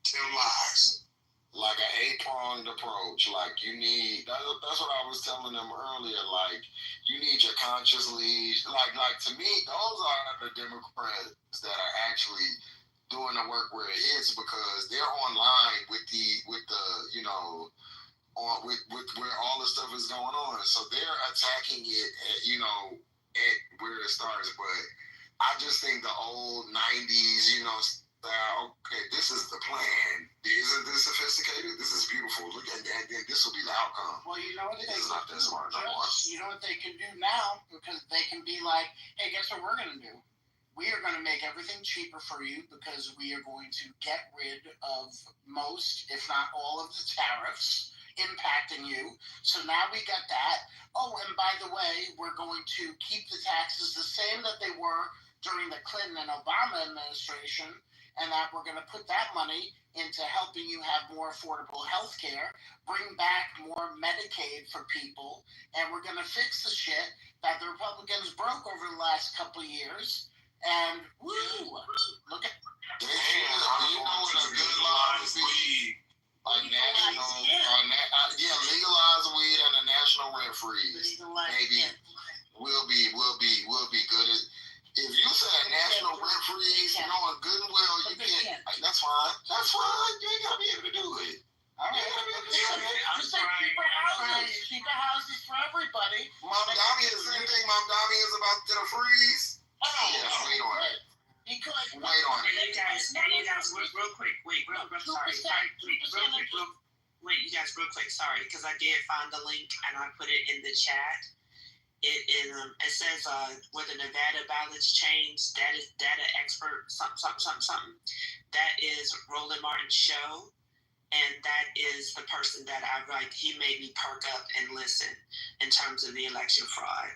Tell lies. Like an 8-pronged approach. Like you need. That's what I was telling them earlier. Like you need your conscious leads. Like to me, those are the Democrats that are actually doing the work where it is, because they're online with the you know, with where all the stuff is going on. So they're attacking it at, you know, at where it starts. But I just think the old 90s, you know, style, okay, this is the plan. Isn't this sophisticated? This is beautiful. Look at that. And then this will be the outcome. Well, you know what this is not that smart no more. You know what they can do now? Because they can be like, hey, guess what we're going to do? We are going to make everything cheaper for you, because we are going to get rid of most, if not all, of the tariffs impacting you. So now we got that. Oh, and by the way, we're going to keep the taxes the same that they were during the Clinton and Obama administration, and that we're going to put that money into helping you have more affordable health care, bring back more Medicaid for people, and we're going to fix the shit that the Republicans broke over the last couple of years. And woo, look at you know what a good lie would be? A national, legalize weed and a national rent freeze. Maybe will be good. If you say a national rent freeze, knowing good and well you can't. That's fine. That's fine. You ain't gotta be able to do it. All right. Just say cheaper houses for everybody. You think Mom Dami is about to get a freeze? Oh, yeah, we don't. Because wait on it. And you guys, real quick, wait, real quick, sorry, because I did find the link and I put it in the chat. It says where the Nevada ballots change, data expert something. That is Roland Martin's show, and that is the person that I like. He made me perk up and listen in terms of the election fraud.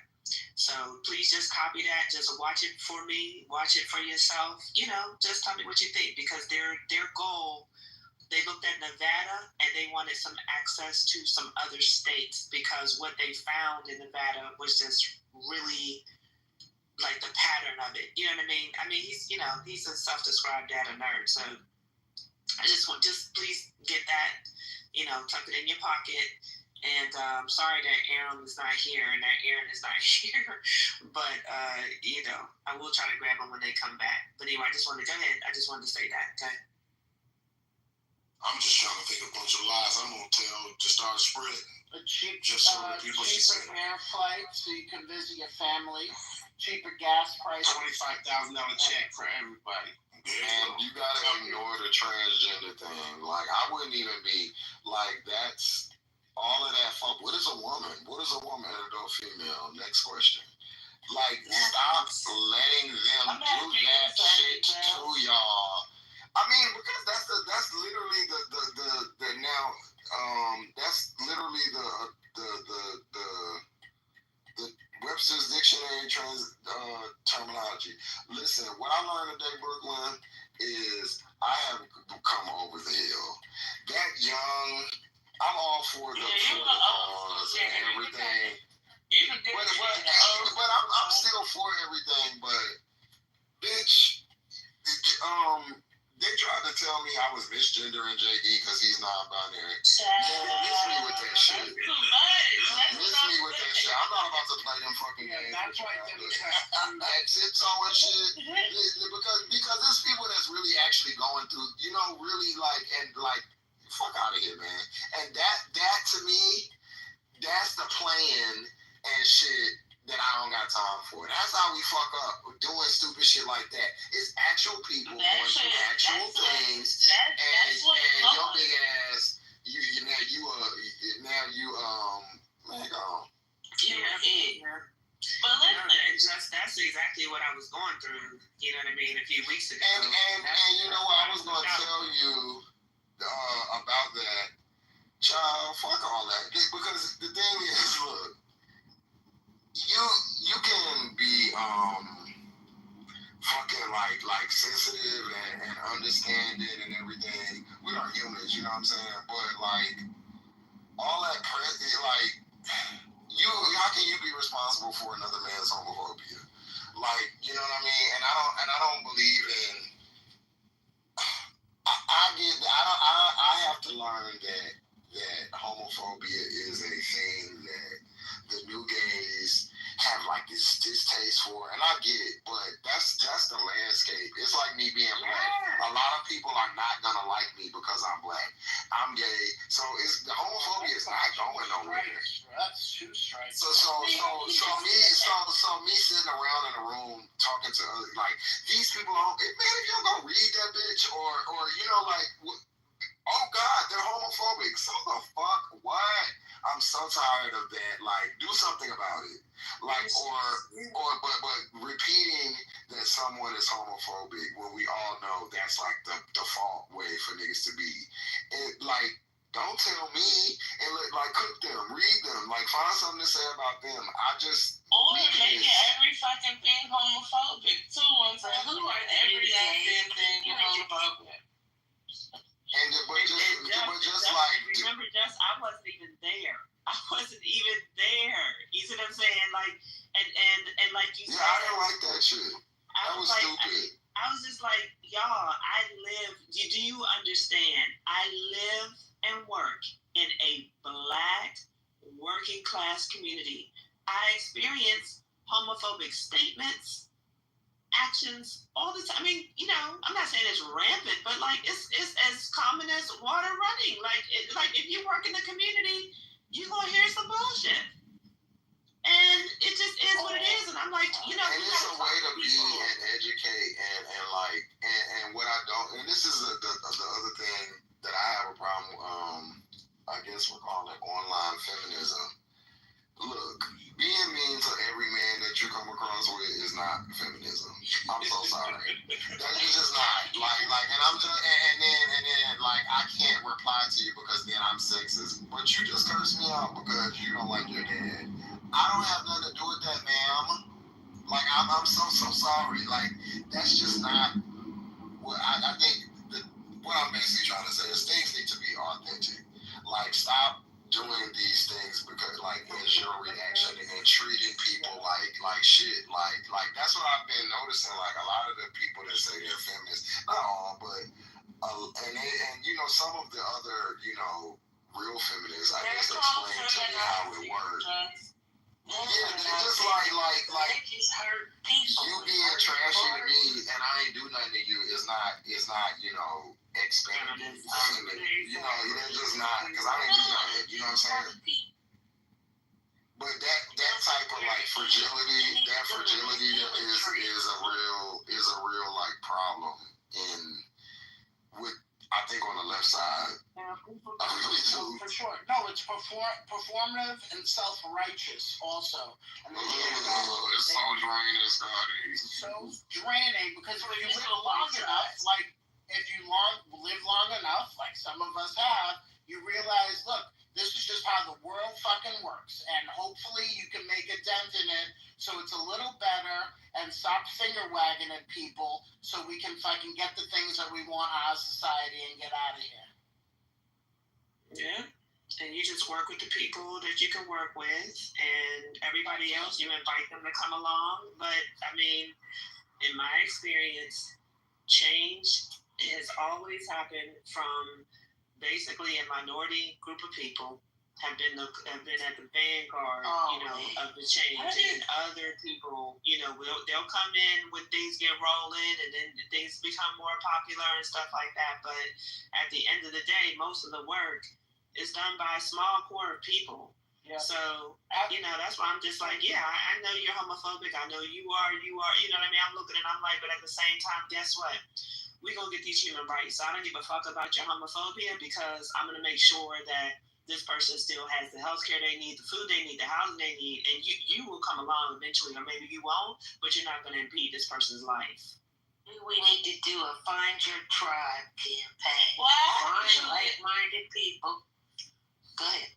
So please just copy that. Just watch it for me. Watch it for yourself. You know, just tell me what you think, because their goal. They looked at Nevada and they wanted some access to some other states, because what they found in Nevada was just really like the pattern of it. You know what I mean? I mean, he's a self-described data nerd. So I just please get that, tuck it in your pocket. And sorry that Aaron is not here and that Aaron is not here. But, I will try to grab them when they come back. But anyway, I just wanted to say that, okay? I'm just trying to think of a bunch of lies I'm gonna tell to start spreading. Just so that people should cheaper say. air flight so you can visit your family. Cheaper gas price. $25,000 check for everybody. And you gotta ignore the transgender thing. Like, I wouldn't even be like, that's all of that fuck. What is a woman? What is a woman, adult female? Next question. Like, stop letting them do that shit to y'all. I mean, because that's literally the now that's literally the Webster's Dictionary terminology. Listen, what I learned today, Brooklyn, is I have come over the hill. That young, I'm all for the cause and everything. But I'm still for everything. But bitch, they tried to tell me I was misgendering JD because he's non-binary. Miss me with that shit. Miss me with that shit. I'm not about to play them fucking games. That's why That tiptoe and shit. Because there's people that's really actually going through, really fuck out of here, man. And that to me, that's the plan and shit that I don't got time for. That's how we fuck up, doing stupid shit like that. It's actual people going through actual things, and your big ass, man, go on. But that's exactly what I was going through. You know what I mean? A few weeks ago. And you know what I was gonna tell you about that, child. Fuck all that, because the thing is, look. You can be fucking like sensitive and understanding and everything. We are humans, you know what I'm saying? But like all that how can you be responsible for another man's homophobia? Like, you know what I mean? And I don't believe in I have to learn that homophobia is a thing that the new gays have like this distaste for, and I get it, but that's the landscape. It's like me being black. A lot of people are not gonna like me because I'm black. I'm gay, so the homophobia is not going nowhere. That's two strikes. So me sitting around in a room talking to like these people, man, if you don't go read that bitch or oh God, they're homophobic. So the fuck what? I'm so tired of that. Like, do something about it. Like, but repeating that someone is homophobic when we all know that's like the default way for niggas to be. And like, don't tell me and cook them, read them, like find something to say about them. Or make every fucking thing homophobic too. And say, who are every goddamn thing homophobic? Remember, just I wasn't even there. You see what I'm saying? Like, and like you said, I didn't like that shit. That was stupid. I was just like, y'all, do you understand? I live and work in a black working class community. I experience homophobic statements, actions all the time. I mean, I'm not saying it's rampant, but like it's as common as water running. Like if you work in the community, you're gonna hear some bullshit, and it just is what it is. And I'm like, and it's a way to be and educate and out because you don't like your dad. I don't have nothing to do with that, ma'am. Like, I'm so sorry. Like, that's just not what I think. What I'm basically trying to say is things need to be authentic. Like, stop doing these things because, like, as your reaction and treating people like shit. Like that's what I've been noticing. Like, a lot of the people that say they're feminists, not all, but and you know, some of the other, you know, real feminists, I guess, explain to me how it works. Yeah, they just like They just hurt people. you being trashy to me and I ain't do nothing to you is not you know, expected. You know, it's just not, because I ain't do nothing. You know what I'm saying? But that type of like fragility, that fragility is a real like problem in with, I think, on the left side. For sure. No, it's performative and self-righteous also. I mean, it's so draining, Scotty. So draining because if you live long enough, like if you live long enough, like some of us have, you realize, look, this is just how the world fucking works, and hopefully you can make a dent in it so it's a little better and stop finger wagging at people so we can fucking get the things that we want out of society and get out of here. Yeah. And you just work with the people that you can work with, and everybody else, you invite them to come along. But, I mean, in my experience, change has always happened from basically a minority group of people have been at the vanguard, of the change, and other people, they'll come in when things get rolling, and then things become more popular and stuff like that. But at the end of the day, most of the work is done by a small core of people. Yeah. So, that's why I'm just like, yeah, I know you're homophobic. I know you are, you know what I mean? I'm looking and I'm like, but at the same time, guess what? We're going to get these human rights. So I don't give a fuck about your homophobia, because I'm going to make sure that this person still has the health care they need, the food they need, the housing they need, and you will come along eventually, or maybe you won't, but you're not going to impede this person's life. We need to do a Find Your Tribe campaign. What? Find like-minded people. Go ahead.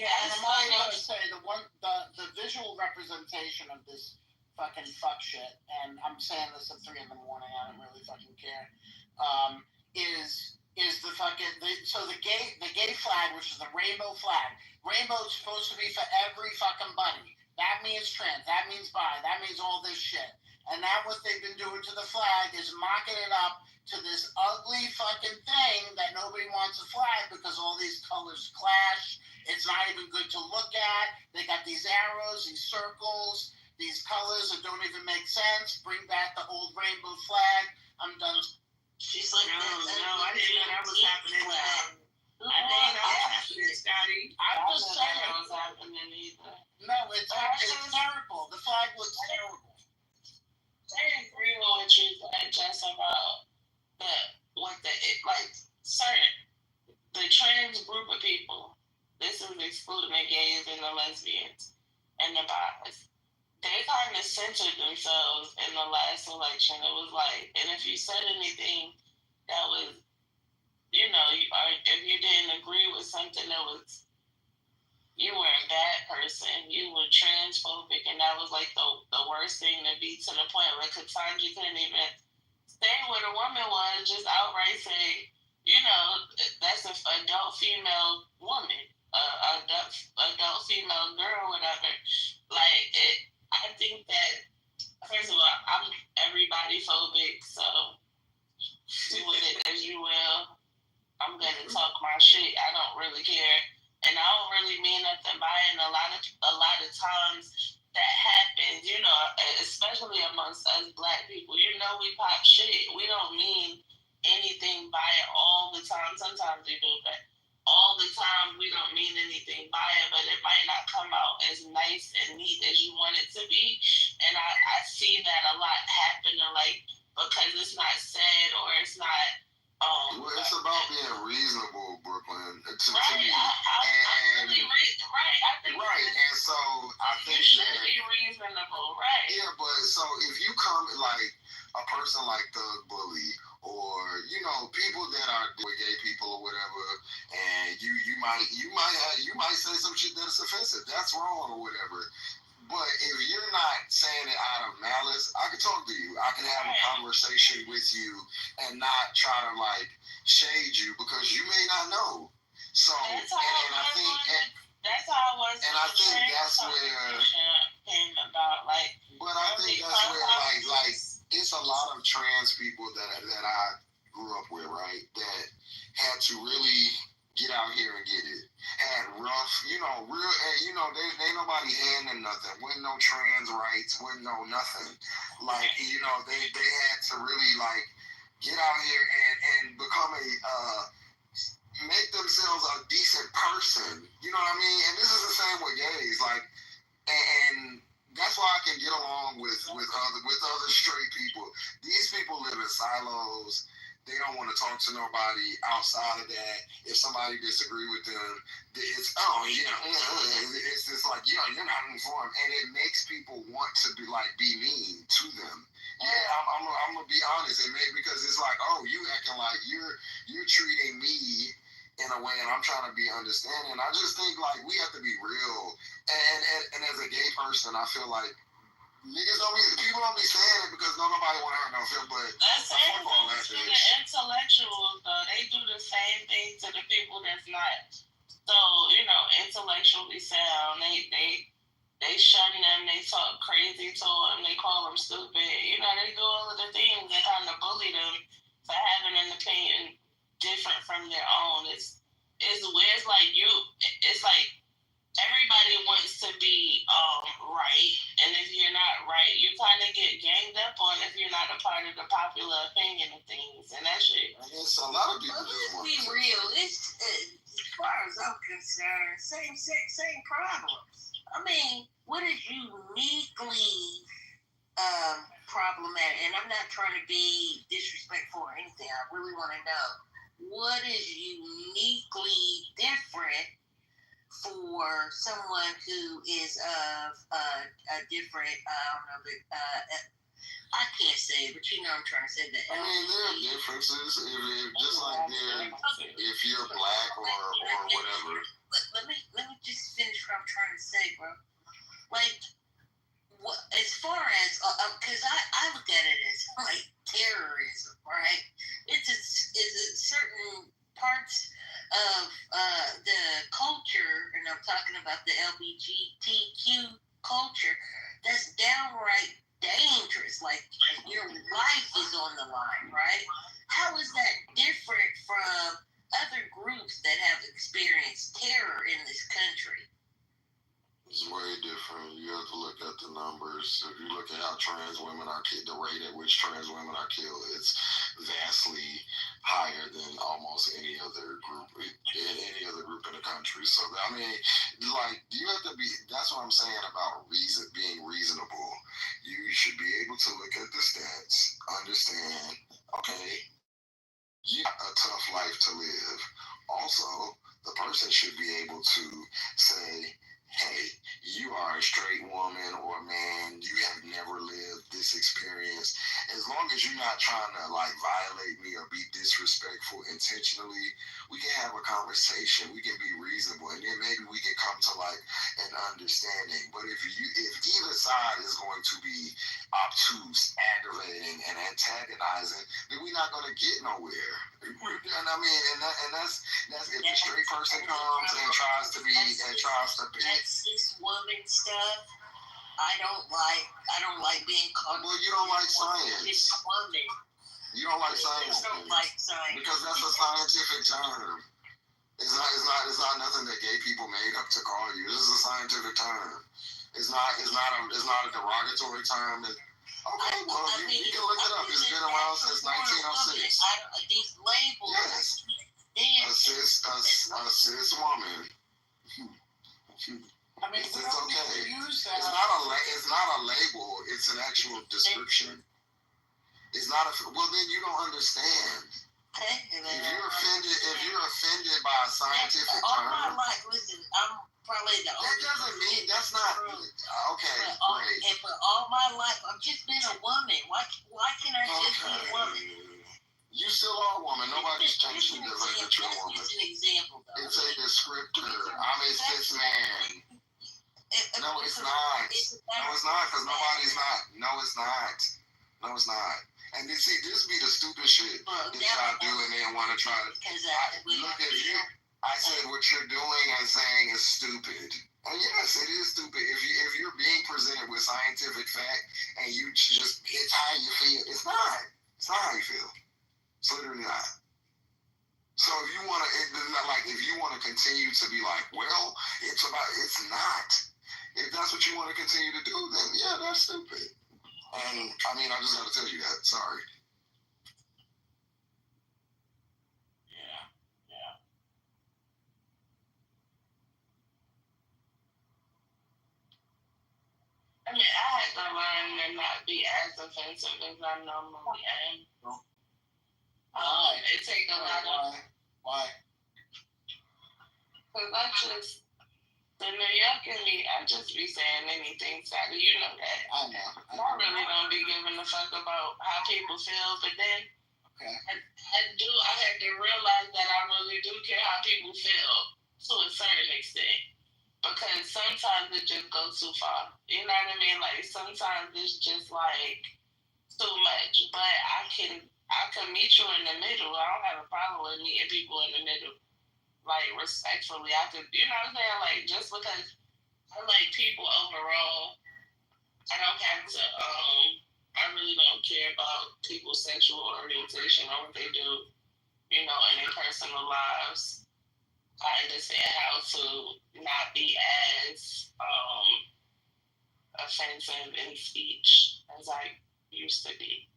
And I'm only going to say the visual representation of this fucking fuck shit, and I'm saying this at 3 a.m, I don't really fucking care, is the fucking, the gay flag, which is the rainbow flag. Rainbow's supposed to be for every fucking buddy. That means trans, that means bi, that means all this shit. And now what they've been doing to the flag is mocking it up to this ugly fucking thing that nobody wants a flag because all these colors clash. It's not even good to look at. They got these arrows, these circles, these colors that don't even make sense. Bring back the old rainbow flag. I'm done. She's like, no, I didn't know that was happening. I didn't know that was happening, Scotty. I'm just saying. That was happening either. No, it's terrible. The flag looks terrible. I agree with what you said just about the trans group of people. This is excluding the gays and the lesbians and the bis. They kind of censored themselves in the last election. It was like, and if you said anything that was, if you didn't agree with something that was, you were a bad person, you were transphobic, and that was like the worst thing to be, to the point where Katanji couldn't even say what a woman was, just outright say, that's an adult female woman, adult female girl, whatever. Like, I think that, first of all, I'm everybody phobic, so do with it as you will. I'm gonna talk my shit. I don't really care, and I don't really mean nothing by it. And a lot of times that happens, especially amongst us Black people. We pop shit. We don't mean anything by it all the time. Sometimes we do, but all the time we don't mean anything by it. But it might not come out as nice and neat as you want it to be. And I see that a lot happening, like, because it's not said or it's not. Well, it's about being reasonable, Brooklyn. To me. I'm really right. I think right, and so I think you should be reasonable, right? Yeah, but so if you come like a person like Thug Bully or people that are with gay people or whatever, and you might say some shit that is offensive. That's wrong or whatever. But if you're not saying it out of malice, I can talk to you. I can have a conversation with you and not try to shade you because you may not know. So That's how I think that's how it was. And I think that's where. Came about, But I think that's where it's a lot of trans people that I grew up with, right? That had to really get out here and get it. Had rough, real, they ain't nobody handing nothing. Wasn't no trans rights. Wasn't no nothing. They had to really get out here and become make themselves a decent person. You know what I mean? And this is the same with gays. And that's why I can get along with other straight people. These people live in silos. They don't want to talk to nobody outside of that. If somebody disagree with them, it's it's just you're not informed, and it makes people want to be mean to them. Yeah, I'm gonna be honest, because it's you acting like you're treating me in a way, and I'm trying to be understanding. I just think we have to be real, and as a gay person, I feel like people don't be saying it because nobody want to hurt no feel, but that's it. The intellectuals though, they do the same thing to the people that's not so intellectually sound. They shun them, they talk crazy to them, they call them stupid. They do all of the things that kind of bully them for having an opinion different from their own. It's weird. It's like everybody wants to be right, and if you're not right, you kind of get ganged up on if you're not a part of the popular opinion of things, and that shit. I guess a lot of people. Let's be real. It's as far as I'm concerned, same sex, same problems. I mean, what is uniquely problematic? And I'm not trying to be disrespectful or anything. I really want to know what is uniquely different for someone who is of a different, I can't say it, but I'm trying to say that. I mean, there are differences. If you're black or whatever. Let me just finish what I'm trying to say, bro. As far as, because I look at it as terrorism, right? It's certain parts of the culture, and I'm talking about the LGBTQ culture, that's downright dangerous. Your life is on the line, right? How is that different from other groups that have experienced terror in this country? It's way different. You have to look at the numbers. If you look at how trans women are killed, the rate at which trans women are killed, it's vastly higher than almost any other group in the country. So I mean, you have to be. That's what I'm saying about being reasonable. You should be able to look at the stats, understand. Okay, you got a tough life to live. Also, the person should be able to say, hey, you are a straight woman or man, you have never lived this experience. As long as you're not trying to violate me or be disrespectful intentionally, we can have a conversation. We can be reasonable, and then maybe we can come to an understanding. But if either side is going to be obtuse, aggravating, and antagonizing, then we're not going to get nowhere. And I mean, and that's if the straight person comes and tries to pick. This woman stuff, I don't like being called. Well, you don't like science. Woman. You don't like science. I don't like science because that's a scientific term. It's not nothing that gay people made up to call you. This is a scientific term. It's not a derogatory term. Okay, well, you can look it up. It's been around since 1906. These labels. Yes. A cis woman. I mean, it's okay. Use that. It's not a label. It's an actual description. It's not well, then you don't understand. If you're offended by a scientific term. All my life, listen, I'm probably the only. That doesn't mean that's not okay. Great. But all my life, I've just been a woman. Why can't I just be a woman? You still are a woman. Nobody's changing you as a true woman. That's just an example, though. It's a descriptor. I'm a cis man. No, it's not. No, it's not, because nobody's not. No, it's not. No, it's not. And you see, this be the stupid shit that y'all do and then want to try to... Look at you. I said what you're doing and saying is stupid. And yes, it is stupid. If you're being presented with scientific fact and you just... It's how you feel. It's not. It's not how you feel. It's literally not. So if you want to continue to be like, well, it's not. If that's what you want to continue to do, then yeah, that's stupid. And I mean, I just got to tell you that. Sorry. Yeah. I mean, I had to learn to not be as offensive as I normally am. It takes a lot of... Why? Because the New York in me, I just be saying anything, Sally. You know that. I know. I really don't be giving a fuck about how people feel, but then I had to realize that I really do care how people feel to a certain extent. Because sometimes it just goes too far. You know what I mean? Like, sometimes it's just like too much. But I can meet you in the middle. I don't have a problem with meeting people in the middle. Like, respectfully, I could, you know what I'm saying? Like, just because I like people overall, I don't have to, I really don't care about people's sexual orientation or what they do, you know, in their personal lives. I understand how to not be as offensive in speech as I used to be.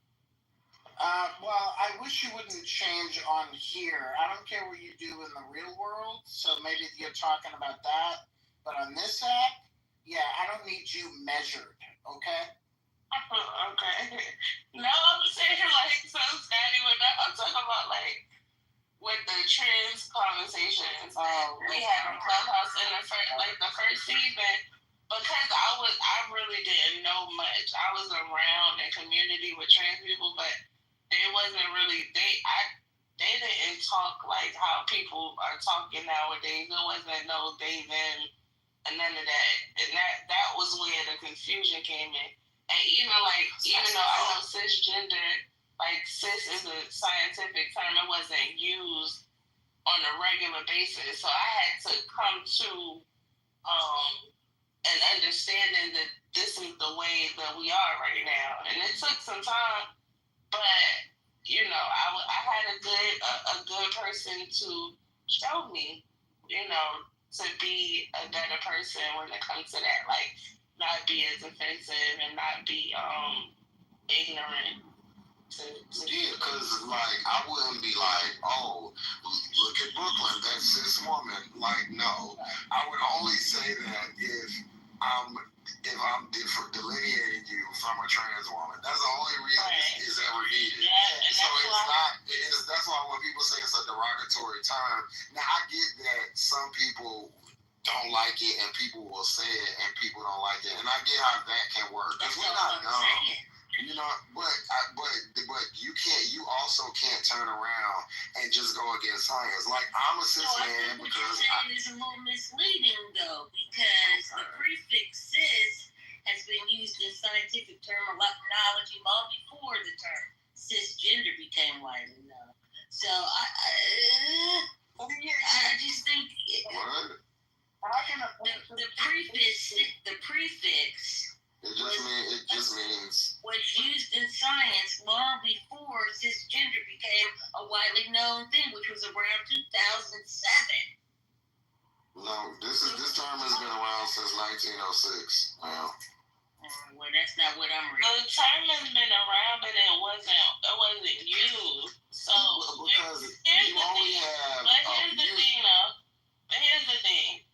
Well, I wish you wouldn't change on here. I don't care what you do in the real world, so maybe you're talking about that. But on this app, yeah, I don't need you measured, okay? Okay. No, I'm saying like so Scotty with that. I'm talking about like with the trans conversations we had on Clubhouse in the first season, because I really didn't know much. I was around a community with trans people, but it wasn't really they didn't talk like how people are talking nowadays. There wasn't no they them and none of that. And that was where the confusion came in. And even though I know cisgender, like cis is a scientific term, it wasn't used on a regular basis. So I had to come to an understanding that this is the way that we are right now. And it took some time, but you know, I had a good person to show me, you know, to be a better person when it comes to that, like not be as offensive and not be ignorant. Yeah, because like I wouldn't be like, oh, look at Brooklyn, that cis woman. Like, no, I would only say that if I'm delineating you from a trans woman. That's the only reason it's ever needed. Yeah, so that's why when people say it's a derogatory term, now I get that some people don't like it and people will say it and people don't like it, and I get how that can work because we're not dumb. You know, but you also can't turn around and just go against science. Like, I'm a cis man because it's a little misleading though, because the prefix cis has been used in scientific terminology long before the term cisgender became widely known. So I just think the prefix it just means was used in science long before cisgender became a widely known thing, which was around 2007. No, this term has been around since 1906. Wow. Well, that's not what I'm reading. The term has been around, but it wasn't used. So because you only have. But here's the thing.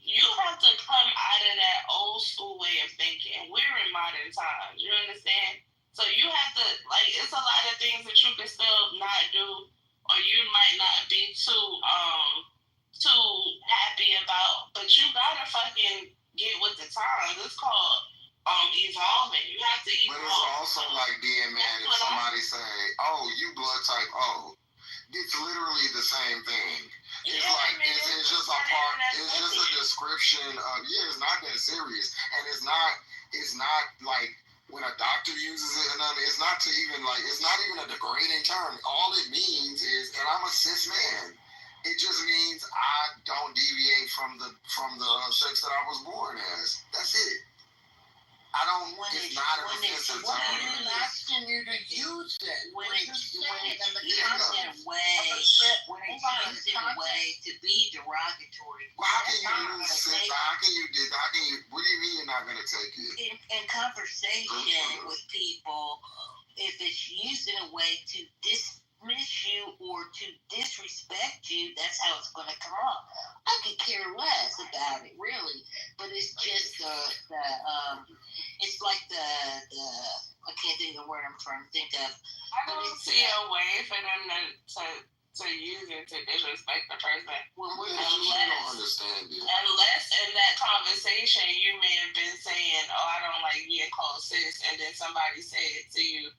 You have to come out of that old school way of thinking. We're in modern times. You understand? So you have to, like, it's a lot of things that you can still not do, or you might not be too happy about, but you gotta fucking get with the times. It's called evolving. You have to evolve. But it's also like being mad if somebody say, "Oh, you blood type O." It's literally the same thing. It's like it's just a part. It's just a description of it's not that serious, and it's not like when a doctor uses it, and it's not to even like it's not even a degrading term. All it means is, and I'm a cis man. It just means I don't deviate from the sex that I was born as. That's it. I don't. It's not an offensive term. I'm asking you to use it. When it's used in a way to be derogatory. Well, how can you use sex? How can you? What do you mean you're not going to take it? In conversation with people, if it's used in a way to dismiss you or to disrespect you, that's how it's going to come off. I could care less about it, really. But it's just it's like the I can't think of the word I'm trying to think of. I don't see a way for them to use it to disrespect the person. Unless in that conversation you may have been saying, "Oh, I don't like being called cis," and then somebody said to you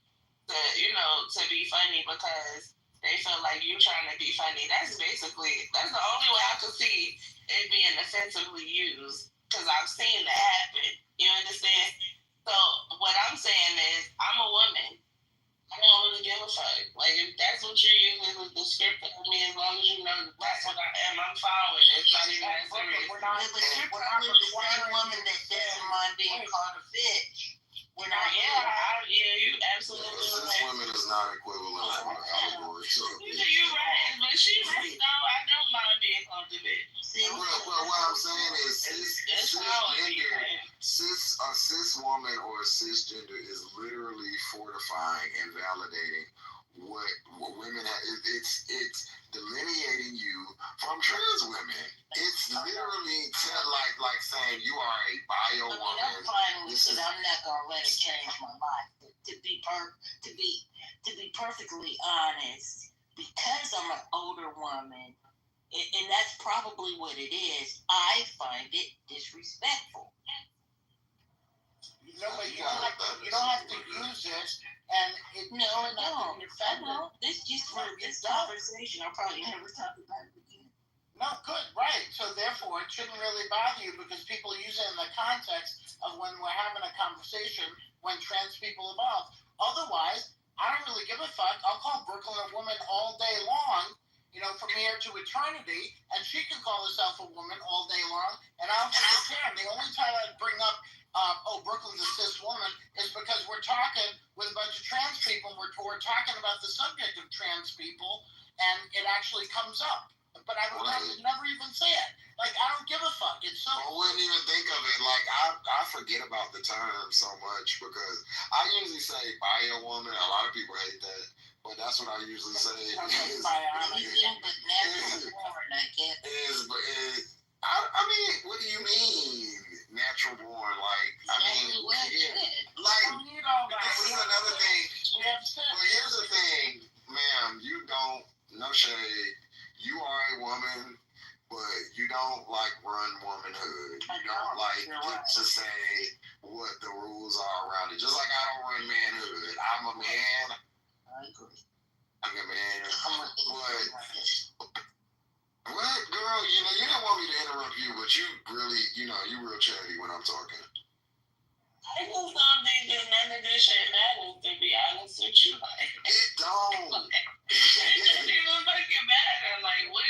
to be funny because they feel like you trying to be funny. That's the only way I could see it being offensively used, because I've seen that happen. You understand? So what I'm saying is, I'm a woman. I don't really give a fuck. Like, if that's what you're using as a descriptor of me, as long as you know that's what I am, I'm fine with it. It's not even that serious. But you're probably the same woman that doesn't mind being called a bitch. You absolutely right. This woman is not equivalent to an allegory. So you're right, but she's right though. I don't mind being called a bitch. Well, what I'm saying is, a cis woman or a cisgender is literally fortifying and validating what women have. It's delineating you from trans women. It's literally like saying you are a bio woman. I'm fine with it. I'm not gonna let it change my life. To be perfectly honest, because I'm an older woman, and that's probably what it is, I find it disrespectful. You don't have to use it, and it no. This just for this conversation. I'll probably never talk about it again. No, good, right. So therefore, it shouldn't really bother you because people use it in the context of when we're having a conversation when trans people evolve. Otherwise, I don't really give a fuck. I'll call Brooklyn a woman all day long, from here to eternity, and she can call herself a woman all day long, and I don't fucking care. The only time I bring up, Brooklyn's a cis woman, is because we're talking with a bunch of trans people, and we're talking about the subject of trans people, and it actually comes up. But I would never even say it. Like, I don't give a fuck. It's so. I wouldn't even think of it. Like, I forget about the term so much because I usually say bio woman. A lot of people hate that, but that's what I usually say. Anything but natural born, I guess. I mean, what do you mean, natural born? Like, this is another thing. Well, here's the thing, ma'am. You don't, no shade. You are a woman, but you don't run womanhood. You don't get to say what the rules are around it. Just like I don't run manhood. I'm a man. I agree. I'm a man. What, girl? You don't want me to interrupt you, but you really, you real chatty when I'm talking. I just don't think that none of this shit matters, to be honest with you. It don't. It doesn't even fucking matter. Like, what?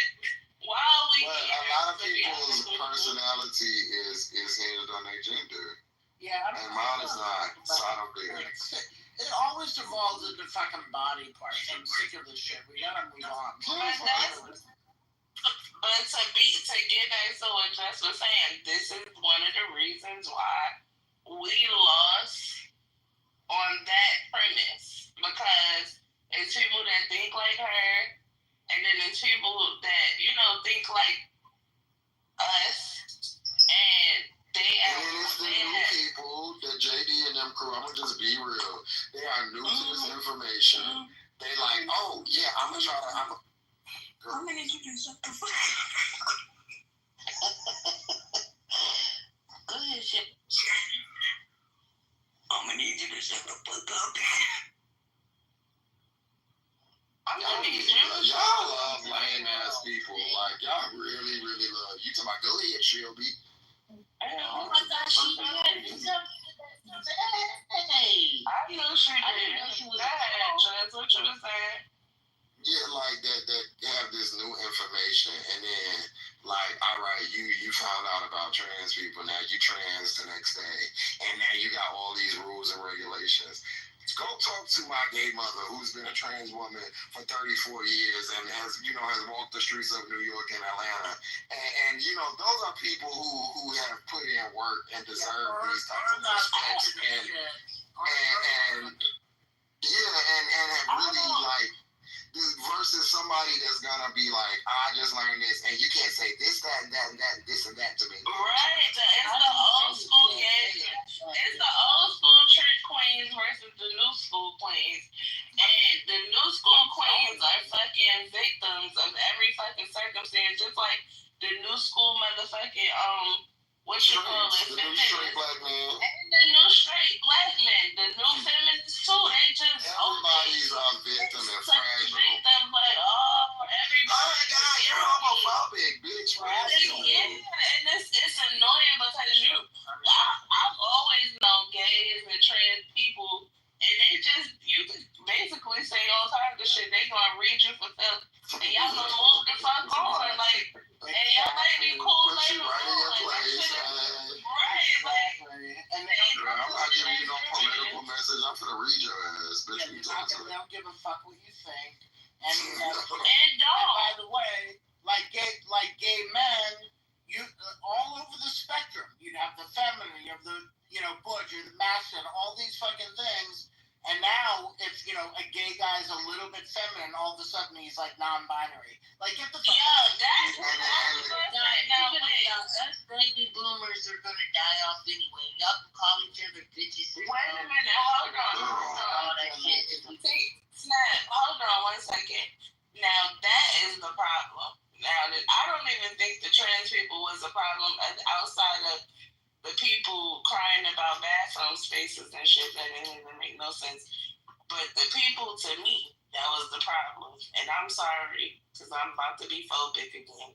Why are we here? A lot of people's personality is hinged on their gender. Yeah, and mine is not. So I don't think it always revolves in the fucking body parts. I'm sick of this shit. We gotta move on. But to get back to what Jess was saying, this is one of the reasons why we lost on that premise, because it's people that think like her, and then it's people that think like us, and they and it's the new people, the JD and them crew. I'm gonna just be real. They are new to this information. They like, oh yeah, I'm gonna try to. How many did you do something for? Go ahead, shit. I'm gonna need you to shut the fuck up. Y'all love lame ass people. Like, y'all really, really love. You talking about, go ahead, Shelby. I thought she did something. Hey. I knew she did. I didn't know she was. That's what you were saying. Yeah, like that have this new information, and then like, all right, you found out about trans people, now you trans the next day, and now you got all these rules and regulations. Go talk to my gay mother, who's been a trans woman for 34 years and has walked the streets of New York and Atlanta, and those are people who have put in work and deserve these types of respects and have really like. Versus somebody that's gonna be like, I just learned this, and you can't say this, that, and that, and that, and this and that to me. Right, it's the old school kids. It's the old school trick queens versus the new school queens. And the new school queens are fucking victims of every fucking circumstance, just like the new school motherfucking what you call it, the new straight black man. And the new straight black men, the new feminists too. They just everybody's a victim and fragile. Victim, like, oh, everybody. Oh my God, you're homophobic, bitch. Yeah, and it's annoying because I've always known gays and trans people, and you can basically say all kinds of shit. They gonna read you for stuff, and y'all gonna move the fuck on, like. And y'all might be cool later on. Right, like. I'm not giving you no political message. I'm gonna read your ass, bitch. They don't give a fuck what you think. And by the way, like gay men, you all over the spectrum. You have the feminine, you have the butch, you're the masculine, all these fucking things. And now, if a gay guy's a little bit feminine, all of a sudden he's like non-binary. Like, get the fuck out. Us baby boomers are gonna die off anyway. Y'all can call each other bitches. Wait a minute, hold on. All that shit. Snap, hold on 1 second. Now that is the problem. Now I don't even think the trans people was a problem outside of the people crying about bathroom spaces and shit that didn't even make no sense. But the people, to me, that was the problem. And I'm sorry, because I'm about to be phobic again.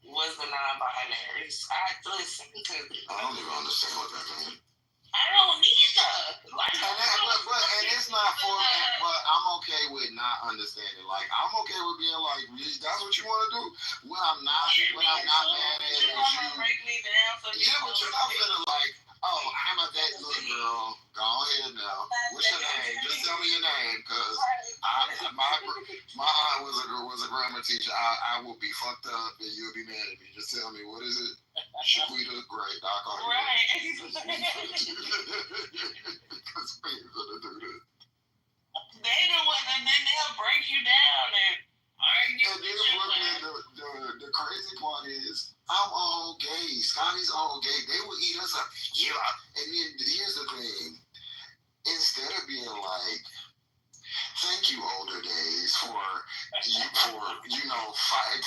Was the non-binaries. Listen, because I don't even understand what that means. I don't either. Like, and it's not for that, but I'm okay with not understanding. Like, I'm okay with being like, that's what you want to do? What I'm not mad at is you. Break me down for but you're not gonna like, oh, I'm a that good girl. Go ahead now. What's your name? Just tell me your name, cause my aunt was a grammar teacher. I will be fucked up and you'll be mad at me. Just tell me, what is it? Shaquita, great. I'll call you. Right. Because we're gonna do this. They the one, and then they'll break you down and argue. And then the crazy part is, I'm all gay. Scotty's all gay. They will eat us up. Yeah. And then here's the thing. Instead of being like, thank you, older days, for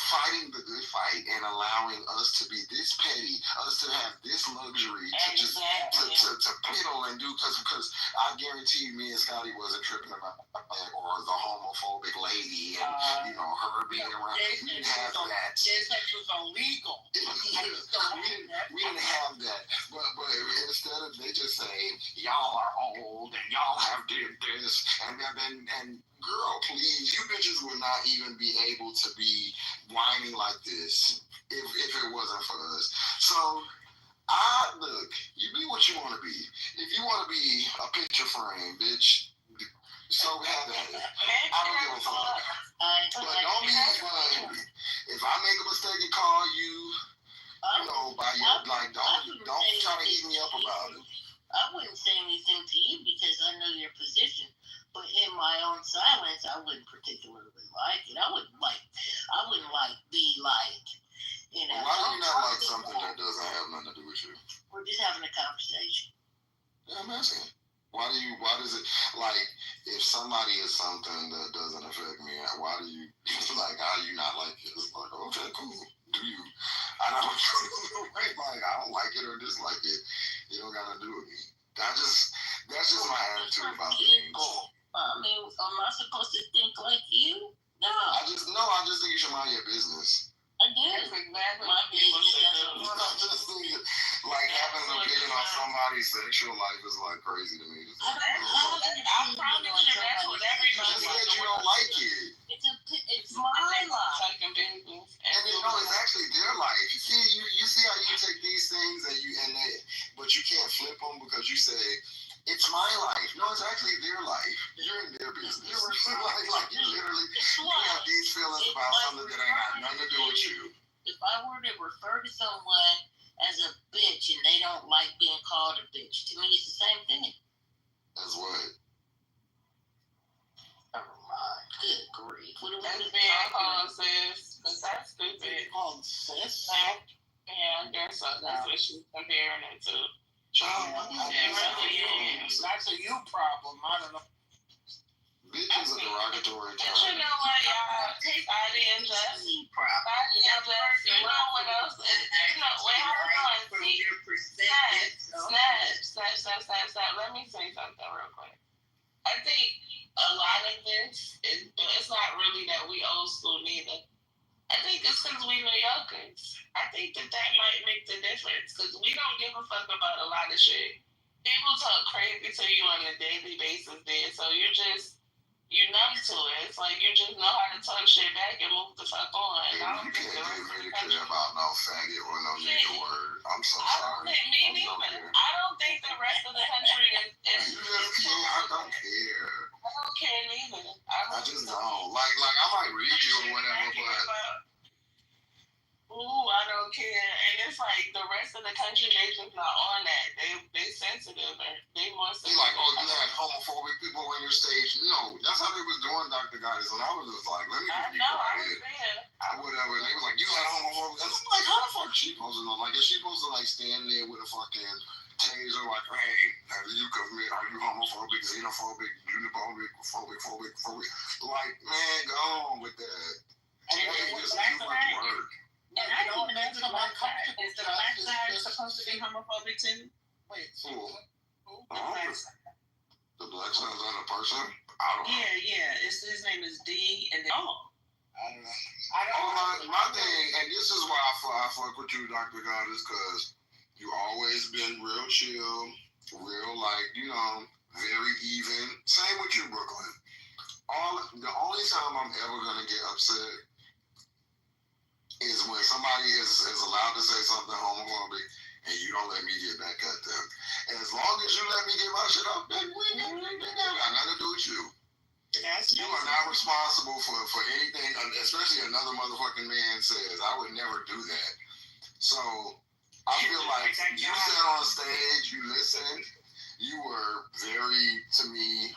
fighting the good fight and allowing us to be this petty, us to have this luxury to just to piddle and do, because I guarantee you, me and Scotty wasn't tripping about that, or the homophobic lady and her being around. We didn't have that. Sex was illegal. we didn't have that. But instead of, they just say, y'all are old and y'all have did this and girl, please, you bitches would not even be able to be whining like this if it wasn't for us. So look, you be what you want to be. If you want to be a picture frame, bitch, so have at it. I don't give a fuck. But don't be funny. If I make a mistake and call you, by your, like, don't try to eat me up about it. I wouldn't say anything to you because I know your position. But in my own silence, I wouldn't particularly like it. I wouldn't be like, Why do you not like something that doesn't have nothing to do with you? We're just having a conversation. Yeah, I'm asking. Why does it, like, if somebody is something that doesn't affect me, why do you, like, how do you not like it? It's like, okay, cool. Do you? I don't like, I don't like it or dislike it. You don't got to do with me. That's just my attitude about things. I mean, am I supposed to think like you? No. I just think you should mind your business. I do. That's exactly my business. I just think like having an opinion on somebody's sexual life is like crazy to me. I promise you that's what everybody just said you don't like it. It's my life. And it's actually their life. You see how you take these things but you can't flip them because you say it's my life. No, it's actually their life. You're in their business. like you literally have these feelings about something that ain't got nothing to do with you. If I were to refer to someone as a bitch and they don't like being called a bitch, to me it's the same thing. As what? Never mind. Good grief. What do we That's being called sis. Because that's stupid. Called sis? Yeah, I guess so. That's what she's comparing it to. That's a you problem. I don't know. Bitch is a derogatory term. But you know what, y'all? Body injustice. You know what else? You know, when I was doing snap. Let me say something real quick. I think a lot of this is, but it's not really that we old school neither. I think it's because we New Yorkers. I think that might make the difference because we don't give a fuck about a lot of shit. People talk crazy to you on a daily basis there, so you're numb to it. It's like you just know how to talk shit back and move the fuck on. Yeah, you can't get me to care about no faggot or no nigga word. I'm so sorry. Me neither. I don't think the rest of the country is. You just can't. I don't care. I don't care neither. I just don't. Like I might read you or whatever, but. Ooh, I don't care. And it's like the rest of the country, they just not on that. They sensitive. They more sensitive. They like, oh, you had homophobic people on your stage. No, that's how they was doing Dr. Goddess. And I was just like, let me just be quiet. Whatever. And they was like, you had homophobic. And I'm like, how the fuck she supposed to know? Like, is she supposed to like stand there with a fucking taser like, hey, are you homophobic, xenophobic, uniphobic, phobic? Like, man, go on with that. That is just too much work. And I don't make the black side. Is the black side supposed to be homophobic too? Wait, who? The black side's on a person? I don't know. Yeah. His name is D and then I don't know. My thing, and this is why I fuck with you, Dr. Goddess, because you always been real chill, real very even. Same with you, Brooklyn. The only time I'm ever gonna get upset is when somebody is allowed to say something homophobic and you don't let me get back at them. And as long as you let me get my shit up, then we got nothing to do with you. You are not responsible for anything, especially another motherfucking man says. I would never do that. So I feel like you sat on stage, you listened, you were very, to me,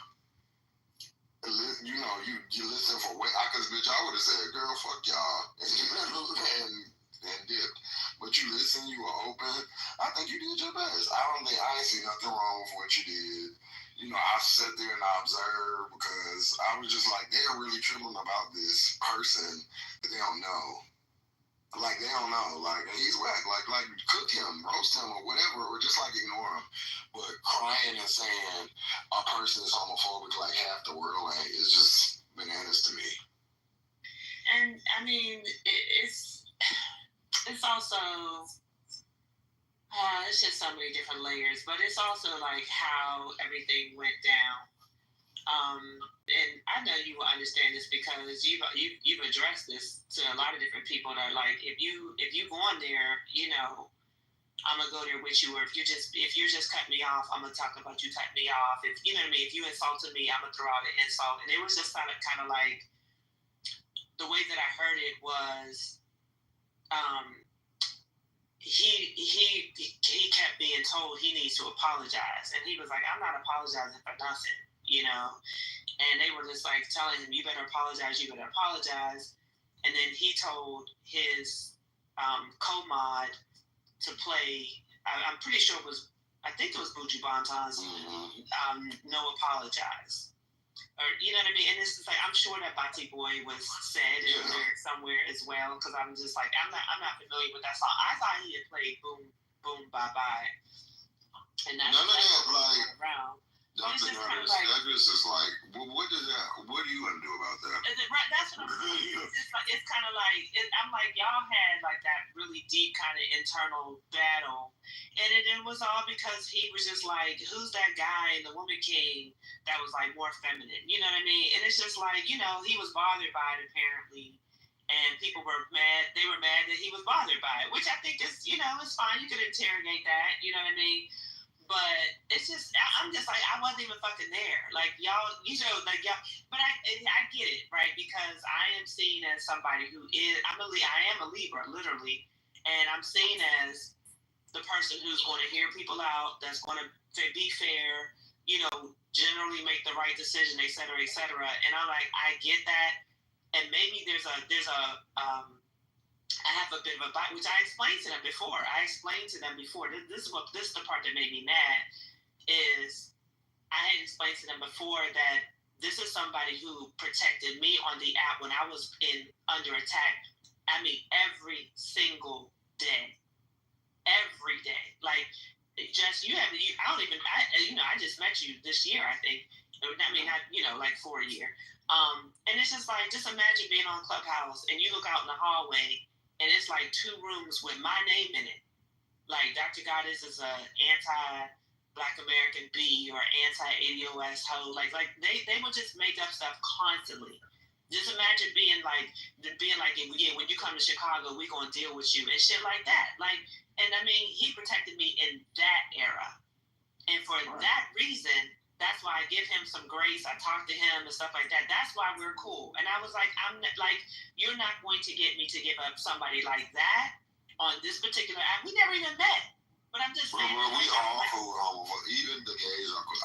you listen for what? Because bitch, I would have said, girl, fuck y'all, and dipped. But you listened, you were open. I think you did your best. I ain't see nothing wrong with what you did. I sat there and I observed because I was just like, they're really tripping about this person that they don't know. Like, they don't know. Like, he's whack. Like cook him, roast him, or whatever, or just, like, ignore him. But crying and saying a person is homophobic like half the world is just bananas to me. And, I mean, it's also, it's just so many different layers, but it's also, like, how everything went down. And I know you will understand this because you've addressed this to a lot of different people that like if you go on there, I'm gonna go there with you, or if you're just cutting me off, I'm gonna talk about you cutting me off. If you know what I mean, if you insulted me, I'm gonna throw out an insult. And it was just kind of like the way that I heard it was he kept being told he needs to apologize, and he was like, I'm not apologizing for nothing. And they were just like telling him, you better apologize. And then he told his co-mod to play, I'm pretty sure I think it was Buju Banton's No Apologize. Or, you know what I mean? And it's just like, I'm sure that Bati Boy was said somewhere as well, because I'm just like, I'm not familiar with that song. I thought he had played Boom, Boom, Bye Bye. And that's none of that, like, around. Dr. Douglas, Douglas is like, well, what are you gonna do about that? Right, that's what I'm saying. It's kind of like, I'm like, y'all had like that really deep kind of internal battle, and it was all because he was just like, who's that guy in the Woman King that was like more feminine? You know what I mean? And it's just like, you know, he was bothered by it apparently. And people were mad. They were mad that he was bothered by it, which I think is, you know, it's fine. You could interrogate that. You know what I mean? But it's just, I'm just like, I wasn't even fucking there. Like, y'all, you know, like, y'all, but I get it, right? Because I am seen as somebody who is, I am a Libra, literally. And I'm seen as the person who's going to hear people out, that's going to be fair, you know, generally make the right decision, et cetera, et cetera. And I'm like, I get that. And maybe there's a, I have a bit of a bite, which I explained to them before. This is the part that made me mad, is I had explained to them before that this is somebody who protected me on the app when I was under attack. I mean, every single day. Every day. Like, Jess, I just met you this year, I think. I mean, not, you know, like for a year. And it's just like, just imagine being on Clubhouse and you look out in the hallway and it's like 2 rooms with my name in it. Like, Dr. Goddess is a anti-Black American B or anti-ADOS hoe. Like they will just make up stuff constantly. Just imagine being like, yeah, when you come to Chicago, we're going to deal with you and shit like that. Like, and I mean, he protected me in that era. And for that reason, that's why I give him some grace. I talk to him and stuff like that. That's why we're cool. And I was like, you're not going to get me to give up somebody like that on this particular app. We never even met. But I'm just saying. Well, we all cool. Even the gays are cool.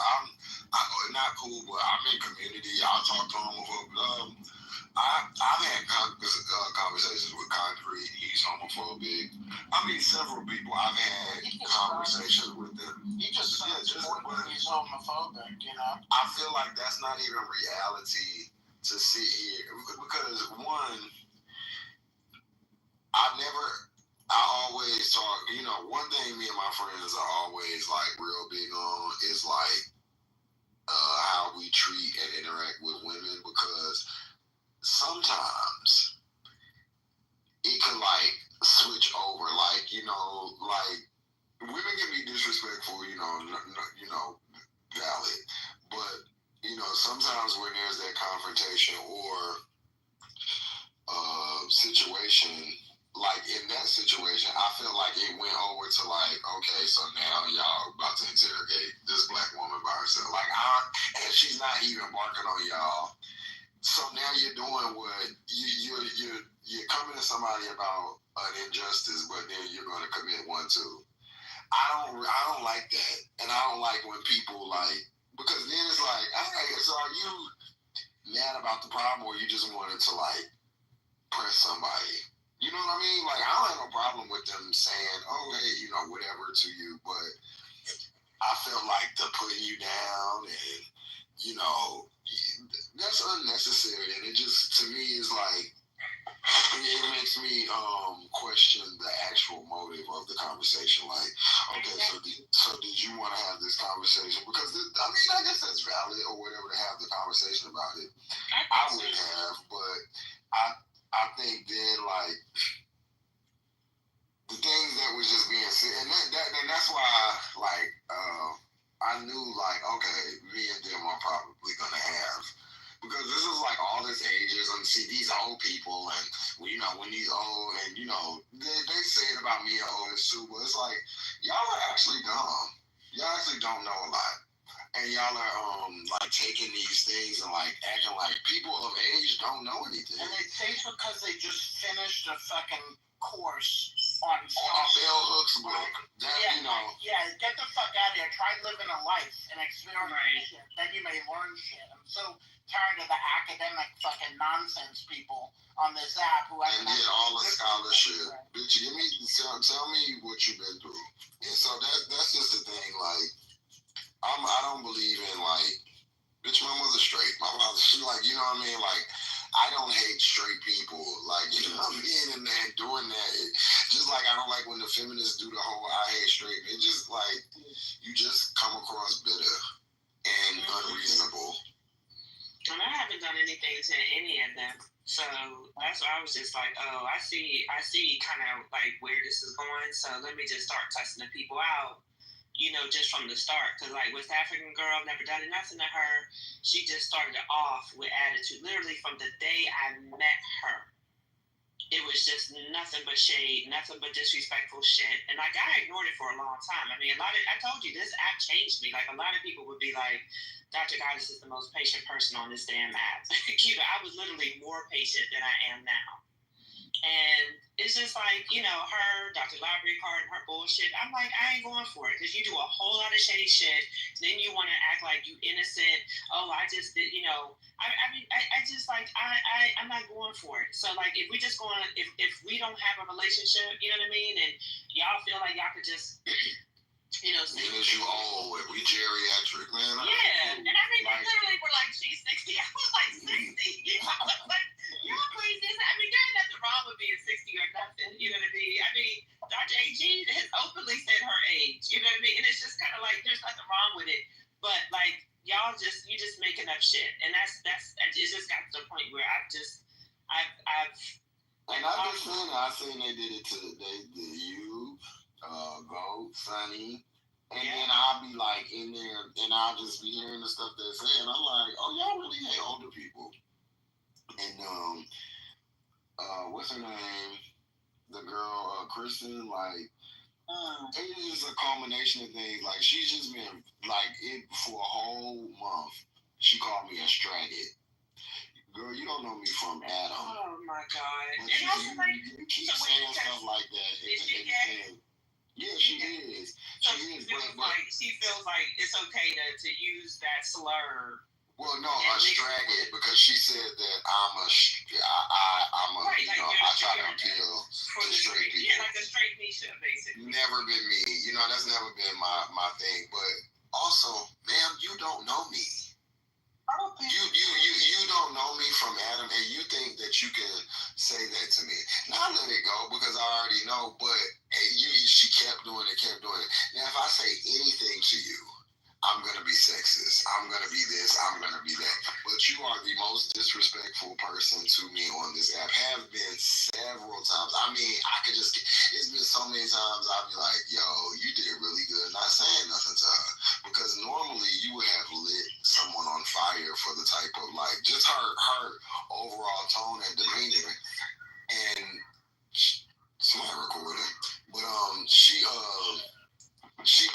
I'm not cool, but I'm in community. I talk to homophobes. I've had conversations with Concrete. He's homophobic. I mean, several people I've had conversations with them. He just he's homophobic, you know? I feel like that's not even reality to sit here. Because, one, I always talk, you know, one thing me and my friends are always, like, real big on is, like, how we treat and interact with women, because sometimes it can, like, switch over, like, you know, like, women can be disrespectful, you know, valid, but, you know, sometimes when there's that confrontation or situation, like in that situation, I feel like it went over to like, okay, so now y'all about to interrogate this Black woman by herself, like, and she's not even barking on y'all. So now you're doing what you're coming to somebody about an injustice, but then you're going to commit one too. I don't like that, and I don't like when people like, because then it's like, hey, so are you mad about the problem, or you just wanted to like press somebody? You know what I mean? Like, I don't have no problem with them saying, oh, hey, you know, whatever to you, but I feel like the putting you down and, you know, that's unnecessary, and it just, to me, is like, it makes me question the actual motive of the conversation. Like, okay, so did you want to have this conversation? Because, I mean, I guess that's valid or whatever to have the conversation about it. I would have, but I think then, like, the things that was just being said, and that's why, like, I knew, like, okay, me and them are probably going to have, because this is like all this ages, and see these old people, and, you know, when these old, and, you know, they say it about me and old too, but it's like, y'all are actually dumb. Y'all actually don't know a lot. And y'all are like taking these things and like acting like people of age don't know anything. And they think because they just finished a fucking course on Bell Hooks book. That, yeah, you know. Yeah, get the fuck out of here. Try living a life and experience shit. Then you may learn shit. I'm so tired of the academic fucking nonsense people on this app who and get all the scholarship. Bitch, tell me what you've been through. And so that's just the thing, like, I don't believe in, like, bitch, my mother's straight. My mother's, like, you know what I mean? Like, I don't hate straight people. Like, you know what I mean? And doing that, Just like I don't like when the feminists do the whole I hate straight men. It's just like you just come across bitter and unreasonable. And I haven't done anything to any of them. So that's why I was just like, oh, I see kind of like where this is going. So let me just start testing the people out, just from the start. Because like with African girl, never done nothing to her. She just started off with attitude. Literally from the day I met her, it was just nothing but shade, nothing but disrespectful shit. And like I ignored it for a long time. I mean, I told you this app changed me. Like a lot of people would be like, Dr. Goddess is the most patient person on this damn app. I was literally more patient than I am now. And it's just like, her, Dr. Library Card, and her bullshit. I'm like, I ain't going for it. Because you do a whole lot of shady shit. Then you want to act like you innocent. Oh, I just did, I'm not going for it. So, like, if we just going, if we don't have a relationship, you know what I mean? And y'all feel like y'all could just... Because you old, we geriatric, man. Yeah, and I mean, they literally were like, she's 60. I was like, 60? I was like, you're crazy. I mean, there ain't nothing wrong with being 60 or nothing. You know what I mean? I mean, Dr. AG has openly said her age. You know what I mean? And it's just kind of like, there's nothing wrong with it. But, like, you just making up shit. And it just got to the point where I seen they did it to you, Gold, Sunny. And then I'll be like in there and I'll just be hearing the stuff they're saying. I'm like, oh, y'all really hate older people. And what's her name? The girl, Kristen, like, it's just a culmination of things. Like, she's just been like it for a whole month. She called me a straggot. Girl, you don't know me from Adam. Oh my God. But you keep saying stuff like that. Yeah, she is. So she feels like it's okay to use that slur. Well, no, a straggot, because she said that I'm a right, like I try to appeal for the straight people. Yeah, like a straight Misha, basically. Never been me. That's never been my thing. But also, ma'am, you don't know me. I don't think you don't know me from Adam, and you think that you can say that to me. Now let it go, because I already know. But she kept doing it. Now, if I say anything to you, I'm going to be sexist. I'm going to be this. I'm going to be that. But you are the most disrespectful person to me on this app. Have been several times. I mean, it's been so many times I'll be like, yo, you did really good not saying nothing to her. Because normally you would have lit someone on fire for the type of, like, just her overall tone and demeanor. And she's not recording. But she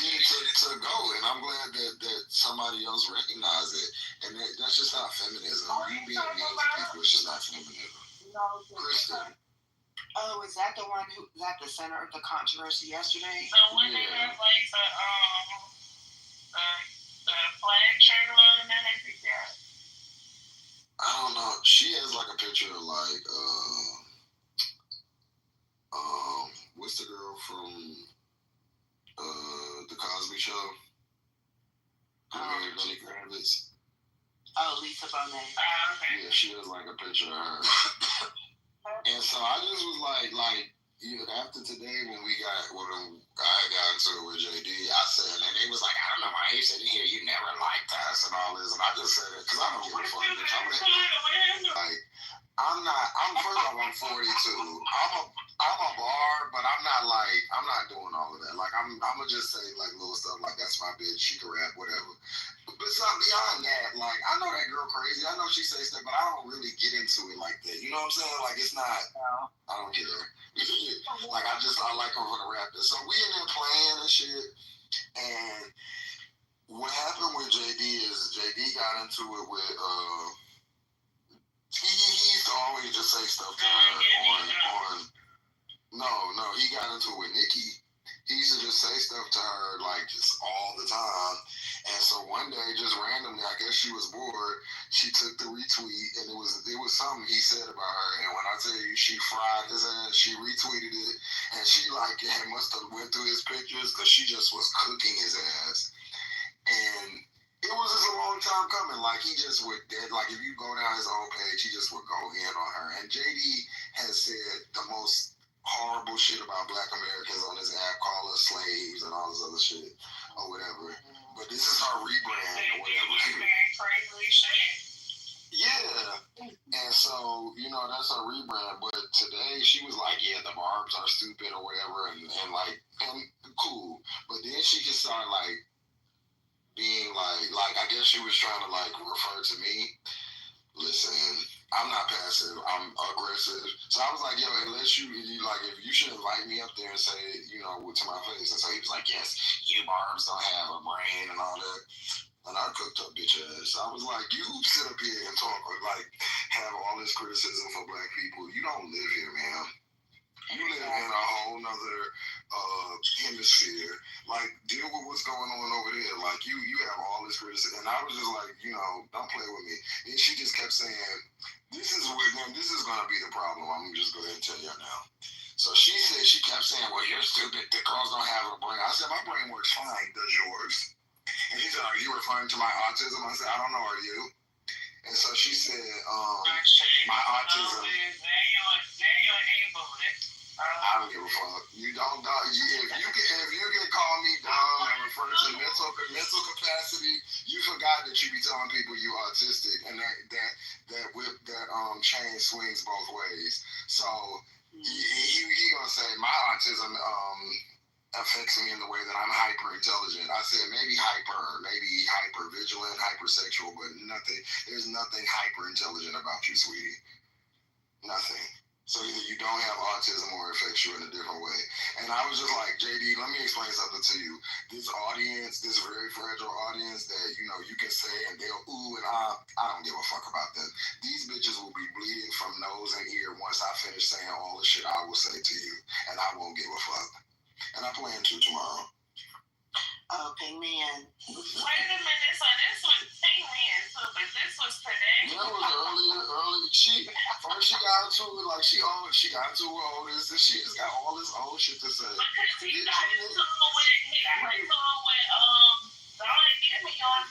did it to go, and I'm glad that somebody else recognized it. And that's just not feminism. You being mean to people is just not feminism. No, Kristen. Oh, is that the one who was at the center of the controversy yesterday? So when they have like the flag shirt on and everything, yeah. I don't know. She has like a picture of like what's the girl from the Cosby Show? Lenny Kravitz. Oh, Lisa Bonet. Okay. Yeah, she has like a picture of her. And so I just was like, after today when I got into it with JD, I said, and they was like, I don't know why you said in here you never liked us and all this, and I just said it because I don't give a fuck, bitch. First off, I'm 42. I'm a bar, but I'm not doing all of that. Like, I'm gonna just say like little stuff like that's my bitch, she can rap, whatever. But it's not beyond that. Like, I know that girl crazy. I know she says stuff, but I don't really get into it like that. You know what I'm saying? Like, it's not. I don't get her. Like, I like her for the rappers. So we in there playing and shit. And what happened with JD is JD got into it with he used to always just say stuff to her on no, he got into it with Nikki. He used to just say stuff to her like just all the time. And so one day, just randomly, I guess she was bored, she took the retweet, and it was something he said about her. And when I tell you she fried his ass, she retweeted it, and she like must have went through his pictures because she just was cooking his ass. And it was just a long time coming. Like, he just would like, if you go down his own page, he just would go in on her. And JD has said the most horrible shit about Black Americans on this app, call us slaves and all this other shit or whatever. But this is her rebrand or whatever. Yeah. And so, that's her rebrand. But today she was like, yeah, the barbs are stupid or whatever, and cool. But then she just started like being like I guess she was trying to like refer to me. Listen, I'm not passive. I'm aggressive. So I was like, yo, unless you like, if you should invite me up there and say, to my face. And so he was like, yes, you barbs don't have a brain and all that. And I cooked up bitch ass. I was like, you sit up here and talk or like have all this criticism for Black people. You don't live here, man. You live in a whole nother hemisphere. Like, deal with what's going on over there. Like, you have all this criticism. And I was just like, don't play with me. And she just kept saying, this is going to be the problem. I'm just going to tell you now. So she kept saying, well, you're stupid. The girls don't have a brain. I said, my brain works fine. Does yours? And she said, are you referring to my autism? I said, I don't know, are you? And so she said, my autism. I don't give a fuck. You don't know. If you can call me dumb and refer to mental capacity, you forgot that you be telling people you autistic, and that chain swings both ways. So he gonna say my autism affects me in the way that I'm hyper intelligent. I said maybe hyper vigilant, hypersexual, but nothing. There's nothing hyper intelligent about you, sweetie. Nothing. So either you don't have autism or it affects you in a different way. And I was just like, JD, let me explain something to you. This audience, this very fragile audience that, you can say and they'll ooh and ah, I don't give a fuck about them. These bitches will be bleeding from nose and ear once I finish saying all the shit I will say to you. And I won't give a fuck. And I plan to tomorrow. Okay, man. Wait a minute, so this was Payman, but this was today. Yeah, it was earlier. She got into it like she got into it oldest, and she just got all this old shit to say. Because he got into it with Don Gimme on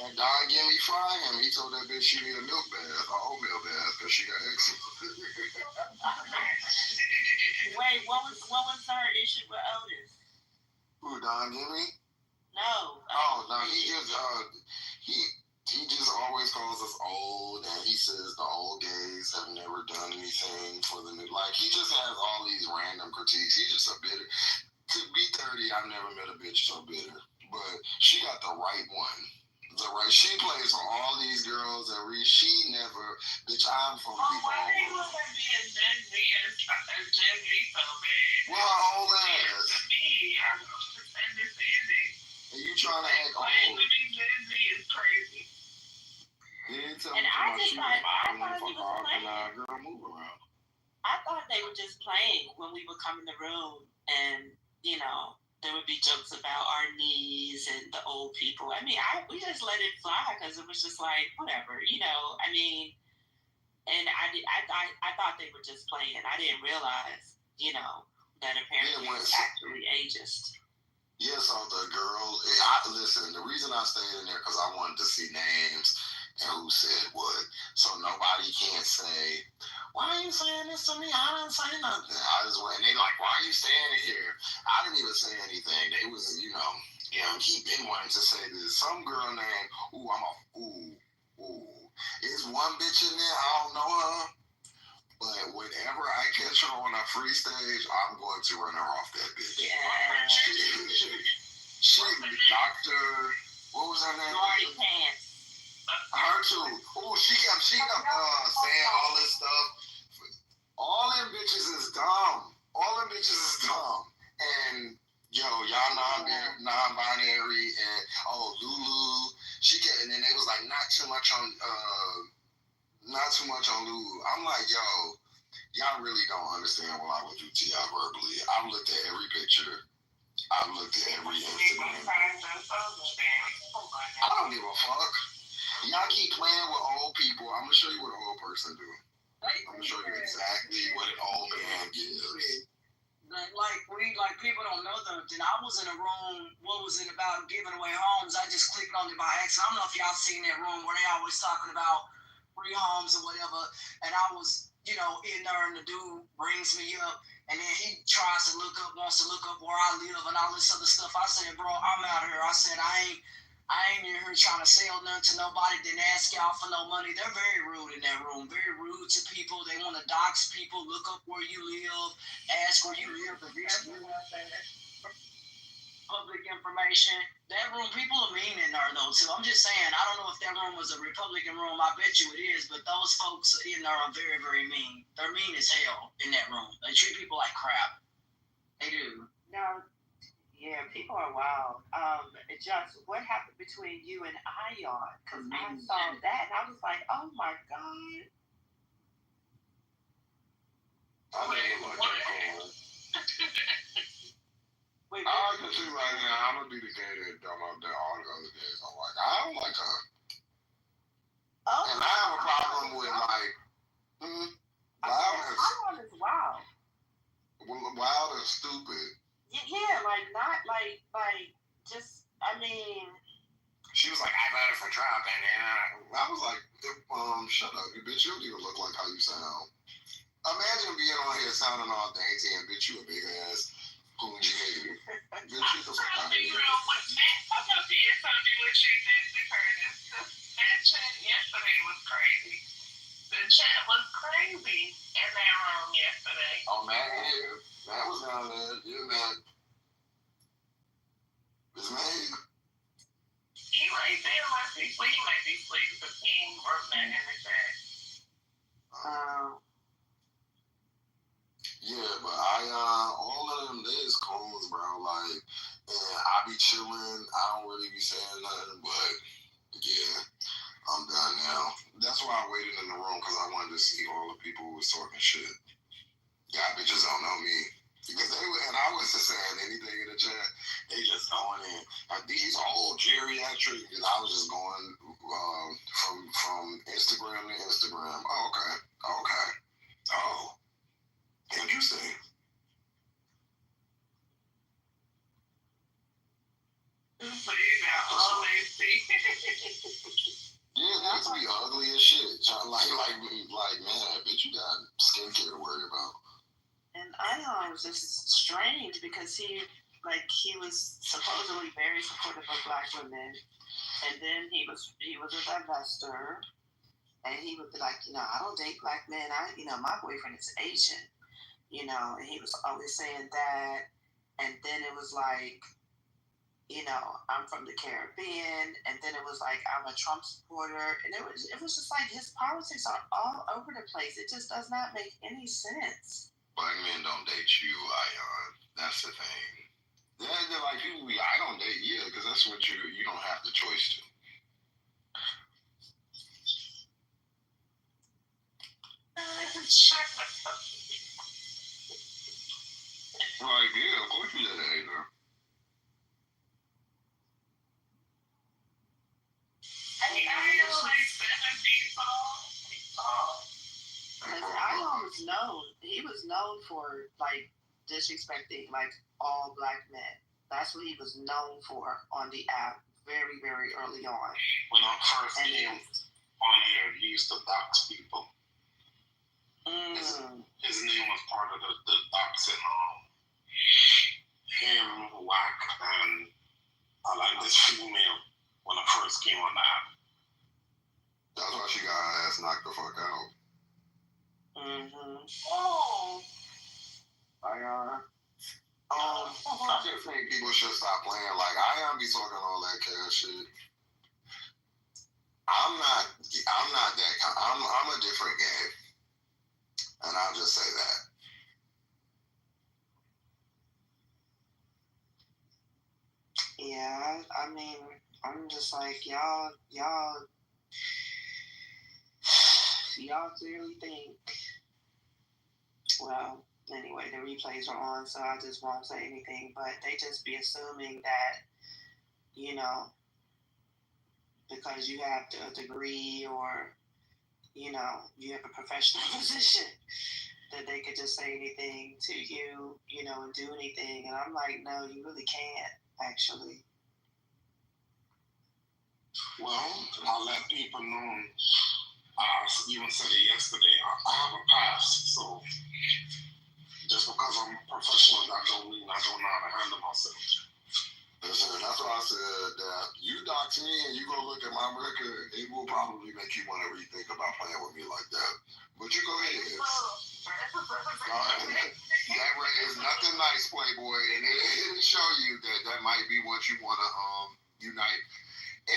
and Don Gimme fried him. He told that bitch she need a milk bath, a oatmeal bath, because she got eczema. Wait, what was her issue with Otis? Who, Don Gimme? No. Oh no, he just always calls us old, and he says the old gays have never done anything for the new. Like, he just has all these random critiques. He's just a bitter. To be 30, I've never met a bitch so bitter. But she got the right one. She plays for all these girls that she never. Bitch, I'm from the why they want to be a Gen Z so bad? Well, her old ass. To me, I don't understand it. And you trying to act old. Gen Z is crazy. And I just thought he was playing. Girl, move around. I thought they were just playing when we would come in the room, and there would be jokes about our knees and the old people. I mean, we just let it fly because it was just like whatever, I mean, and I thought they were just playing. I didn't realize, that apparently it was actually ageist. Yeah, so the girl, listen, the reason I stayed in there because I wanted to see names and who said what. So nobody can't say, why are you saying this to me? I didn't say nothing. I just went, and they like, why are you standing here? I didn't even say anything. They was, he been wanting to say this. Some girl named, it's one bitch in there, I don't know her. But whenever I catch her on a free stage, I'm going to run her off that bitch. Yeah. She Dr. What was her name? Marty Pants. Her too. She kept saying all this stuff. All them bitches is dumb. And y'all non-binary and Lulu. And then they was like not too much on Lulu. I'm like, y'all really don't understand what I would do to y'all verbally. I've looked at every picture. I've looked at every Instagram. I don't give a fuck. Y'all keep playing with old people. I'm gonna show you what an old person do. I'm gonna show you exactly what an old man gives. Like people don't know that I was in a room. What was it about giving away homes? I just clicked on it by accident. I don't know if y'all seen that room where they always talking about free homes or whatever. And I was you know, in there, and the dude brings me up, and then he tries to wants to look up where I live and all this other stuff. I said, bro, I'm out here. I said, I ain't in here trying to sell nothing to nobody. Didn't ask y'all for no money. They're very rude in that room. Very rude to people. They want to dox people. Look up where you live. Ask where you live. Public information. That room, people are mean in there though too. I'm just saying, I don't know if that room was a Republican room. I bet you it is, but those folks in there are very, very mean. They're mean as hell in that room. They treat people like crap. They do. Now, yeah, people are wild. Just what happened between you and Ion? Because I saw that and I was like, oh my god. I didn't look like that cool. Wait, I can see right now, I'm gonna be the gay that dumb up there all the other days. I'm like, I don't like her. oh, And I have a problem with like, Ion is wild. Wild and stupid. Yeah, like not like just. I mean, she was like, I voted for Trump, and I was like, shut up, you bitch. You don't even look like how you sound. Imagine being on here sounding all dainty, and bitch, you a big ass Punji baby. Bitch, you the fuck out of here. I'm up here telling you what she did to Curtis. That chat yesterday was crazy. The chat was crazy in that room yesterday. Oh, man, Matt was down there. Yeah, man. Is Matt? He right there might be asleep because he ain't wrote that in the chat. Yeah, but all of them, they is coons, bro. Like, and I be chilling. I don't really be saying nothing, but yeah, I'm done now. That's why I waited in the room, because I wanted to see all the people who was talking shit. Y'all bitches don't know me. Because and I wasn't saying anything in the chat. They just going in. These old geriatric, and I was just going from Instagram to Instagram. Oh, okay. Oh, interesting. But you got always see. Yeah, that's be ugly as shit. Like, man, bitch, you got skincare to worry about. And Ion was just strange because he was supposedly very supportive of Black women, and then he was a divester, and he would be like, I don't date Black men. My boyfriend is Asian, and he was always saying that, and then it was like, I'm from the Caribbean, and then it was like I'm a Trump supporter, and it was just like his politics are all over the place. It just does not make any sense. Black men don't date you, Ion. That's the thing. They're like people be, I don't date you, because that's what you don't have the choice to. Like, yeah, of course you did that either. He was known for like disrespecting like all Black men. That's what he was known for on the app very, very early on. When I first came on here, he used to dox people. His name was part of the doxing. Him, Whack, and I like this female when I first came on the app. That's why she got her ass knocked the fuck out. Oh. I just think people should stop playing. Like, I be talking all that cash shit. I'm not that kind. I'm a different game, and I'll just say that. Yeah, I mean, I'm just like y'all clearly think. Well, anyway, the replays are on, so I just won't say anything. But they just be assuming that, because you have a degree or, you have a professional position, that they could just say anything to you, and do anything. And I'm like, no, you really can't, actually. Well, I'll let people know I even said it yesterday. I have a past, so just because I'm professional, that don't mean I don't know how to handle myself. Listen, that's why I said that you dox me and you go look at my record, it will probably make you want to rethink about playing with me like that. But you go ahead. That is nothing nice, Playboy, and it'll show you that might be what you want to unite.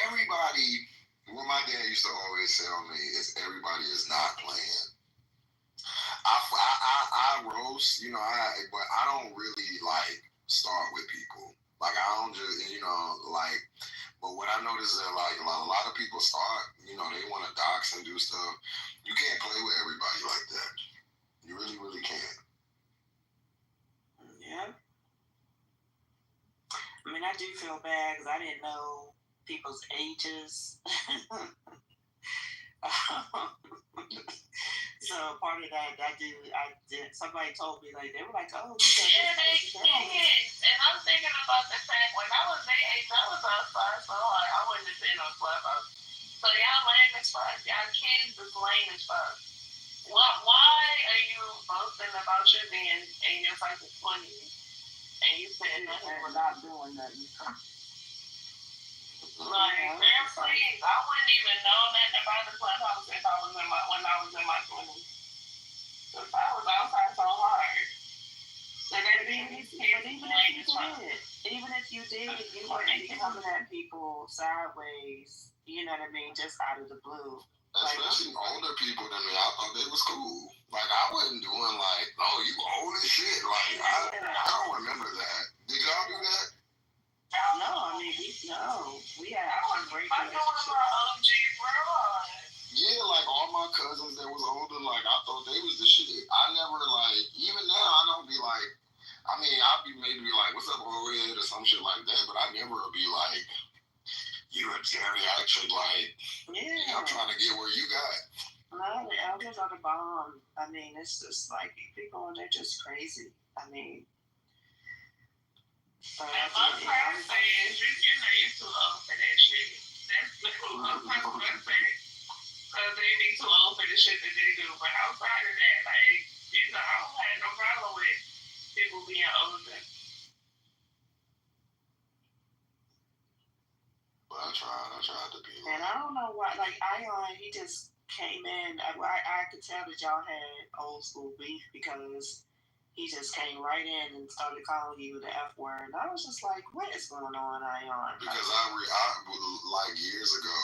Everybody, what my dad used to always tell me is everybody is not playing. I roast, but I don't really like start with people. Like I don't just, but what I notice is that like a lot of people start, they want to dox and do stuff. You can't play with everybody like that. You really, really can't. Yeah. I mean, I do feel bad because I didn't know people's ages. So part of that, I did. Somebody told me like they were like, "Oh, you got yeah, they did." And I'm thinking about the fact when I was their age, I was outside, so like I wouldn't have been on Clubhouse. So y'all lame as fuck. Y'all kids is lame as fuck. Why are you boasting about your being in your fucking 20s and you saying nothing without doing nothing? Like, man, please, I wouldn't even know nothing about the Clubhouse if I was when I was in my 20s. Because I was outside so hard. So that even if you did, you wouldn't be coming at people sideways, you know what I mean, just out of the blue. Especially older people than me, I thought they was cool. Like, I wasn't doing like, "Oh, you old as shit." Like, I don't remember that. Did y'all do that? No, I mean, we had a great relationship. Yeah, like all my cousins that was older, like I thought they was the shit. I never like, even now I don't be like, I mean, I'll be maybe like, "What's up, old head?" or some shit like that, but I never be like, "You a geriatric," like, yeah, I'm trying to get where you got. No, the elders are the bomb. I mean, it's just like people, they're just crazy. I mean, but I'm trying to say is, you're too old for that shit. That's the cool. I'm trying to say, because they be too old for the shit that they do. But outside of that, like, I don't have no problem with people being older. But I tried to be. And I don't know why, like, Ion, he just came in. I could tell that y'all had old school beef because he just came right in and started calling you the F word. And I was just like, what is going on, Ion? Because I like years ago,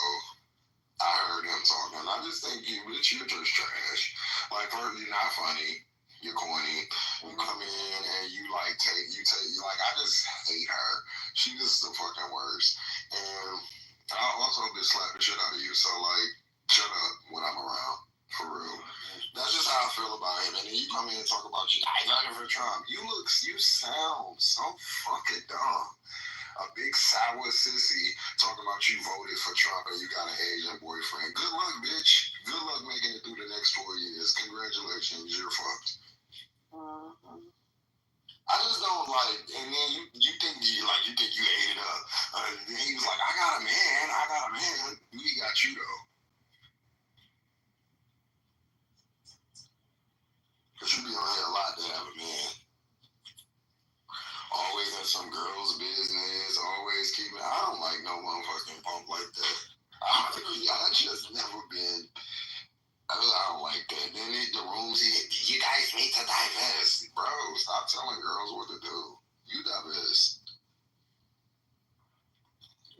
I heard him talking. I just think you're just trash. Like, you're not funny. You're corny. You come in and you take, like, I just hate her. She just the fucking worst. And I also just slap the shit out of you. So, like, shut up when I'm around. For real. That's just how I feel about him. And then you come in and talk about you. I voted for Trump. You sound so fucking dumb. A big sour sissy talking about you voted for Trump and you got an Asian boyfriend. Good luck, bitch. Good luck making it through the next 4 years. Congratulations, you're fucked. I just don't like, and then you think you ate it up. Then he was like, I got a man. He got you though. Cause you be on here a lot to have a man. Always in some girl's business. Always keeping. I don't like no motherfucking punk like that. I just never been. I don't like that. Then the rooms, you guys need to divest. Bro, stop telling girls what to do. You divest.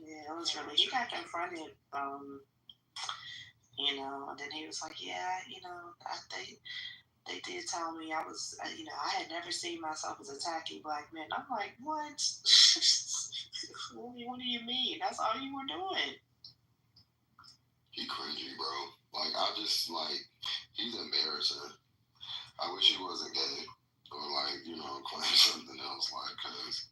Yeah, it was really, he got confronted, and then he was like, yeah, they did tell me I was, I had never seen myself as attacking black men. I'm like, what? What do you mean? That's all you were doing. He cringy, bro. Like, I just, like, he's embarrassing. I wish he wasn't gay. Or, like, claim something else, like, cause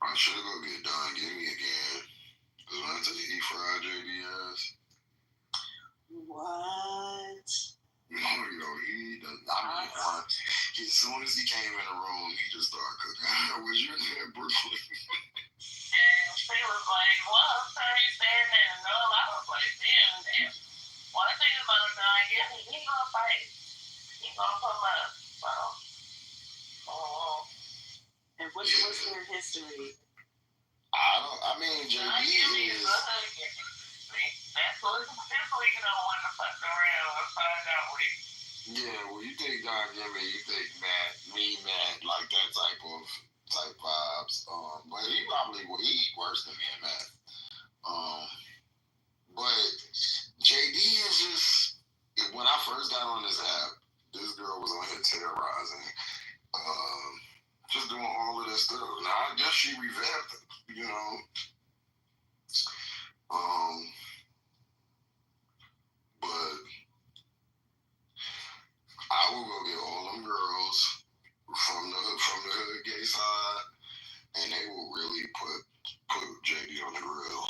I should go get done. Give me again. Cause when I tell you he fried JBS. What? He does. I mean, as soon as he came in the room, he just started cooking. Was you in Brooklyn? So he worse than me in that. But JD is just, when I first got on this app, this girl was on here terrorizing, just doing all of this stuff. Now I guess she revamped it, you know. But I will go get all them girls from the hood gay side, and they will really put JD on the grill.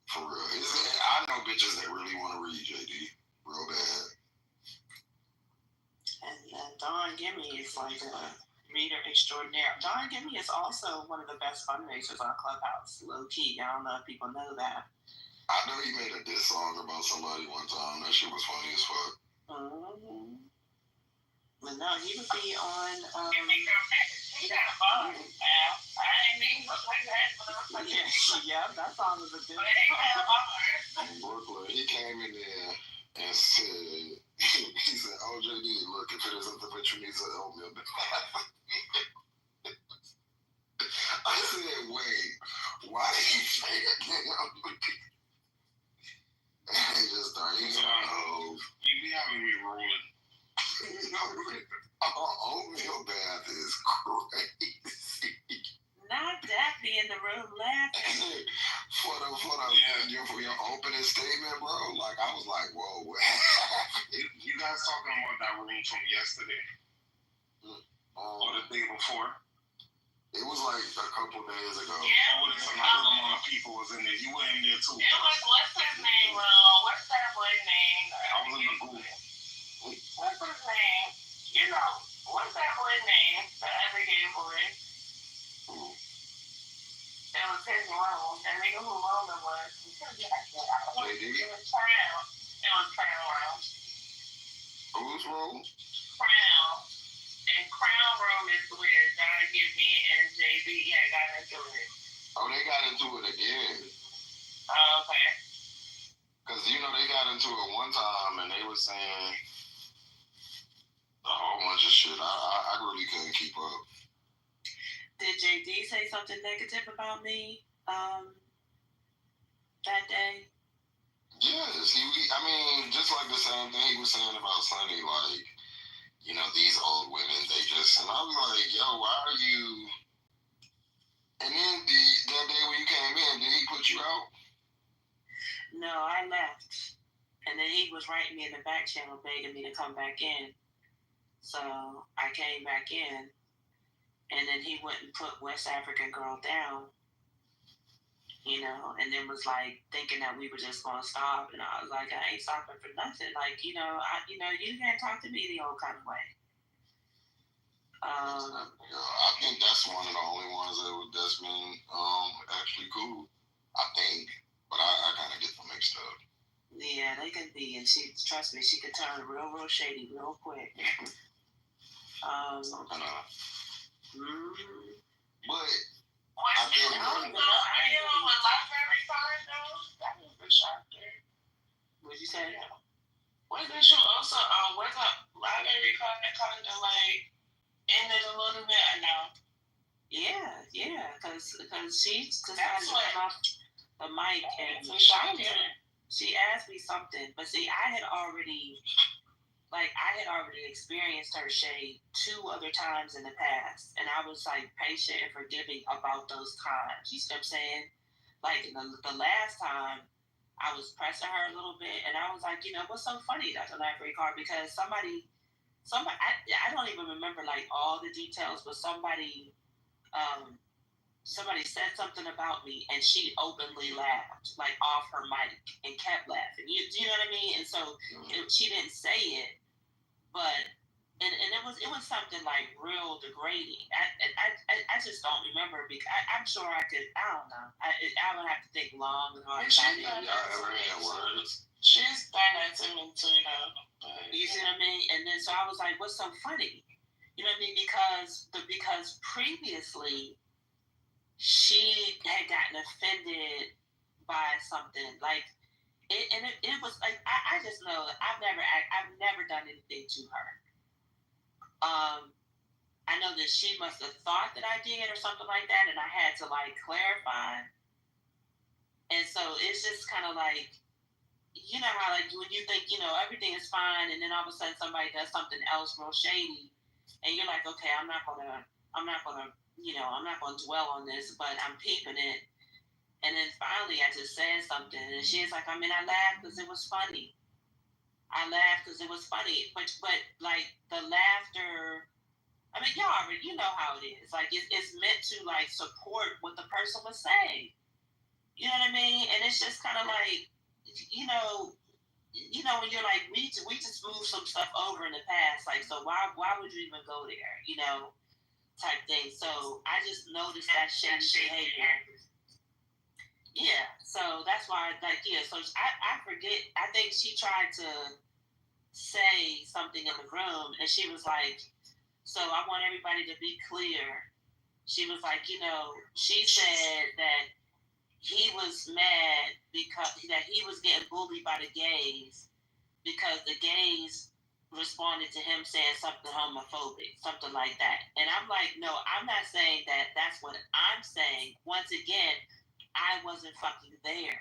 For real. I know bitches that really want to read JD real bad. And Don Gimme is like a reader extraordinaire. Don Gimme is also one of the best fundraisers on Clubhouse, low key. I don't know if people know that. I know he made a diss song about somebody one time. That shit was funny as fuck. Mm-hmm. But no, he would be on. He got a phone now. I didn't mean to look like that. Yeah, that song was a good In Brooklyn, he came in there and said, he said, "Oh, JD, look, if it isn't the bitch who needs an oatmeal." I said, "Wait, why did you say that?" He just started using my hoes. You be having me rolling. Oatmeal bath is crazy. Not Daphne in the room laughing. for your opening statement, bro. Like, I was like, whoa, what happened? You guys talking about that room from yesterday? Or the day before? It was like a couple days ago. Yeah, what if some amount of people was in there? You were in there too. It was, what's his name, wrong? What's that boy's name? I was in the group. What's his name? You know, what's that boy's name? The other gay boy. It was his room. That nigga who room it was. It was Crown. It was Crown room. Whose room? Crown. And Crown room is where Don Gibby and JB got into it. Oh, they got into it again. Oh, okay. Because, you know, they got into it one time and they were saying a whole bunch of shit. I really couldn't keep up. Did JD say something negative about me that day? Yes, I mean, just like the same thing he was saying about Sonny, like, you know, these old women, they just, and I was like, yo, why are you, and then that day when you came in, did he put you out? No, I left. And then he was writing me in the back channel begging me to come back in. So I came back in, and then he went and put West African Girl down, you know, and then was like thinking that we were just gonna stop, and I was like, I ain't stopping for nothing. Like, you can't talk to me the old kind of way. I think that's one of the only ones that's been actually cool. I think, but I kind of get them mixed up. Yeah, they can be, and trust me, she could turn real shady real quick. But I think with Library Card though, that was the shocker. What'd you say? Wasn't you also was a Library Card that kind of like ended a little bit? I know. Yeah, because she decided That's to what come off the mic and she asked me something, but see, I had already experienced her shade 2 other times in the past, and I was like patient and forgiving about those times. You see what I'm saying? Like the last time, I was pressing her a little bit, and I was like, you know, what's so funny about the library card? Because somebody, I don't even remember like all the details, but somebody said something about me, and she openly laughed, like off her mic, and kept laughing. You know what I mean? And so she didn't say it, but and it was something like real degrading. I just don't remember, because I'm sure I could. I don't know. I would have to think long and hard about it. She's done that to me too, though. You see what I mean? And then so I was like, what's so funny? You know what I mean? Because previously she had gotten offended by something like it, and it was like I just know I've never done anything to her. I know that she must have thought that I did or something like that, and I had to like clarify. And so it's just kind of like, you know how like when you think, you know, everything is fine, and then all of a sudden somebody does something else real shady, and you're like, okay, I'm not gonna, I'm not gonna dwell on this, but I'm peeping it. And then finally, I just said something, and she's like, I mean, I laughed because it was funny. I laughed because it was funny, but like the laughter. I mean, y'all already, you know how it is. Like it's meant to like support what the person was saying. You know what I mean? And it's just kind of like, you know, when you're like, we just moved some stuff over in the past. Like, so why would you even go there? You know, type thing. So I just noticed that shady behavior. Yeah. So that's why, like, yeah. So I forget. I think she tried to say something in the room, and she was like, so I want everybody to be clear. She was like, you know, she said that he was mad because that he was getting bullied by the gays because the gays responded to him saying something homophobic, something like that. And I'm like, no, I'm not saying that. That's what I'm saying. Once again, I wasn't fucking there.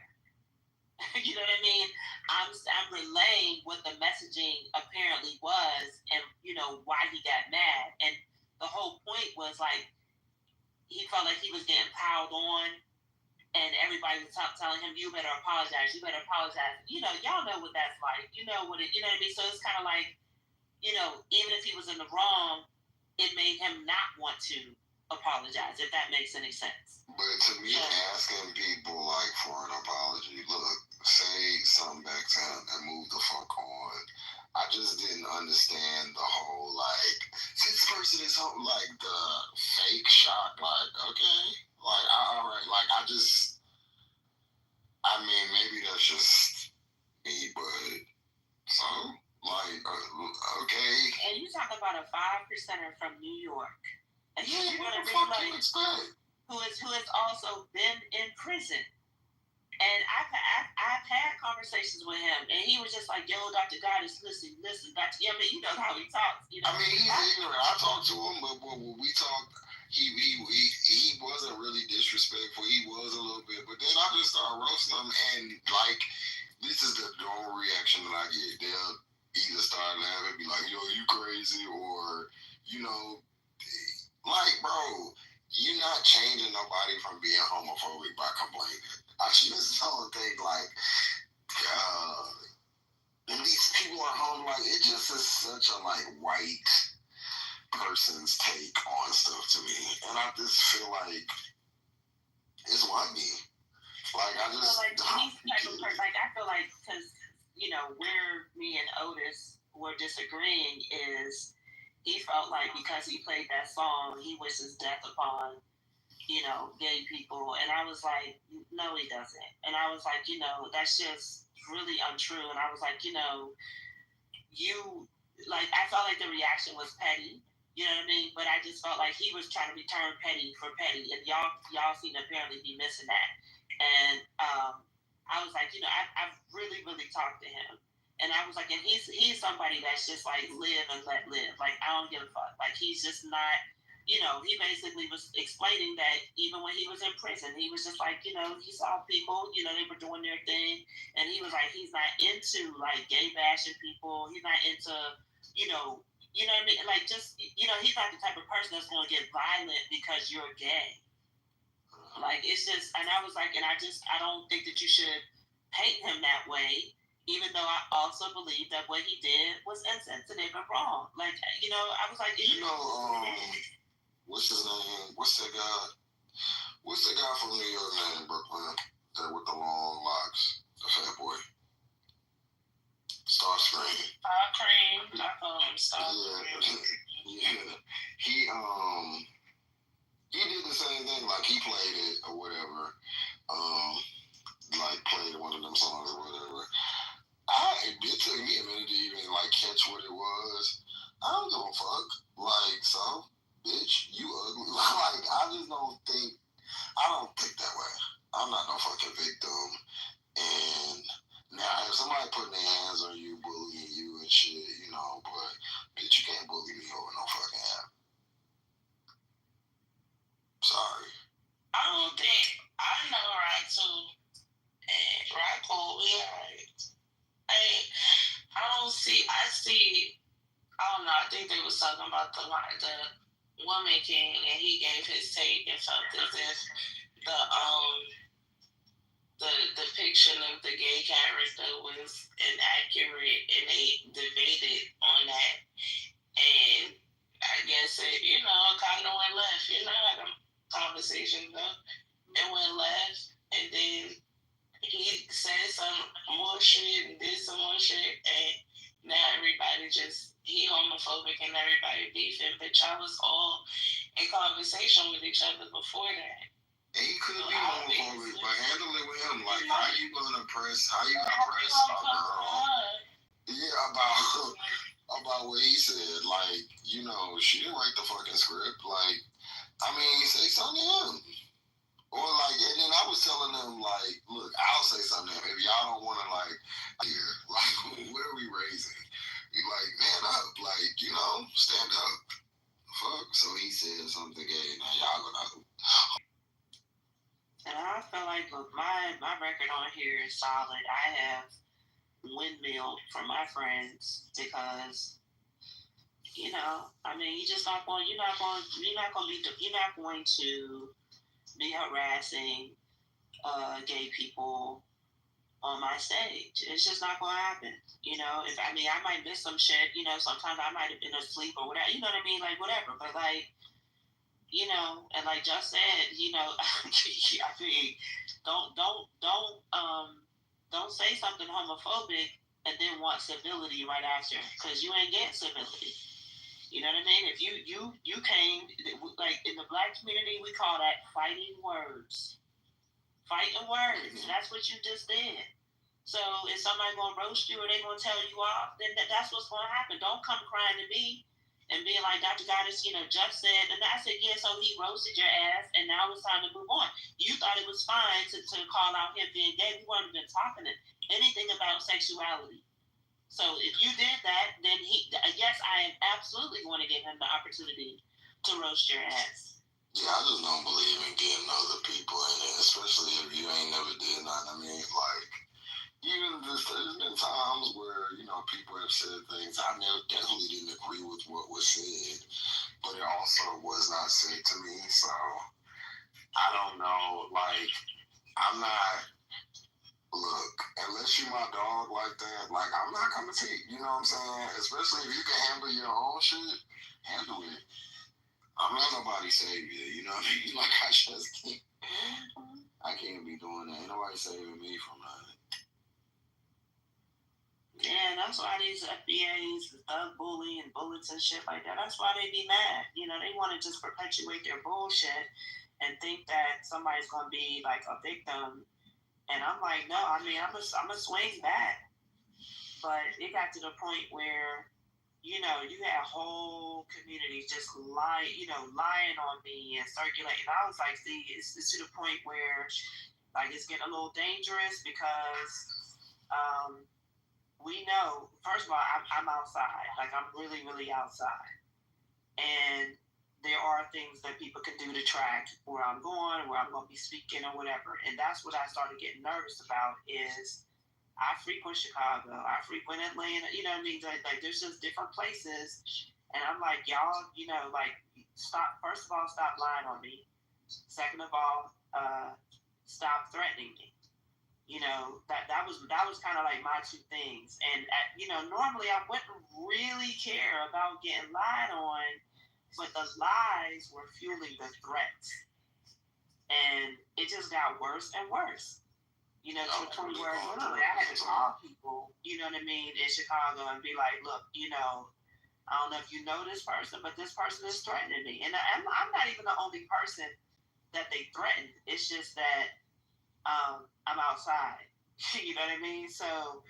You know what I mean? I'm relaying what the messaging apparently was, and you know why he got mad. And the whole point was like he felt like he was getting piled on, and everybody was telling him, "You better apologize. You better apologize." You know, y'all know what that's like. You know what it. You know what I mean? So it's kind of like, you know, even if he was in the wrong, it made him not want to apologize. If that makes any sense. But to me, asking people like for an apology, look, say something back to him and move the fuck on. I just didn't understand the whole like this person is like the fake shock. Like, okay, like all right, like I mean, maybe that's just me, but so like okay. And you talk about a 5%er from New York, and yeah, what the fuck do you expect? Who has also been in prison. And I've had conversations with him, and he was just like, "Yo, Dr. Goddess, listen, Dr. Yeah, I mean, you know how he talks. You know, I mean, he's ignorant. I talked to him, but when we talked, he wasn't really disrespectful. He was a little bit, but then I just started roasting him, and like, this is the normal reaction that I get. They'll either start laughing, be like, "Yo, you crazy," or you know, like, bro, you're not changing nobody from being homophobic by complaining. I just don't think like, and these people are home like it just is such a like white person's take on stuff to me, and I just feel like it's whitey. Like I just like he's the type of person. Like I feel like because you know where me and Otis were disagreeing is he felt like because he played that song, he wishes death upon gay people. And I was like, no, he doesn't. And I was like, that's just really untrue. And I was like, I felt like the reaction was petty. You know what I mean? But I just felt like he was trying to return petty for petty. And y'all seem to apparently be missing that. And I was like, I've really, really talked to him. And I was like, and he's somebody that's just like live and let live. Like, I don't give a fuck. Like, he's just not, he basically was explaining that even when he was in prison, he was just like, he saw people, they were doing their thing. And he was like, he's not into like gay bashing people. He's not into, you know what I mean? Like, just, he's not the type of person that's going to get violent because you're gay. Like, it's just, and I was like, and I don't think that you should paint him that way, even though I also believe that what he did was insensitive and wrong. Like, I was like, what's his name? What's the guy from New York named Brooklyn? That with the long locks, the fat boy. Starscream. Starscream. Yeah. He did the same thing. Like he played it or whatever. Like played one of them songs or whatever. It took me a minute to even like catch what it was. I don't give a fuck. Like, so, bitch, you ugly. Like, I don't think that way. I'm not no fucking victim. And now, if somebody putting their hands on you, bullying you and shit, but bitch, you can't bully me over no fucking app. think they was talking about the Woman King, and he gave his take and felt as if the depiction of the gay character was inaccurate, and they debated on that. And I guess it, kind of went left. Had a conversation though, it went left, and then he said some more shit and did some more shit, and now everybody he homophobic and everybody beefing, but y'all was all in conversation with each other before that. And he could be homophobic, but handle it with him. Like, how you gonna press a girl? Yeah, about what he said. Like, she didn't write the fucking script. Like, I mean, say something to him. Or like, and then I was telling them, like, look, I'll say something to him. If y'all don't want to, like, what are we raising? We like, man up, like, stand up. Fuck. So he said something gay. Now y'all gonna. And I feel like, look, my record on here is solid. I have windmilled for my friends because, I mean, you're not going to be harassing gay people on my stage. It's just not going to happen. I might miss some shit. Sometimes I might have been asleep or whatever. You know what I mean? Like, whatever. But, like, and like just said, I mean, don't say something homophobic and then want civility right after, because you ain't getting civility. You know what I mean? If you came, like in the Black community, we call that fighting words. Fighting words. That's what you just did. So if somebody gonna roast you or they gonna tell you off, then that's what's gonna happen. Don't come crying to me and being like, Dr. Goddess, just said, and I said, yeah, so he roasted your ass, and now it's time to move on. You thought it was fine to call out him being gay. We weren't even talking anything about sexuality. So if you did that, then yes, I am absolutely going to give him the opportunity to roast your ass. Yeah, I just don't believe in getting other people in it, especially if you ain't never did nothing. I mean, like, even there's been times where, people have said things I definitely didn't agree with what was said, but it also was not said to me. So I don't know. Like, I'm not. Look, unless you my dog like that, like, I'm not coming to you. You know what I'm saying? Especially if you can handle your own shit, handle it. I'm not nobody's savior. You know what I mean? Like, I just can't. I can't be doing that. Ain't nobody saving me from nothing. Yeah, that's why these FBAs, thug bully and bullets and shit like that, that's why they be mad. They want to just perpetuate their bullshit and think that somebody's going to be like a victim. And I'm like, no, I mean, I'm a swing back. But it got to the point where, you had whole communities just lying on me and circulating. I was like, see, it's to the point where, like, it's getting a little dangerous because we know, first of all, I'm outside. Like, I'm really, really outside. And there are things that people can do to track where I'm going, where I'm going to be speaking or whatever. And that's what I started getting nervous about is I frequent Chicago. I frequent Atlanta. You know what I mean? Like there's just different places. And I'm like, y'all, like, stop. First of all, stop lying on me. Second of all, stop threatening me. That was kind of like my two things. And, normally I wouldn't really care about getting lied on, but the lies were fueling the threats. And it just got worse and worse. To the point where literally I had to call people, you know what I mean, in Chicago and be like, look, I don't know if you know this person, but this person is threatening me. And I'm not even the only person that they threatened. It's just that I'm outside. You know what I mean? So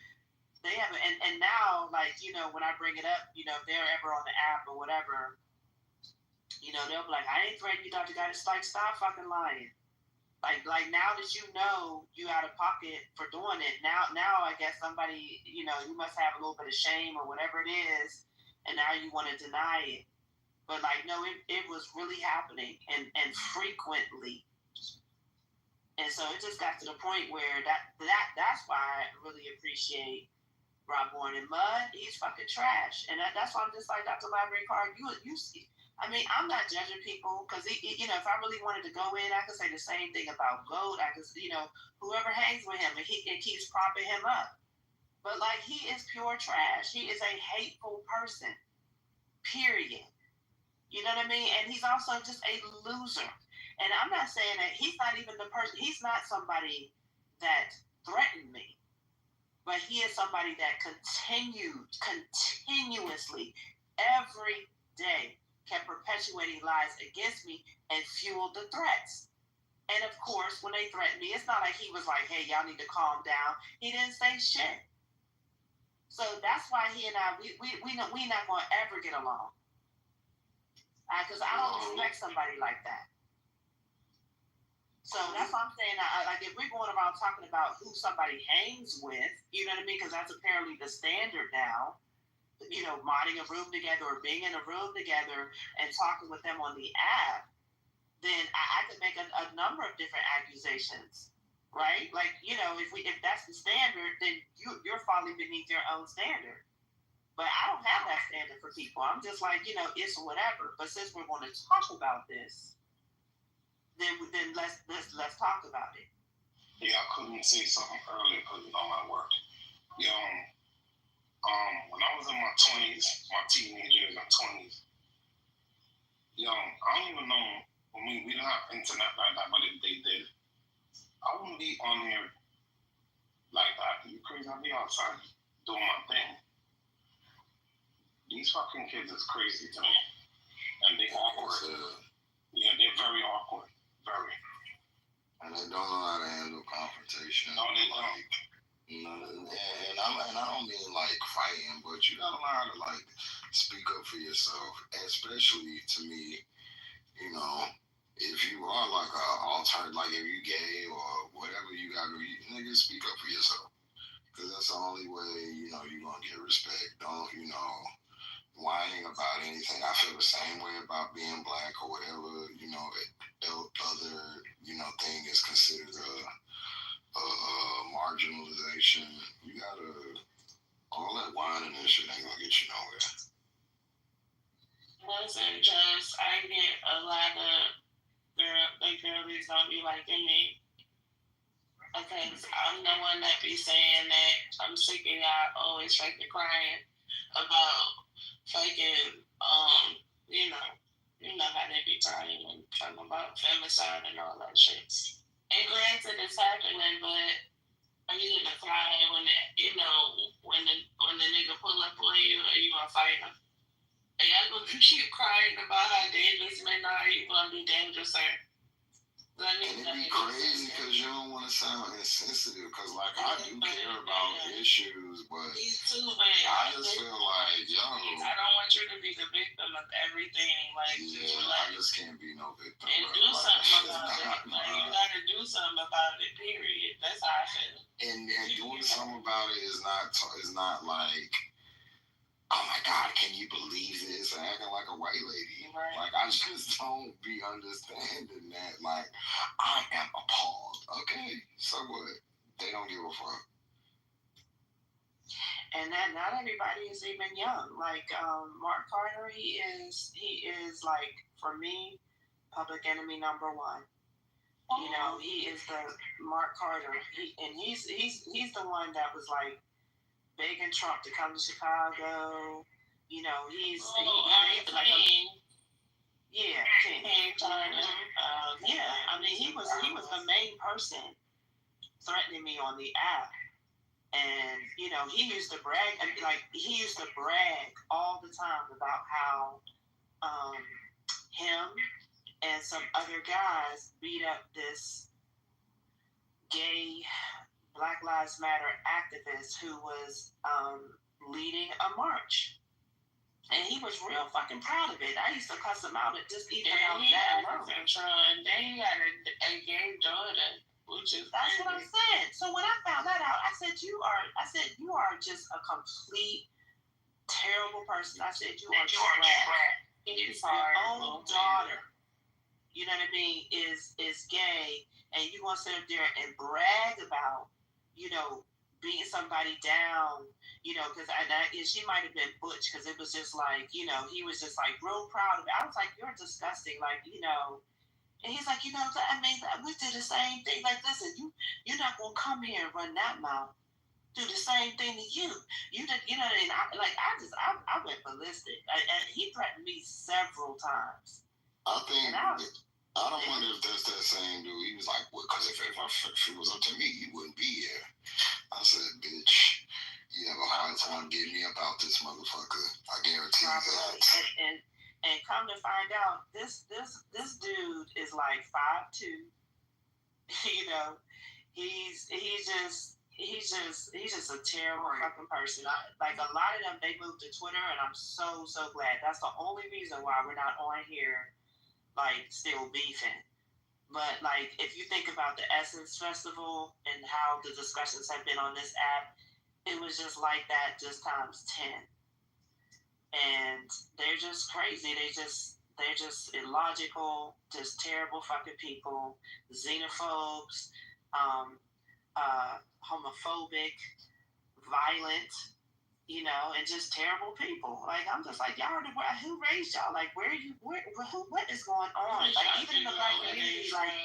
they have, and now, like, when I bring it up, if they're ever on the app or whatever, they'll be like, I ain't threatening you, Dr. Goddess. Like, stop fucking lying. Like now that you out of pocket for doing it, now I guess somebody, you must have a little bit of shame or whatever it is, and now you want to deny it. But like, no, it was really happening and frequently. And so it just got to the point where that's why I really appreciate Rob Born in Mud, he's fucking trash. And that's why I'm just like, Dr. Library Card, you see. I mean, I'm not judging people because, if I really wanted to go in, I could say the same thing about Gold. I could, whoever hangs with him, and it keeps propping him up. But, like, he is pure trash. He is a hateful person, period. You know what I mean? And he's also just a loser. And I'm not saying that he's not even the person, he's not somebody that threatened me. But he is somebody that continuously, every day, kept perpetuating lies against me and fueled the threats. And of course, when they threatened me, it's not like he was like, hey, y'all need to calm down. He didn't say shit. So that's why he and I, we not going to ever get along. Because I don't respect somebody like that. So that's what I'm saying. Like, if we're going around talking about who somebody hangs with, you know what I mean? Because that's apparently the standard now. Modding a room together or being in a room together and talking with them on the app, then I could make a number of different accusations, right? Like, if that's the standard, then you're falling beneath your own standard. But I don't have that standard for people. I'm just like, it's whatever. But since we're going to talk about this, then let's talk about it. Yeah, I couldn't say something earlier because of my work. When I was in my 20s, my teenage years, my 20s, I don't even know. I mean, we didn't have internet like that, but if they did, I wouldn't be on here like that. You crazy? I'd be outside doing my thing. These fucking kids is crazy to me. And they're awkward. Yeah, they're very awkward. Very. And they don't know how to handle confrontation. No, they don't. And I don't mean like fighting, but you gotta learn how to like speak up for yourself. Especially to me, if you are like a alternate, like if you gay or whatever, you gotta nigga speak up for yourself. Because that's the only way you're gonna get respect. Don't whining about anything. I feel the same way about being black or whatever, other, thing is considered a marginalization. You gotta, all that whining and shit ain't gonna get you nowhere. Listen, just, I get a lot of girlies don't be liking me. Because I'm the one that be saying that I'm sick of y'all always fucking crying about fucking, you know how they be crying and talking about femicide and all that shit. And granted, it's happening, but are you gonna cry when the nigga pull up on you, or you gonna fight him? Are y'all gonna keep crying about how dangerous men are? You gonna be dangerous, sir? And it'd be crazy because you don't want to sound insensitive because, like, I do care about issues, but I just feel like, I don't want you to be the victim of everything. Like, I just can't be no victim. And do something about it. Like, you gotta do something about it, period. That's how I feel. And doing something about it is not like, oh my God, can you believe this? Acting like a white lady. Right. Like, I just don't be understanding that. Like, I am appalled. Okay, so what? They don't give a fuck. And that not everybody is even young. Like Mark Carter, he is like, for me, public enemy number one. He is the Mark Carter. He's the one that was like begging Trump to come to Chicago. He's King. Yeah, I mean, he was the main person threatening me on the app, and he used to brag. He used to brag all the time about how him and some other guys beat up this gay Black Lives Matter activist who was leading a march. And he was real fucking proud of it. I used to cuss him out at just even out that alone. Then he had a gay daughter, which is that's what I said. So when I found that out, I said you are just a complete terrible person. I said you are trash. It's your own daughter. You know what I mean? Is gay, and you gonna sit up there and brag about beating somebody down, you know, because she might have been butch because it was just like, you know, he was just like real proud of it. I was like, you're disgusting, like, you know. And he's like, you know, I mean, we did the same thing. Like, listen, you're not gonna come here and run that mouth. Do the same thing to you. You did, you know, and I went ballistic. And he threatened me several times. I think I don't wonder if that's that same dude. He was like, well, because if it was up to me, you wouldn't be here. I said, bitch, you have a hard time getting me about this motherfucker. I guarantee you that. And come to find out, this dude is like 5'2". You know, he's just a terrible fucking person. Like a lot of them, they moved to Twitter, and I'm so glad. That's the only reason why we're not on here, like, still beefing. But like, if you think about the Essence Festival and how the discussions have been on this app, it was just like that, just times 10. And they're just crazy. They're just illogical, just terrible fucking people, xenophobes, homophobic, violent, you know, and just terrible people. Like, I'm just like, y'all, who raised y'all? Like, what is going on? Like, even in the black community, like,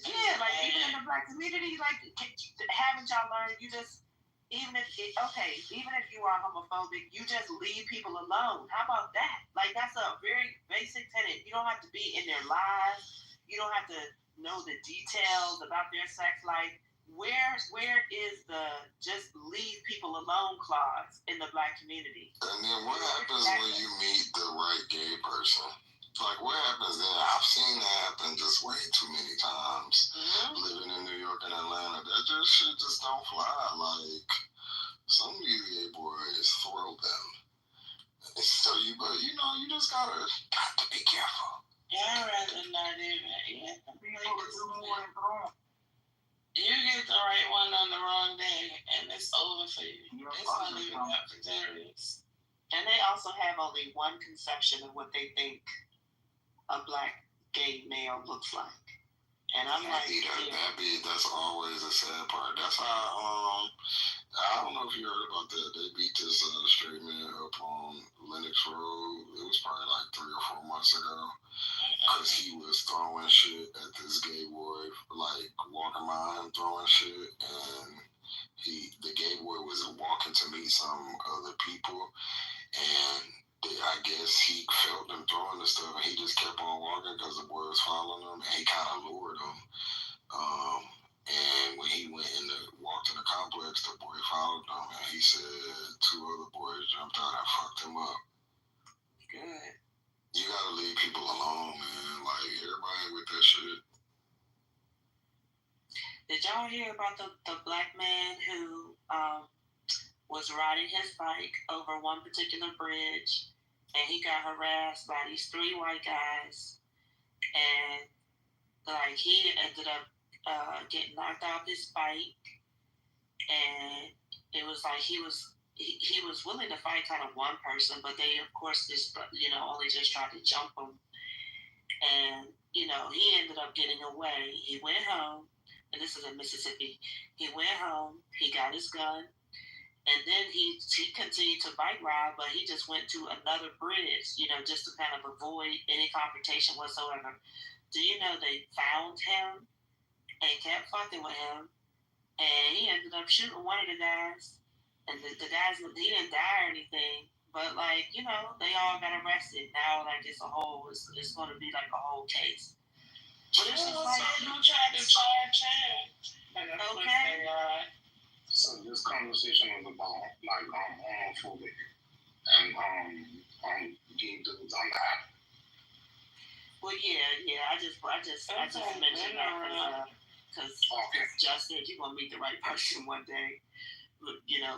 yeah, like, even in the black community, like, haven't y'all learned, you just, even if you are homophobic, you just leave people alone. How about that? Like, that's a very basic tenet. You don't have to be in their lives. You don't have to know the details about their sex life. Where is the just leave people alone clause in the black community? And then what happens when you meet the right gay person? Like, what happens then? I've seen that happen just way too many times. Living in New York and Atlanta, that shit just don't fly. Like, some of these gay boys throw them. So you just gotta be careful. Yeah, I'd rather not even. Yeah, you get the right one on the wrong day, and it's over for you. It's not even up for Darius. And they also have only one conception of what they think a black gay male looks like. And I'm that's always a sad part. That's how I don't know if you heard about that. They beat this straight man up on Lenox Road. It was probably like 3 or 4 months ago. Because he was throwing shit at this gay boy, like walking by him throwing shit. And the gay boy was walking to meet some other people. And I guess he felt them throwing the stuff, and he just kept on walking because the boy was following him, and he kind of lured him. And when he walked in the complex, the boy followed him, and he said 2 other boys jumped out and fucked him up. Good. You gotta leave people alone, man. Like, everybody with that shit. Did y'all hear about the black man who was riding his bike over one particular bridge, and he got harassed by these 3 white guys, and like he ended up getting knocked off his bike, and it was like he was willing to fight kind of one person, but they of course just only just tried to jump him, and he ended up getting away. He went home, and this is in Mississippi. He went home, he got his gun. And then he continued to bike ride, but he just went to another bridge, just to kind of avoid any confrontation whatsoever. Do you know they found him and kept fucking with him, and he ended up shooting one of the guys. And the guys, he didn't die or anything, but they all got arrested. Now it's going to be like a whole case. But it's just like you tried to charge him. Okay. So this conversation was about homophobic and getting dudes on the app. Well, yeah. I just mentioned that because Just said you're gonna meet the right person one day, but yeah.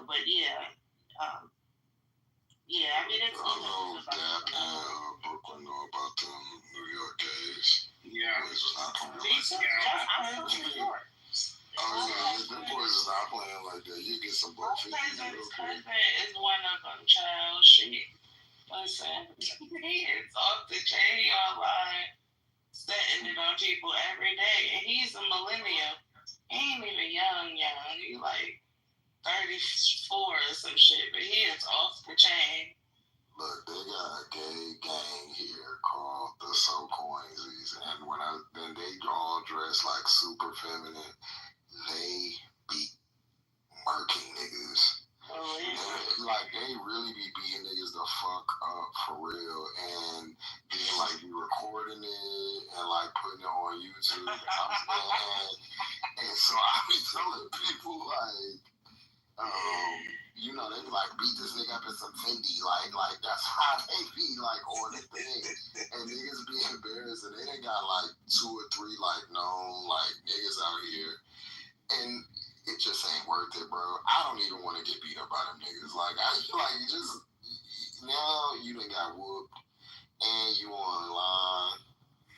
Yeah, I mean it's. I know Dap and Brooklyn know about them New York gays. Yeah. Boys is not playing like Just I'm from New York. Oh yeah, them boys is not playing like that. You get some buck 50s real quick. Is one of them, child. Listen, he is off the chain online, setting it on people every day, and he's a millennial. He ain't even young. He like some shit, but he is off the chain. Look, they got a gay gang here called the So Coinsies, and then they all dress like super feminine. They be murking niggas. Oh, yeah. They really be beating niggas the fuck up for real, and then be recording it and putting it on YouTube. And so I be telling people they be beat this nigga up in some Fendi, that's how they be on the thing, and niggas be embarrassed, and they got 2 or 3 known niggas out here, and it just ain't worth it, bro. I don't even want to get beat up by them niggas. Now you done got whooped, and you online.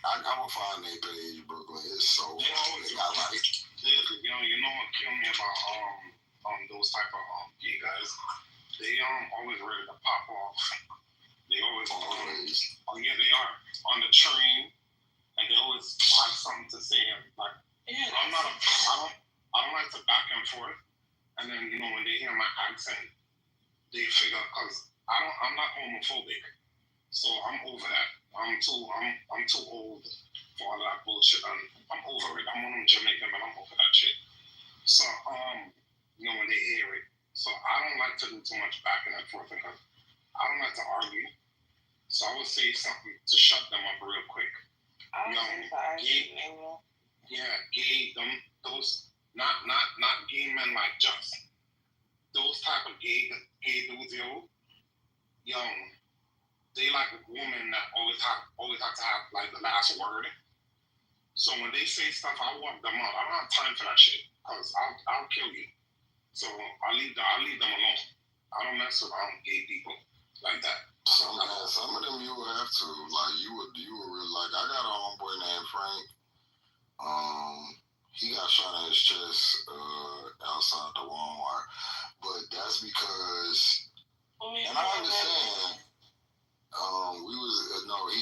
I'm gonna find their page, Brooklyn. It's so funny. They got you know what killed me about those type of gay guys? They always ready to pop off. They always they are on the train, and they always have something to say. I don't like to back and forth, and then when they hear my accent, they figure because I'm not homophobic, so I'm over that. I'm too old for all that bullshit, and I'm over it. I'm one of them Jamaican, and I'm over that shit. So when they hear it, so I don't like to do too much backing and forth because I don't like to argue. So I would say something to shut them up real quick. Gay, those not gay men like Just. Those type of gay dudes, they like a woman that always have to have the last word. So when they say stuff, I walk them out. I don't have time for that shit because I'll kill you. So I leave them alone. I don't mess around gay people like that. Some of them you would have to you would really I got a homeboy named Frank. He got shot in his chest outside the Walmart, but that's because, and I understand.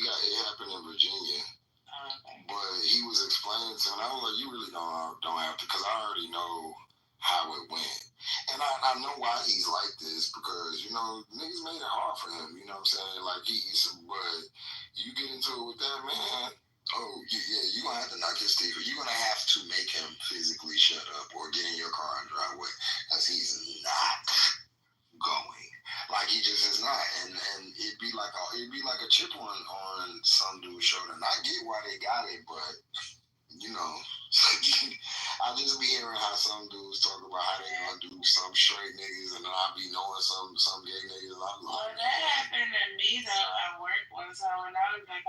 It happened in Virginia, but he was explaining to me, and I was like, you really don't have to, because I already know how it went. And I know why he's like this, because, niggas made it hard for him, you know what I'm saying? But you get into it with that man, you're going to have to knock his teeth. You're going to have to make him physically shut up or get in your car and drive away, because he's not going. He just is not, and it'd be like a chip on some dude's shoulder. And I get why they got it, but I just be hearing how some dudes talk about how they gonna do some straight niggas, and then I be knowing some gay niggas. Well, that happened to me though at work one time when I was I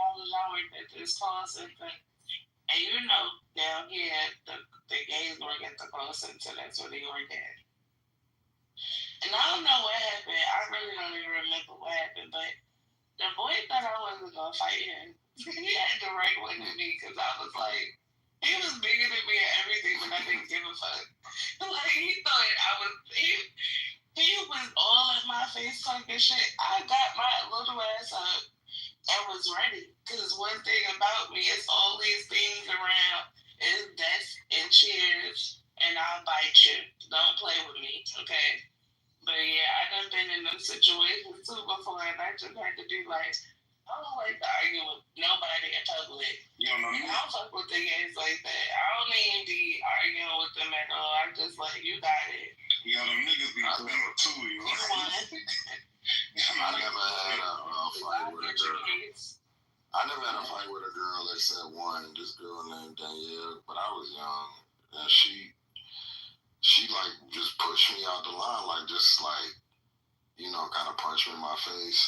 worked at this call center, and down here the gays work at the call center. That's where they work at. And I don't know what happened. I really don't even remember what happened, but the boy thought I wasn't going to fight him. He had the right one to me because I was he was bigger than me and everything, but I didn't give a fuck. He thought he was all in my face talking shit. I got my little ass up and was ready. Because one thing about me is all these things around is death and cheers, and I'll bite you. Don't play with me, okay? But yeah, I done been in those situations too before, and I just had to be I don't like to argue with nobody in public. I don't fuck with the gays like that. I don't even be arguing with them at all. I just you got it. Them niggas be clever too, I never had a fight with a girl. I never had a fight with a girl except one. This girl named Danielle, but I was young, and she just pushed me out the line, kind of punched me in my face.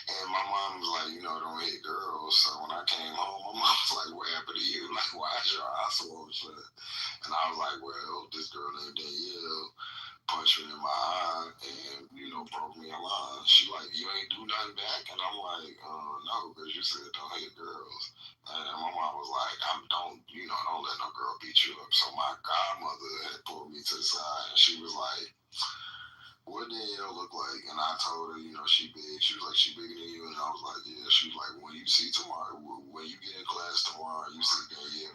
And my mom was like, don't hit girls. So when I came home, my mom was like, what happened to you? Why is your eye swollen? And I was like, well, this girl named Danielle punched me in my eye and, broke me a line. She you ain't do nothing back? And I'm like, no, because you said don't hit girls. And my mom was like, don't let no girl beat you up. So my godmother had pulled me to the side, and she was like, what Danielle look like? And I told her, she big. She was like, she bigger than you? And I was like, yeah. She was like, when you get in class tomorrow, you see Danielle,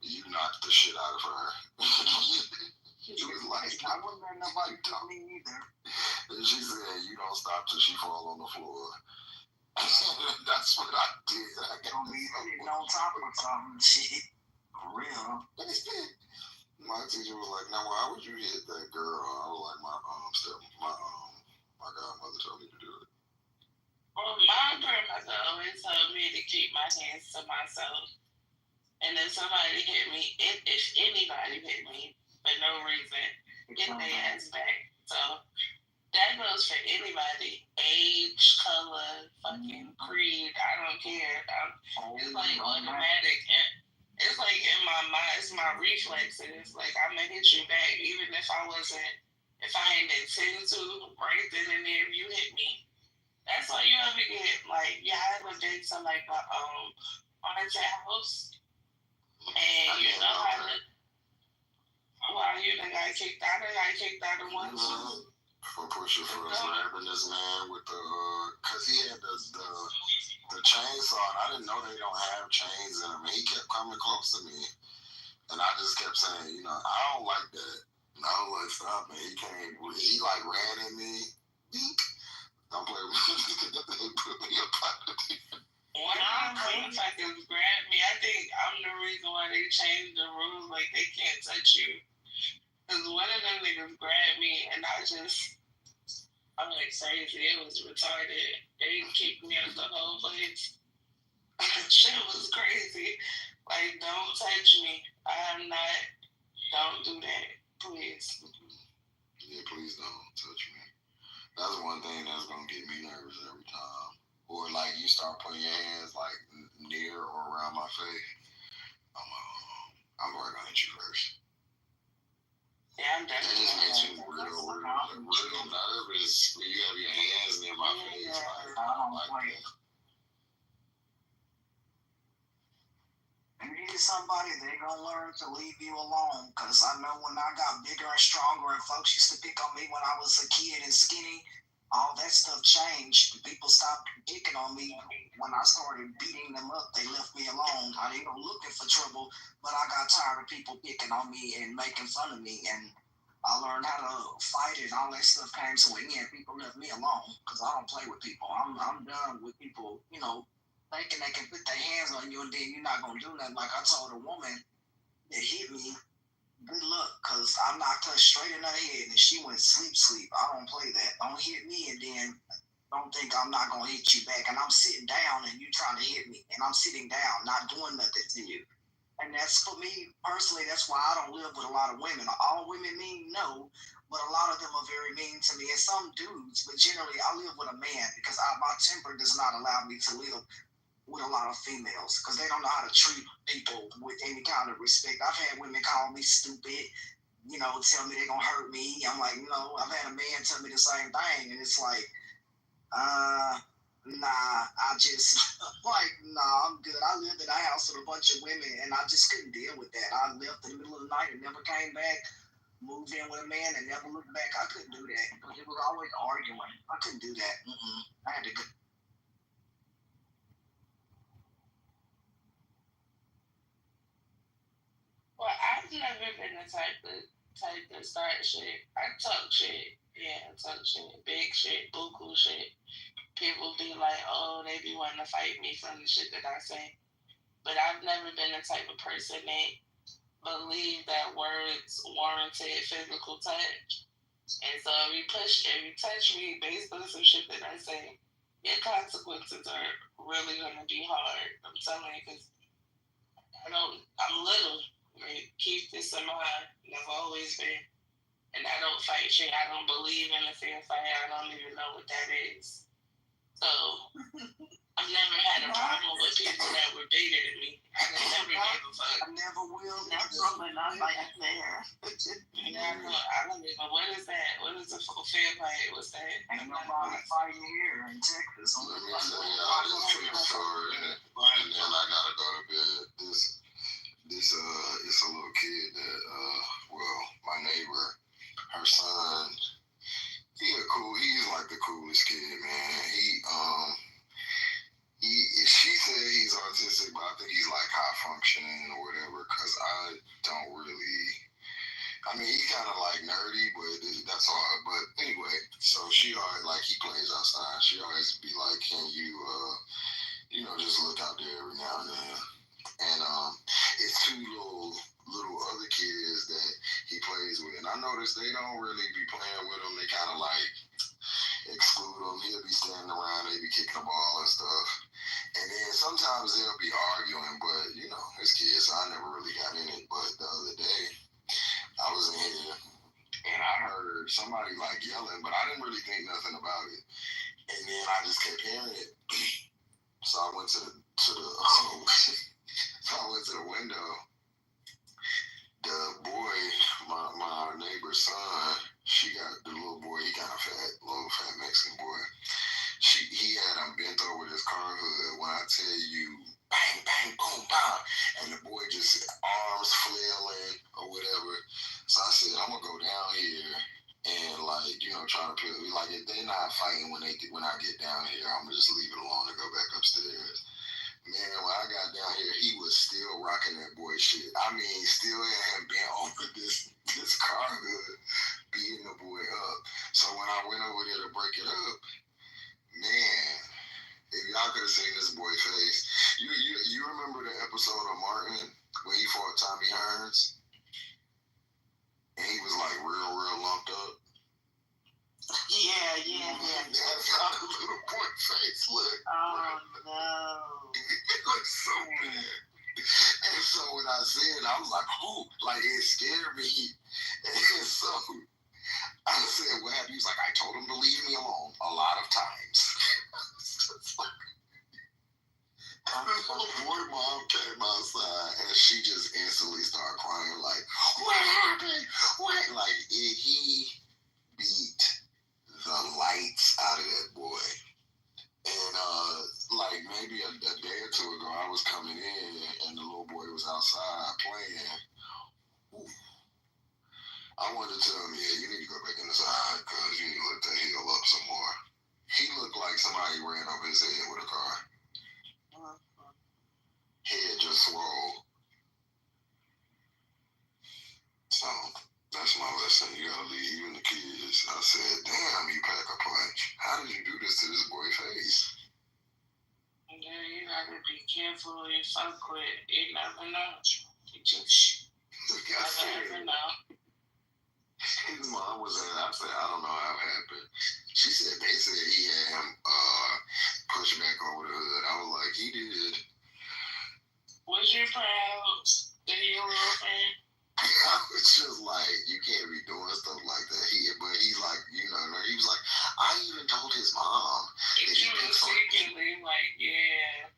you knock the shit out of her. She was like, I wouldn't let nobody tell me either. She said, "You don't stop till she fall on the floor." That's what I did. I got me sitting on top of something. Shit, for real. My teacher was like, "Now, why would you hit that girl?" I was like, my godmother told me to do it. Well, my grandmother always told me to keep my hands to myself. And if somebody hit me, if anybody hit me for no reason, get their ass back. So that goes for anybody, age, color, fucking creed. I don't care. It's like automatic. It's like in my mind, it's my reflexes. Like I'm gonna hit you back, even if I ain't intended to. Right then and there, if you hit me, that's all you ever get. Like I ever did to like a haunted house, and you know how to. Well, you done got kicked out. I got kicked out of one too. For pushing for us grabbing this man with the cause he had the chainsaw and I didn't know they don't have chains in him. He kept coming close to me. And I just kept saying, I don't like that. And I was like, stop man. He like ran at me. Don't play with me. They put me up out of there. One of the motherfuckers grabbed me. I think I'm the reason why they changed the rules. Like they can't touch you. Because one of them niggas grabbed me and I'm like crazy. It was retarded. They kicked me out the whole place. Shit was crazy. Like, don't touch me. I'm not. Don't do that, please. Yeah, please don't touch me. That's one thing that's gonna get me nervous every time. Or like you start putting your hands like near or around my face. I'm probably gonna hit you first. Yeah, I'm definitely. It just makes me real nervous when you have your hands near my face. Like, I don't like that. If you need somebody, they gonna learn to leave you alone. Cause I know when I got bigger and stronger and folks used to pick on me when I was a kid and skinny, all that stuff changed. People stopped picking on me when I started beating them up. They left me alone. I didn't go looking for trouble, but I got tired of people picking on me and making fun of me. And I learned how to fight it. All that stuff came to an end. People left me alone because I don't play with people. I'm done with people, thinking they can put their hands on you and then you're not going to do nothing. Like I told a woman that hit me, good luck, because I knocked her straight in her head and she went sleep. I don't play that. Don't hit me and then don't think I'm not going to hit you back. And I'm sitting down and you trying to hit me. And I'm sitting down, not doing nothing to you. And that's for me personally. That's why I don't live with a lot of women. All women mean no, but a lot of them are very mean to me. And some dudes, but generally I live with a man because my temper does not allow me to live with a lot of females because they don't know how to treat people with any kind of respect. I've had women call me stupid, tell me they're gonna hurt me. I'm like, no. I've had a man tell me the same thing, and it's like, nah, I just nah, I'm good. I lived in a house with a bunch of women and I just couldn't deal with that. I left in the middle of the night and never came back, moved in with a man and never looked back. I couldn't do that because it was always arguing. I couldn't do that. I had to go. Well, I've never been the type to start shit. I talk shit. Yeah, I talk shit. Big shit, buku shit. People be like, oh, they be wanting to fight me from the shit that I say. But I've never been the type of person that believe that words warranted physical touch. And so if you touch me based on some shit that I say, your consequences are really gonna be hard. I'm telling you, because I'm little. Like, keep this in mind. I've always been. And I don't fight shit. I don't believe in a fair fight. I don't even know what that is. So I've never had a problem with people that were bigger than me. I never gave a fuck. I never will. Never not like there. Yeah, I don't even. What is that? What is a fair fight? What's that? Ain't nobody fighting here in Texas. Let me say, I'll just tell you a story, and then I gotta go to bed. It's a little kid that my neighbor, her son, he's like the coolest kid, man. She said he's autistic, but I think he's like high functioning or whatever, because I I mean, he's kind of like nerdy, but that's all. But anyway, so she always, like, he plays outside. She always be like, can you, just look out there every now and then. And it's two little other kids that he plays with. And I noticed they don't really be playing with him. They kind of like exclude him. He'll be standing around, they be kicking the ball and stuff. And then sometimes they'll be arguing, but it's kids, so I never really got in it. But the other day, I was in here and I heard somebody like yelling, but I didn't really think nothing about it. And then I just kept hearing it. So I went to the so I went to the window. The boy, my neighbor's son, the little boy, he kind of little fat Mexican boy. He had him bent over this car hood. When I tell you, bang, bang, boom, bang, and the boy just arms flailing or whatever. So I said, I'm gonna go down here and try to put if they're not fighting when I get down here, I'm gonna just leave it alone and go back upstairs. Man, when I got down here, he was still rocking that boy shit. I mean, still had him bent over this car hood, beating the boy up. So when I went over there to break it up, man, if y'all could have seen this boy's face, you remember the episode of Martin when he fought Tommy Hearns, and he was like real lumped up. Yeah. That's how the little boy face looked. Oh no. It looked so bad. And so when I seen it, I was like, "Oh!" Like it scared me. And so I said, "What happened?" He was like, "I told him to leave me alone a lot of times." And this little boy mom came outside and she just instantly started crying like, "What happened? What?" Like he beat the lights out of that boy. And maybe a day or two ago, I was coming in and the little boy was outside playing. Ooh. I wanted to tell him, yeah, you need to go back inside because you need to let that heal up some more. He looked like somebody ran over his head with a car. Head just swole. So that's my lesson. You gotta leave even the kids. I said, damn, you pack a punch. How did you do this to this boy's face? Yeah, you gotta be careful if I quit. You never know. You just never know. His mom was there. I said, I don't know how it happened. She said they said he had him pushed back over the hood. I was like, he did. Was you proud that you were a fan? I was just like, you can't be doing stuff like that. But he's like, he was like, I even told his mom. If you were secretly like, yeah.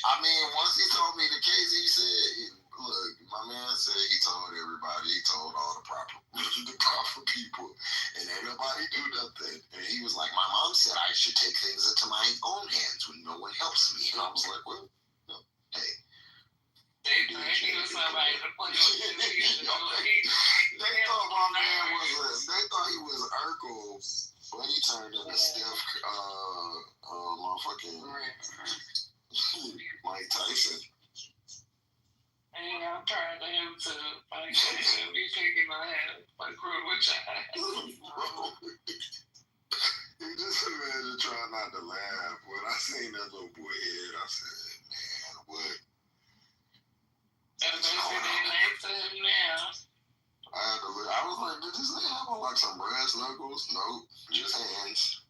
I mean, once he told me the case, he said, look, my man said he told everybody, he told all the proper people, and ain't nobody do nothing. And he was like, my mom said I should take things into my own hands when no one helps me. And I was like, well, no, hey. They somebody to put They thought my man they thought he was Urkel, but he turned into Steph, motherfucking Mike Tyson. And I'm trying to him to like be shaking my head like with child. You just imagine trying not to laugh. When I seen that little boy head, I said, man, what? And they said they next to him now. I was like, did this nigga have on like some brass knuckles? Nope, just hands.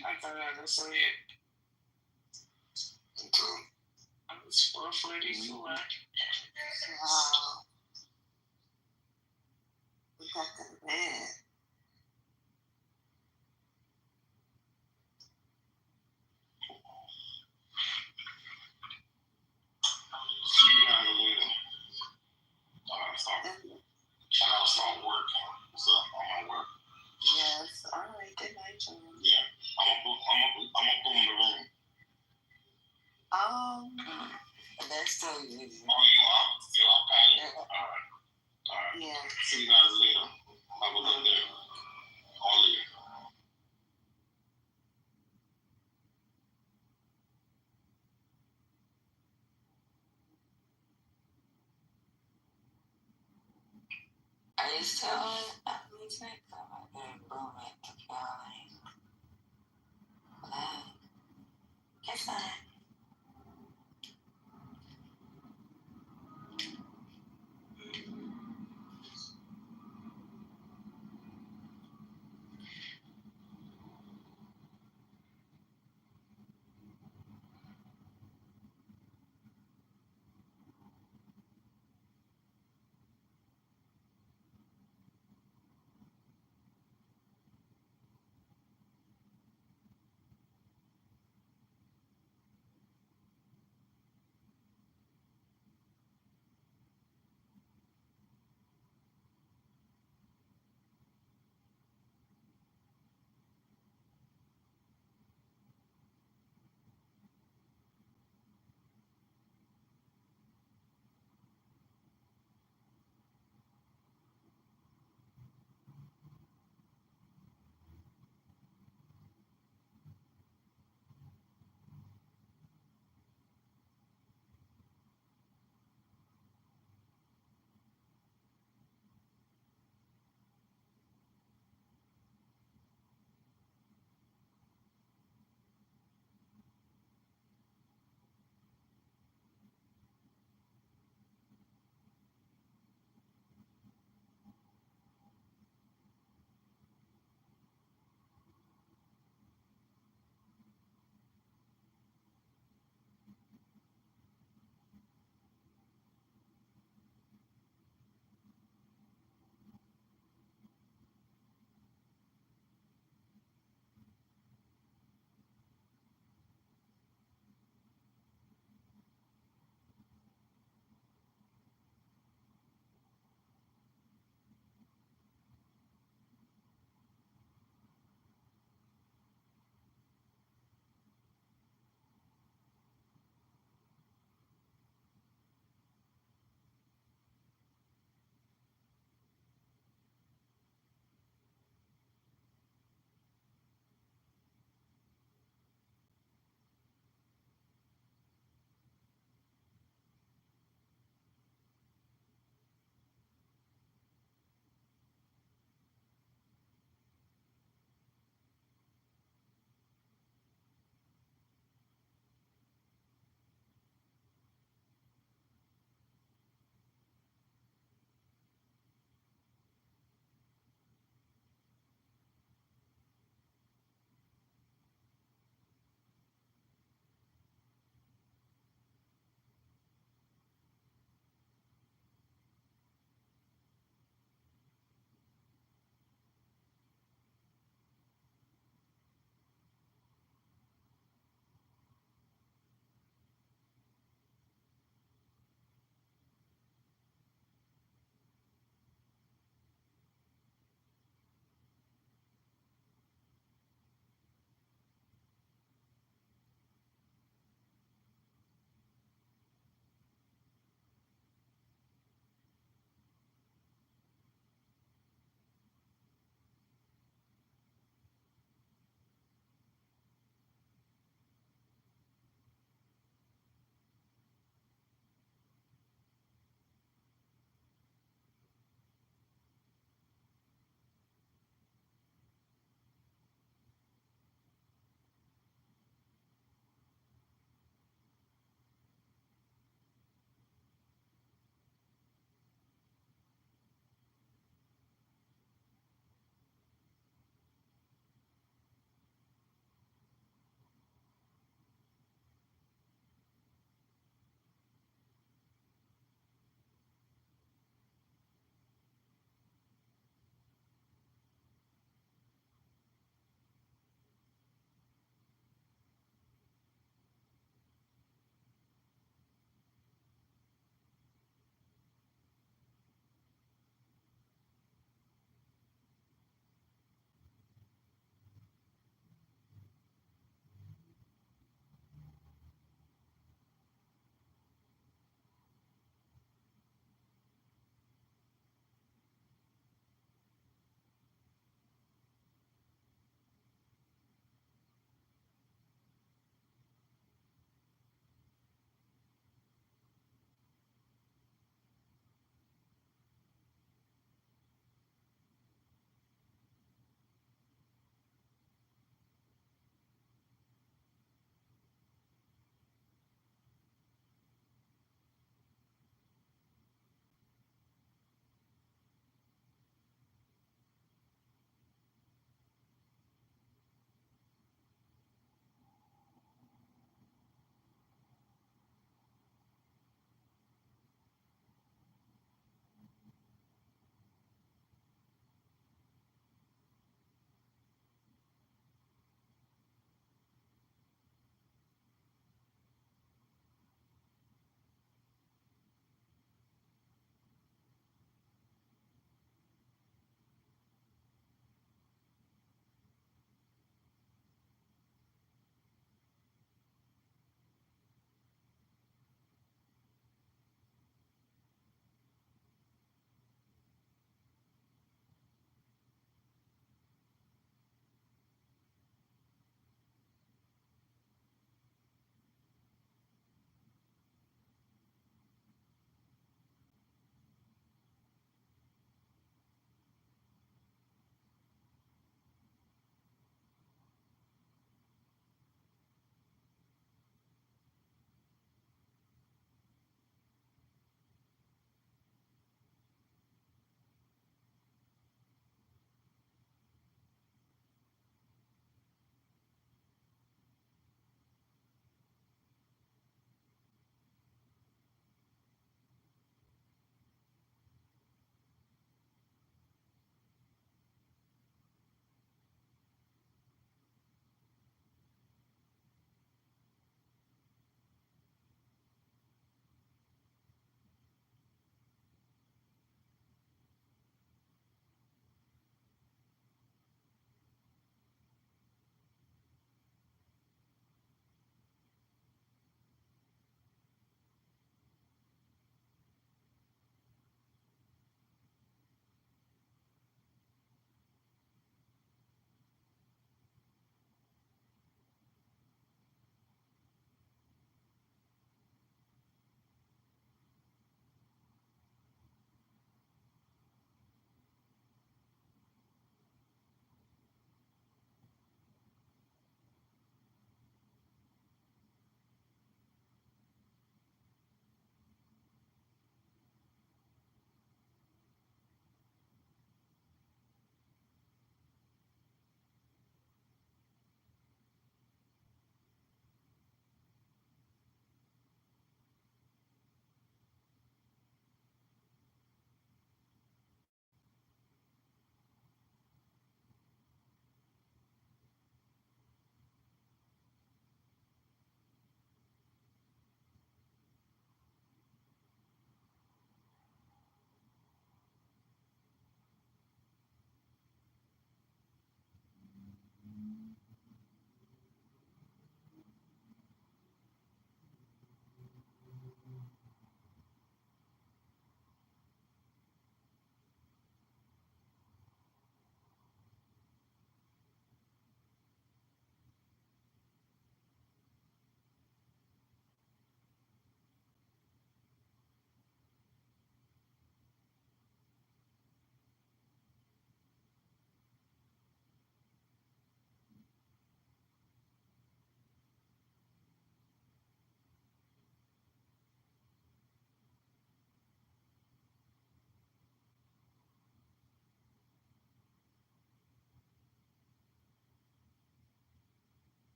I thought I would say it. Me too. I was 444. Wow. We got the man. I gotta start work. So I'm on work. Yes. All right. Good night, John. Yeah. I'm gonna boom the room. That's so easy. Oh, you up? You up, Patty? Yeah. All right. Yeah. See you guys later. Have a good day. All of you. Are you still on music? I might be booming to be honest. Hello? Guess not.